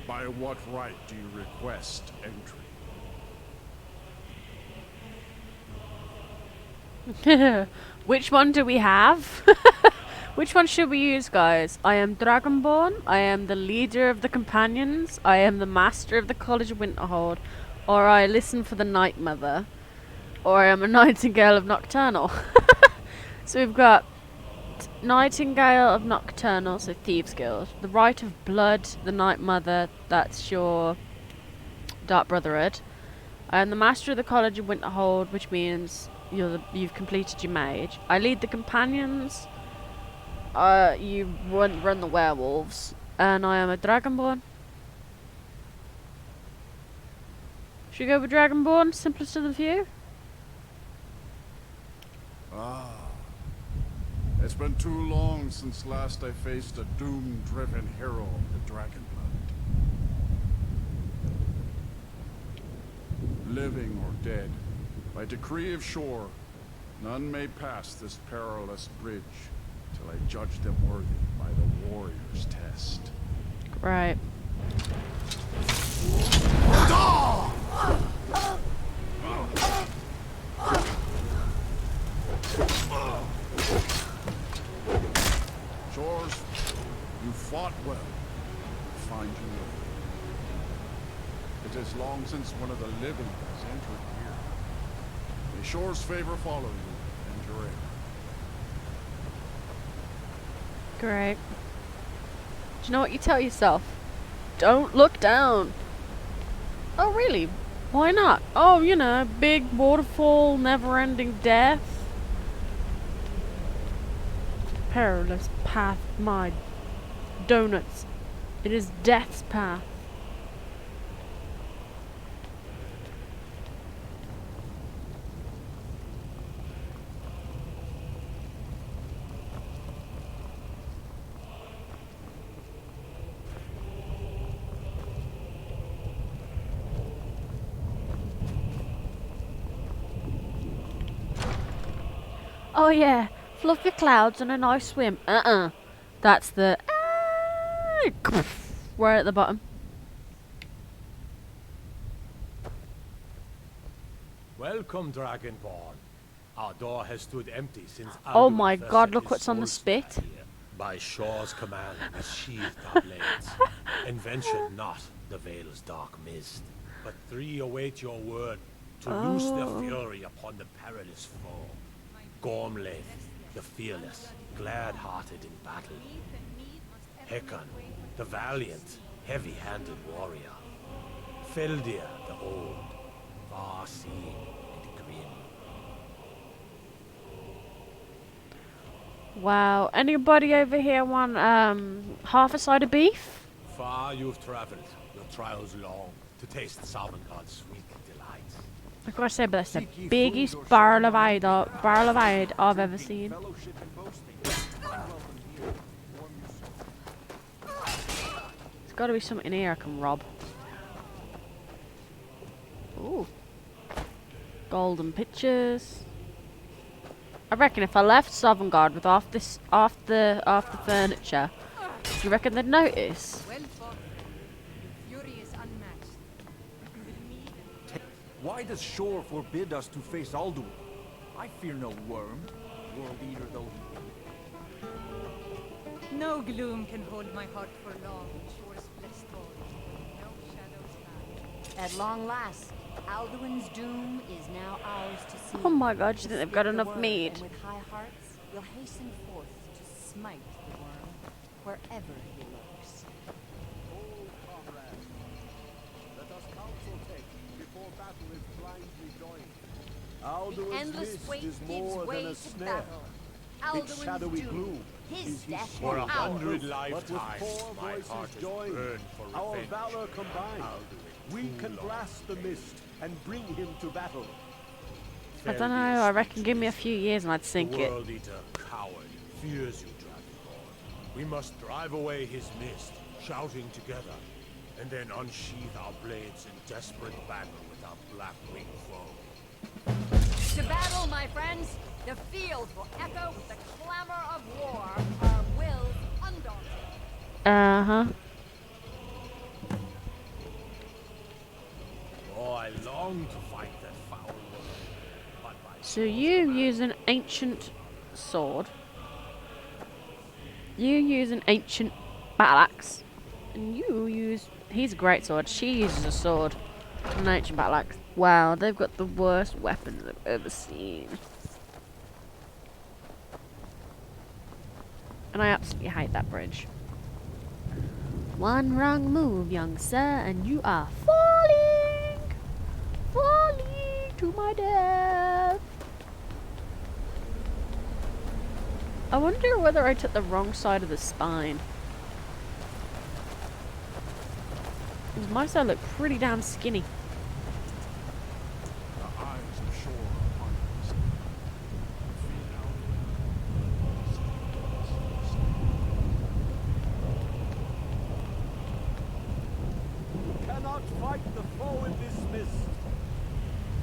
By what right do you request entry? Which one do we have? Which one should we use, guys? I am Dragonborn, I am the leader of the companions, I am the master of the College of Winterhold, or I listen for the Night Mother, or I am a Nightingale of Nocturnal. So we've got Nightingale of Nocturnal, so Thieves Guild. The Rite of Blood, the Night Mother, that's your Dark Brotherhood. I am the master of the College of Winterhold, which means you've completed your mage. I lead the companions. You run the werewolves, and I am a Dragonborn. Should we go with Dragonborn? Simplest of the few. Ah. It's been too long since last I faced a doom-driven hero of the Dragonblood. Living or dead, by decree of Shore, none may pass this perilous bridge till I judge them worthy by the warrior's test. Right. Shores, you fought well. I find you worthy. It is long since one of the living has entered here. May Shore's favor follow you and your heir. Great. Do you know what you tell yourself? Don't look down. Oh, really? Why not? Oh, you know, big waterfall, never-ending death. Perilous path, my donuts. It is death's path. Oh yeah, fluffy clouds and a nice swim. That's the right at the bottom. Welcome, Dragonborn. Our door has stood empty since Oh Alduin my first god, set look his what's on the soul spit. snare here. By Shore's command, we sheathed our blades, and ventured not the Vale's dark mist. But 3 await your word. to loose their fury upon the perilous foe. Gormlaith, the fearless, glad-hearted in battle. Hecon, the valiant, heavy-handed warrior. Feldir, the old, far-seeing and grim. Wow. Anybody over here want half a side of beef? Far you've traveled, your trials long, to taste Sovngarde's sweet delights. I gotta say, but that's the biggest barrel of aid I've ever seen. There's gotta be something here I can rob. Ooh. Golden pictures. I reckon if I left Sovngarde with half the furniture, do you reckon they'd notice? Well fought. Your fury is unmatched. Why does Shor forbid us to face Alduin? I fear no worm, world eater though he be. No gloom can hold my heart for long in Shor's blessed halls. No shadows lie. At long last, Alduin's doom is now ours to see. Oh my god, do you think they've got Speak the enough word, meat? and with high hearts, we'll hasten forth to smite the worm wherever he lurks. Let us counsel take before battle is blindly joined. The Alduin's endless mist wait is gives more way than a to snare. battle. Its Alduin's shadowy doom, gloom his is his death For sword. 100 But lifetimes, with four my voices heart is joined, burned for our revenge. valor combined, we too can long blast the mist and bring him to battle. I don't know, I reckon give me a few years and I'd sink The it. World Eater, coward, fears you, Dragonborn. We must drive away his mist, shouting together, and then unsheath our blades in desperate battle with our black-winged foe. To battle, my friends! The field will echo with the clamor of war, our wills undaunted. Uh-huh. Oh, I long to fight that foul world, but by So you use an ancient sword. You use an ancient battle axe. And you use... He's a great sword. She uses a sword. An ancient battle axe. Wow, they've got the worst weapons I've ever seen. And I absolutely hate that bridge. One wrong move, young sir, and you are falling! Falling to my death! I wonder whether I took the wrong side of the spine. 'Cause my side looked pretty damn skinny. The eyes of Shor upon us. Feed Cannot fight the foe in this mist.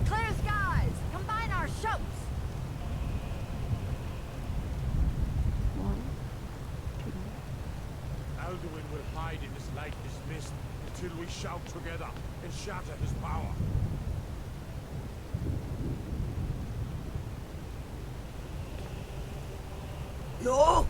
Clear skies! Combine our shouts! Alduin will hide in this lightless mist until we shout together and shatter his power. No!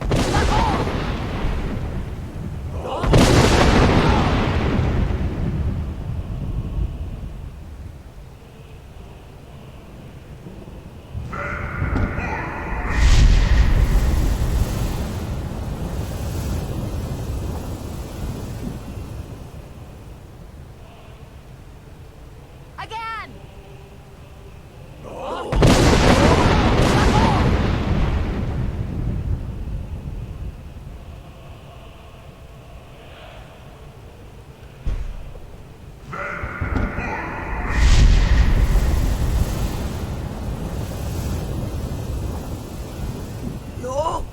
Again! No!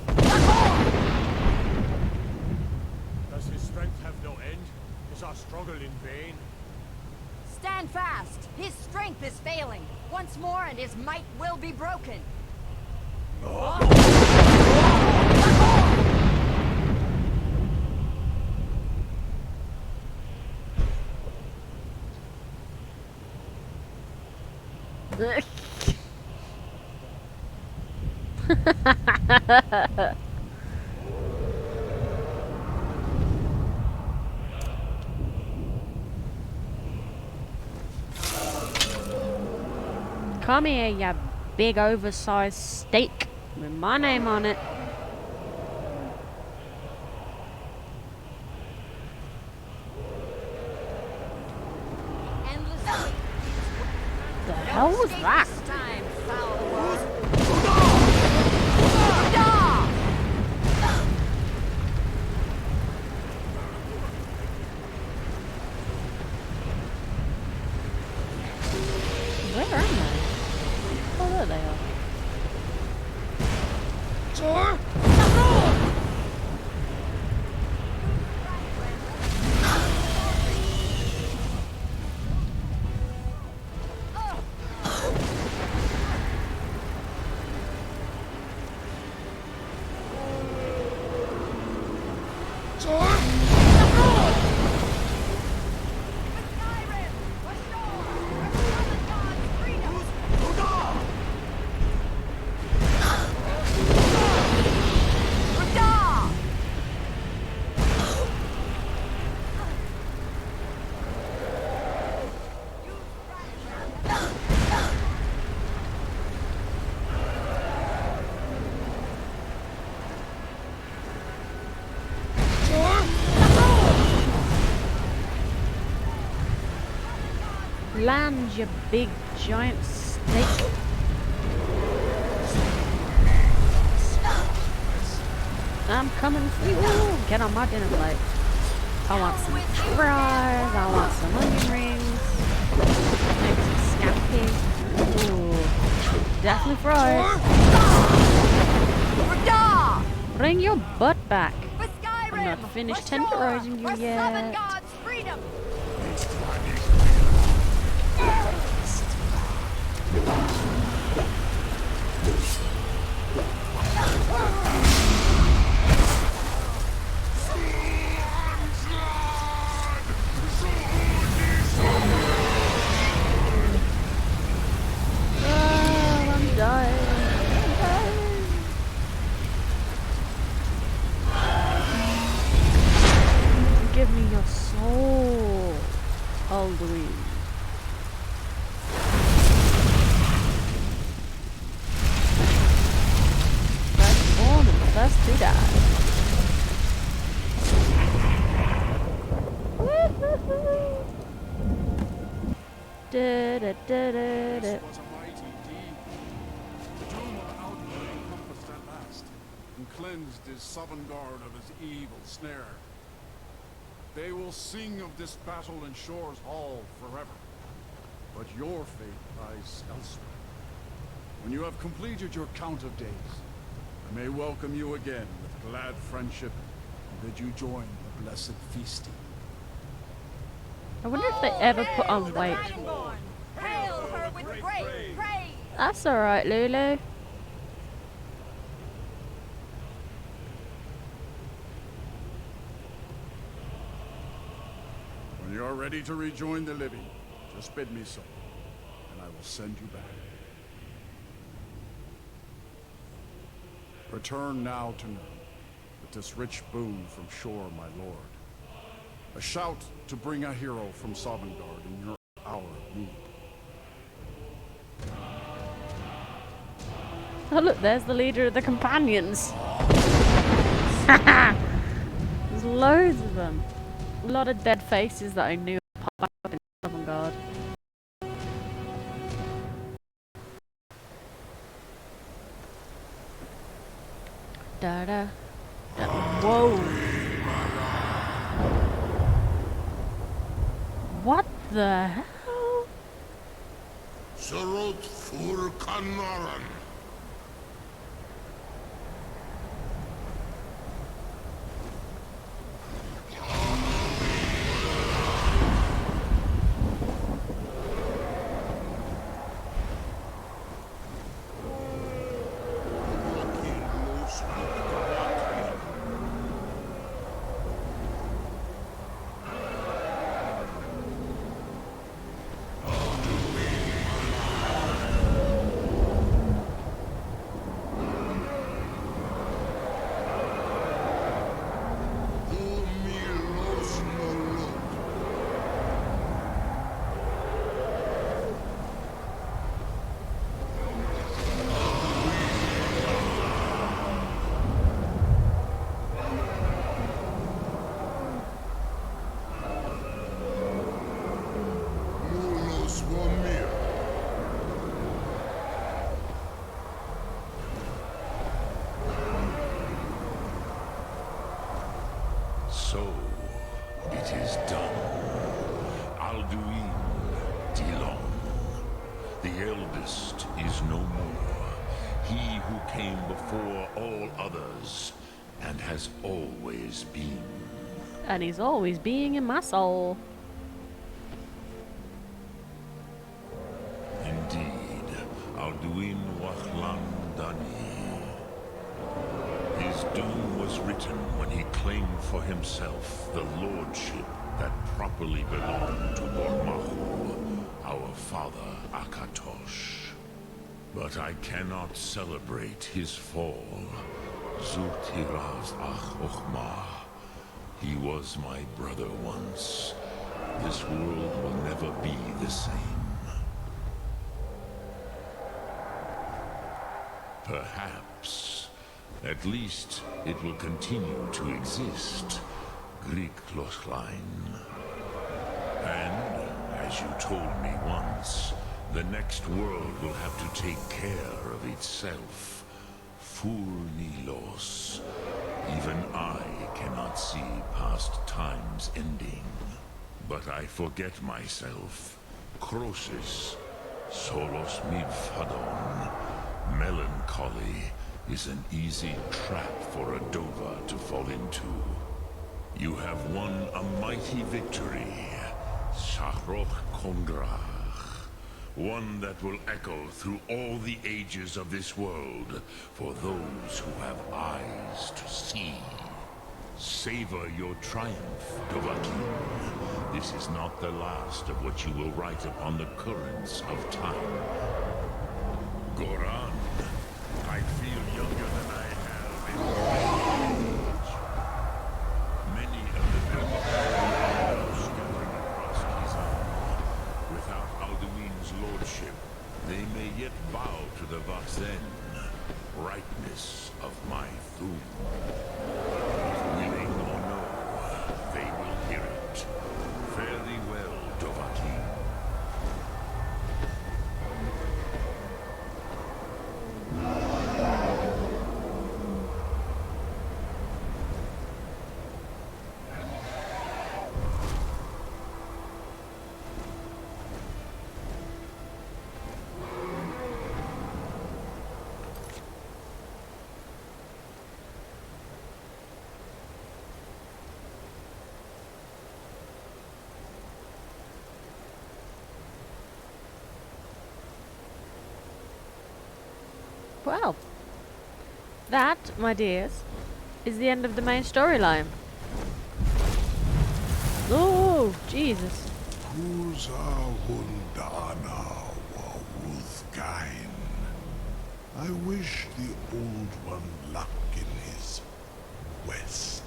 Does his strength have no end? Is our struggle in vain? Stand fast! His strength is failing. Once more and his might will be broken. Come here, you big oversized steak with my name on it. The hell was that? Where are they? Oh, there they are. Land, you big giant steak. I'm coming for you. Get on my dinner plate. I want some fries. I want some onion rings. Maybe some scampi. Ooh, definitely fries. Bring your butt back. I'm not finished tenderizing you yet. Give me your soul, Alduin. First born and first to die. This was a mighty deed. The doom of Alduin encompassed at last, and cleansed his Sovngarde of his evil snare. They will sing of this battle in Shore's Hall forever. But your fate lies elsewhere. When you have completed your count of days, I may welcome you again with glad friendship and bid you join the blessed feasting. I wonder if they ever put on weight. That's alright, Lulu. When you are ready to rejoin the living, just bid me so, and I will send you back. Return now to Nurn, with this rich boon from Shore, my lord. A shout to bring a hero from Sovngarde in your hour of need. Oh look, there's the leader of the companions. There's loads of them. A lot of dead faces that I knew pop up in Sovngarde. Da da. Whoa. What the hell? Sarot fur kanaran. So, it is done. Alduin Dilong, the eldest, is no more. He who came before all others, and has always been. And he's always being in my soul. Indeed, Alduin Wachlan Dani. His doom was written when he claimed for himself the lordship that properly belonged to Bormahu, our father Akatosh. But I cannot celebrate his fall. Zultiraz Ach Ochmah. He was my brother once. This world will never be the same. Perhaps. At least it will continue to exist. Griklochlein. And, as you told me once, the next world will have to take care of itself. Furnilos. Even I cannot see past time's ending. But I forget myself. Crosis. Solos midfadon. Melancholy is an easy trap for a Dova to fall into. You have won a mighty victory. Shahroch Kongrach. One that will echo through all the ages of this world for those who have eyes to see. Savor your triumph, Dovahkiin. This is not the last of what you will write upon the currents of time. Goran, I feel younger than I have in age. Many of the Dovahkiin are scattered across Kizan. Without Alduin's lordship, they may yet bow to the Vaxen, brightness of my Thum. Willing or no, they will hear it. Fare thee well, Dovahkiin. Well, that, my dears, is the end of the main storyline. Oh, Jesus. Kuza Huldana wa Ruthgain. I wish the Old One luck in his quest.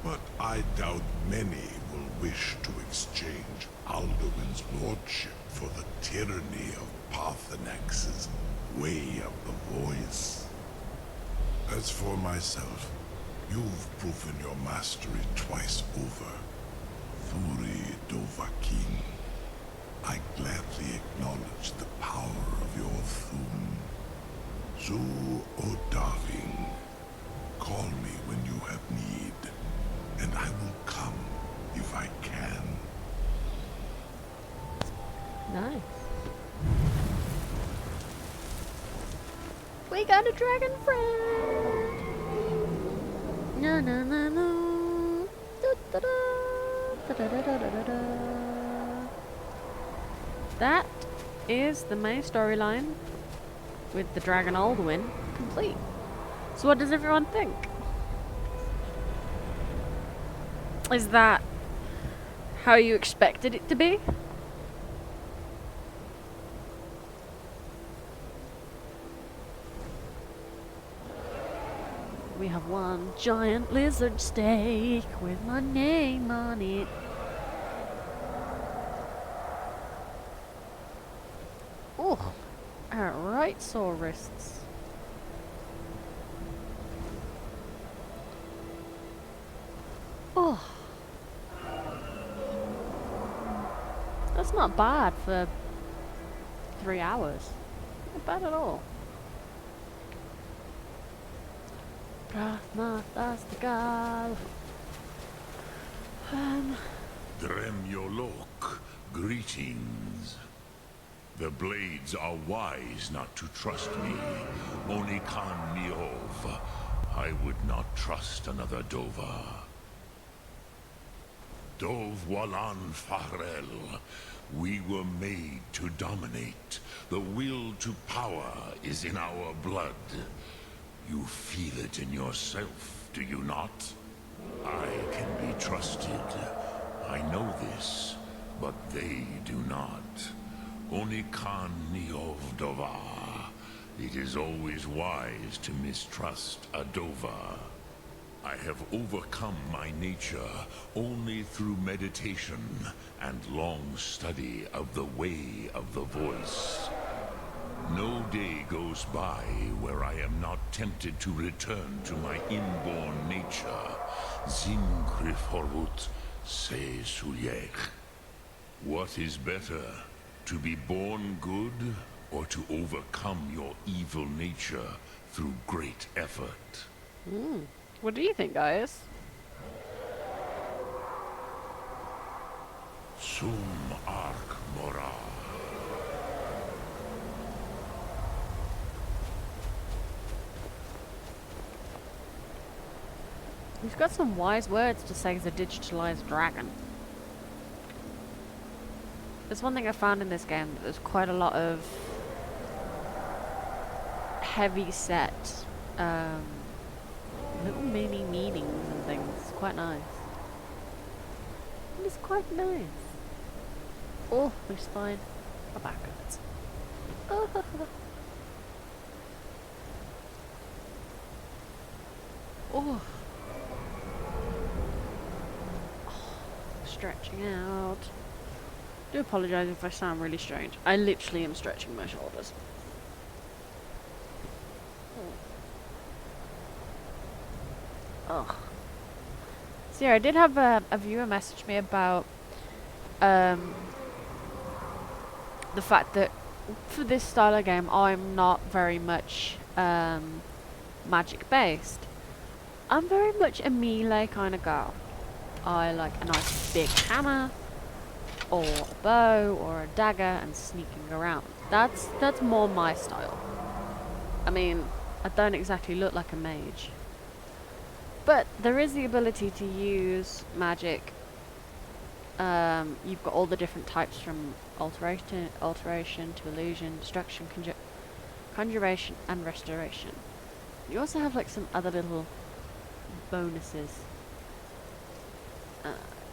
But I doubt many will wish to exchange Alduin's lordship for the tyranny of Parthenax's way of the voice. As for myself, you've proven your mastery twice over. Thuri Dovahkiin, I gladly acknowledge the power of your Thum. Zu Odaving, call me when you have need, and I will come if I can. Nice. We got a dragon friend. No, no, no, no. That is the main storyline with the dragon Alduin complete. So what does everyone think? Is that how you expected it to be? We have one giant lizard steak with my name on it. Oh, our right sore wrists. Oh, that's not bad for 3 hours. Not bad at all. Prasna Dastigal. Dremyolok, greetings. The blades are wise not to trust me. Onikan Niov. I would not trust another Dova. Dov Walan Farel. We were made to dominate. The will to power is in our blood. You feel it in yourself, do you not? I can be trusted. I know this, but they do not. Onikan Niov Dova. It is always wise to mistrust a Dova. I have overcome my nature only through meditation and long study of the way of the voice. No day goes by where I am not tempted to return to my inborn nature. Zimgrifhorut se Sulyech. What is better, to be born good or to overcome your evil nature through great effort? What do you think, guys? Sum Ark Mora. He's got some wise words to say as a digitalized dragon. There's one thing I found in this game, that there's quite a lot of heavy set little mini meanings and things. It's quite nice. It's quite nice. Oh, my spine. My back hurts. Oh. Stretching out. I do apologise if I sound really strange. I literally am stretching my shoulders. Ugh. So yeah, I did have a viewer message me about the fact that for this style of game I'm not very much magic based. I'm very much a melee kind of girl. I like a nice big hammer, or a bow, or a dagger, and sneaking around. That's more my style. I mean, I don't exactly look like a mage. But there is the ability to use magic. You've got all the different types from alteration to illusion, destruction, conjuration, and restoration. You also have like some other little bonuses.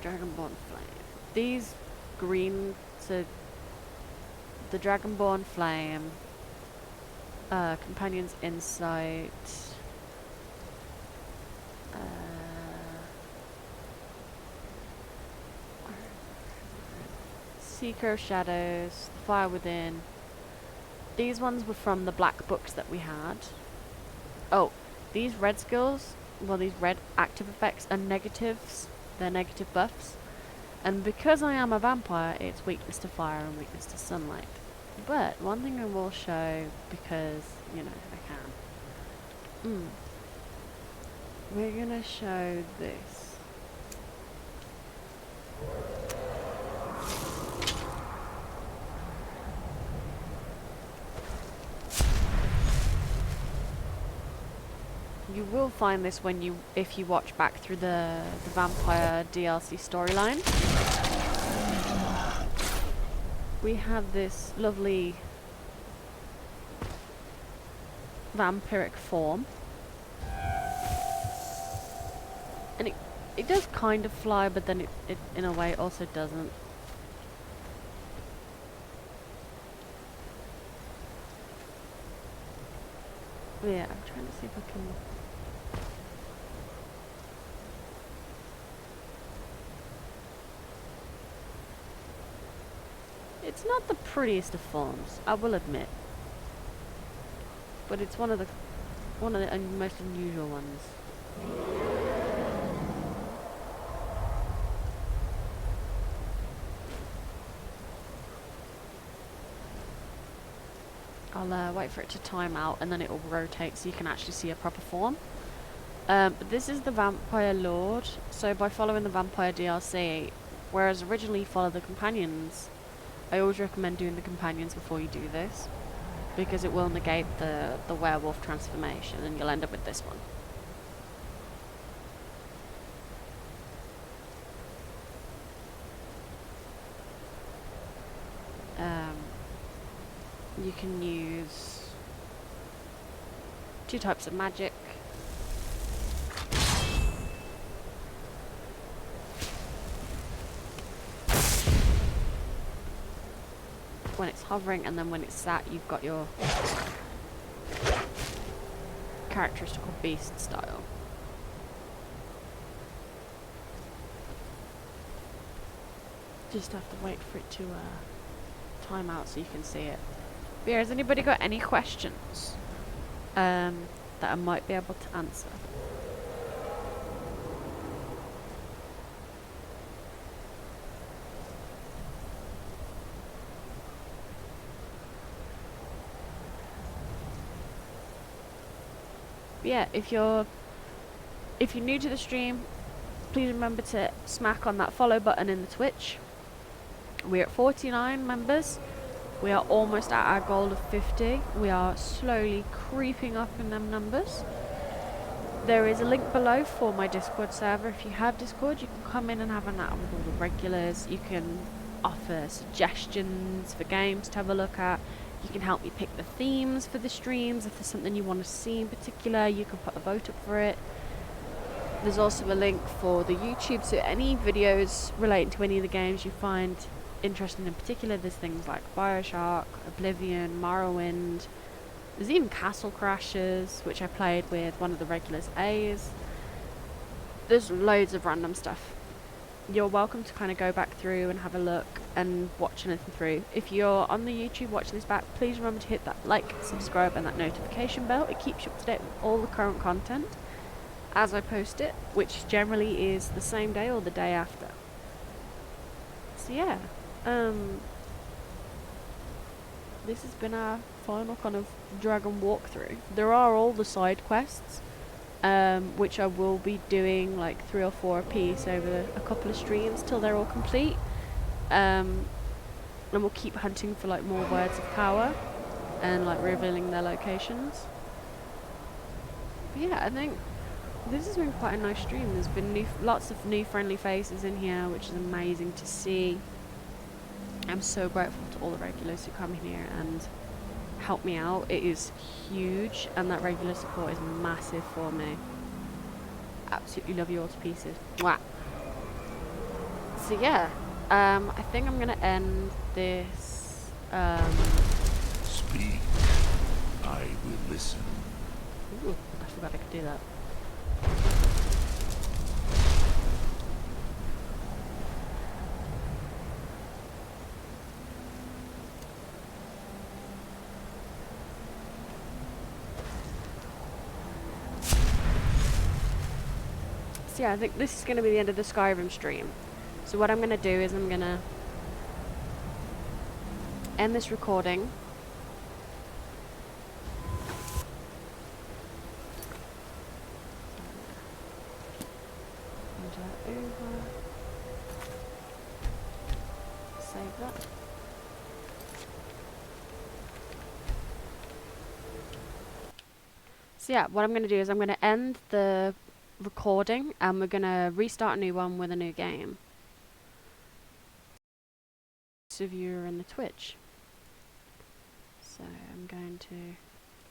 Dragonborn Flame. These green, so the Dragonborn Flame, Companion's Insight, Seeker of Shadows, Fire Within. These ones were from the black books that we had. Oh, these red skills, well, these red active effects are negatives. They're negative buffs. And because I am a vampire, it's weakness to fire and weakness to sunlight. But one thing I will show, because, you know, I can. We're gonna show this. You will find this when if you watch back through the vampire DLC storyline. We have this lovely vampiric form. And it does kind of fly, but then it in a way also doesn't. Yeah, I'm trying to see if I can. It's not the prettiest of forms, I will admit. But it's one of the most unusual ones. I'll wait for it to time out and then it will rotate so you can actually see a proper form. But this is the Vampire Lord, so by following the Vampire DLC, whereas originally you follow the companions, I always recommend doing the companions before you do this, because it will negate the werewolf transformation and you'll end up with this one. You can use 2 types of magic. When it's hovering, and then when it's sat, you've got your characteristical beast style. Just have to wait for it to time out so you can see it. But yeah, has anybody got any questions that I might be able to answer? But yeah, if you're new to the stream, please remember to smack on that follow button in the Twitch. We're at 49 members. We are almost at our goal of 50. We are slowly creeping up in them numbers. There is a link below for my Discord server. If you have Discord, you can come in and have a chat with all the regulars. You can offer suggestions for games to have a look at. You can help me pick the themes for the streams. If there's something you want to see in particular, you can put a vote up for it. There's also a link for the YouTube, so any videos relating to any of the games you find interesting in particular. There's things like Bioshock, Oblivion, Morrowind. There's even Castle Crashers, which I played with one of the regulars, A's. There's loads of random stuff. You're welcome to kind of go back through and have a look and watch anything through. If you're on the YouTube watching this back, please remember to hit that like, subscribe and that notification bell. It keeps you up to date with all the current content as I post it, which generally is the same day or the day after. So yeah, this has been our final kind of dragon walkthrough. There are all the side quests, which I will be doing like 3 or 4 a piece over a couple of streams till they're all complete. And we'll keep hunting for like more words of power and like revealing their locations. But yeah, I think this has been quite a nice stream. There's been lots of new friendly faces in here, which is amazing to see. I'm so grateful to all the regulars who come in here and help me out. It is huge, and that regular support is massive for me. Absolutely love you all to pieces. Mwah. So yeah, I think I'm gonna end this. Speak. I will listen. Ooh, I forgot I could do that. So yeah, I think this is going to be the end of the Skyrim stream. So what I'm going to do is I'm going to end this recording. Save that. So yeah, what I'm going to do is I'm going to end the recording and we're going to restart a new one with a new game. So if you're in the Twitch. So I'm going to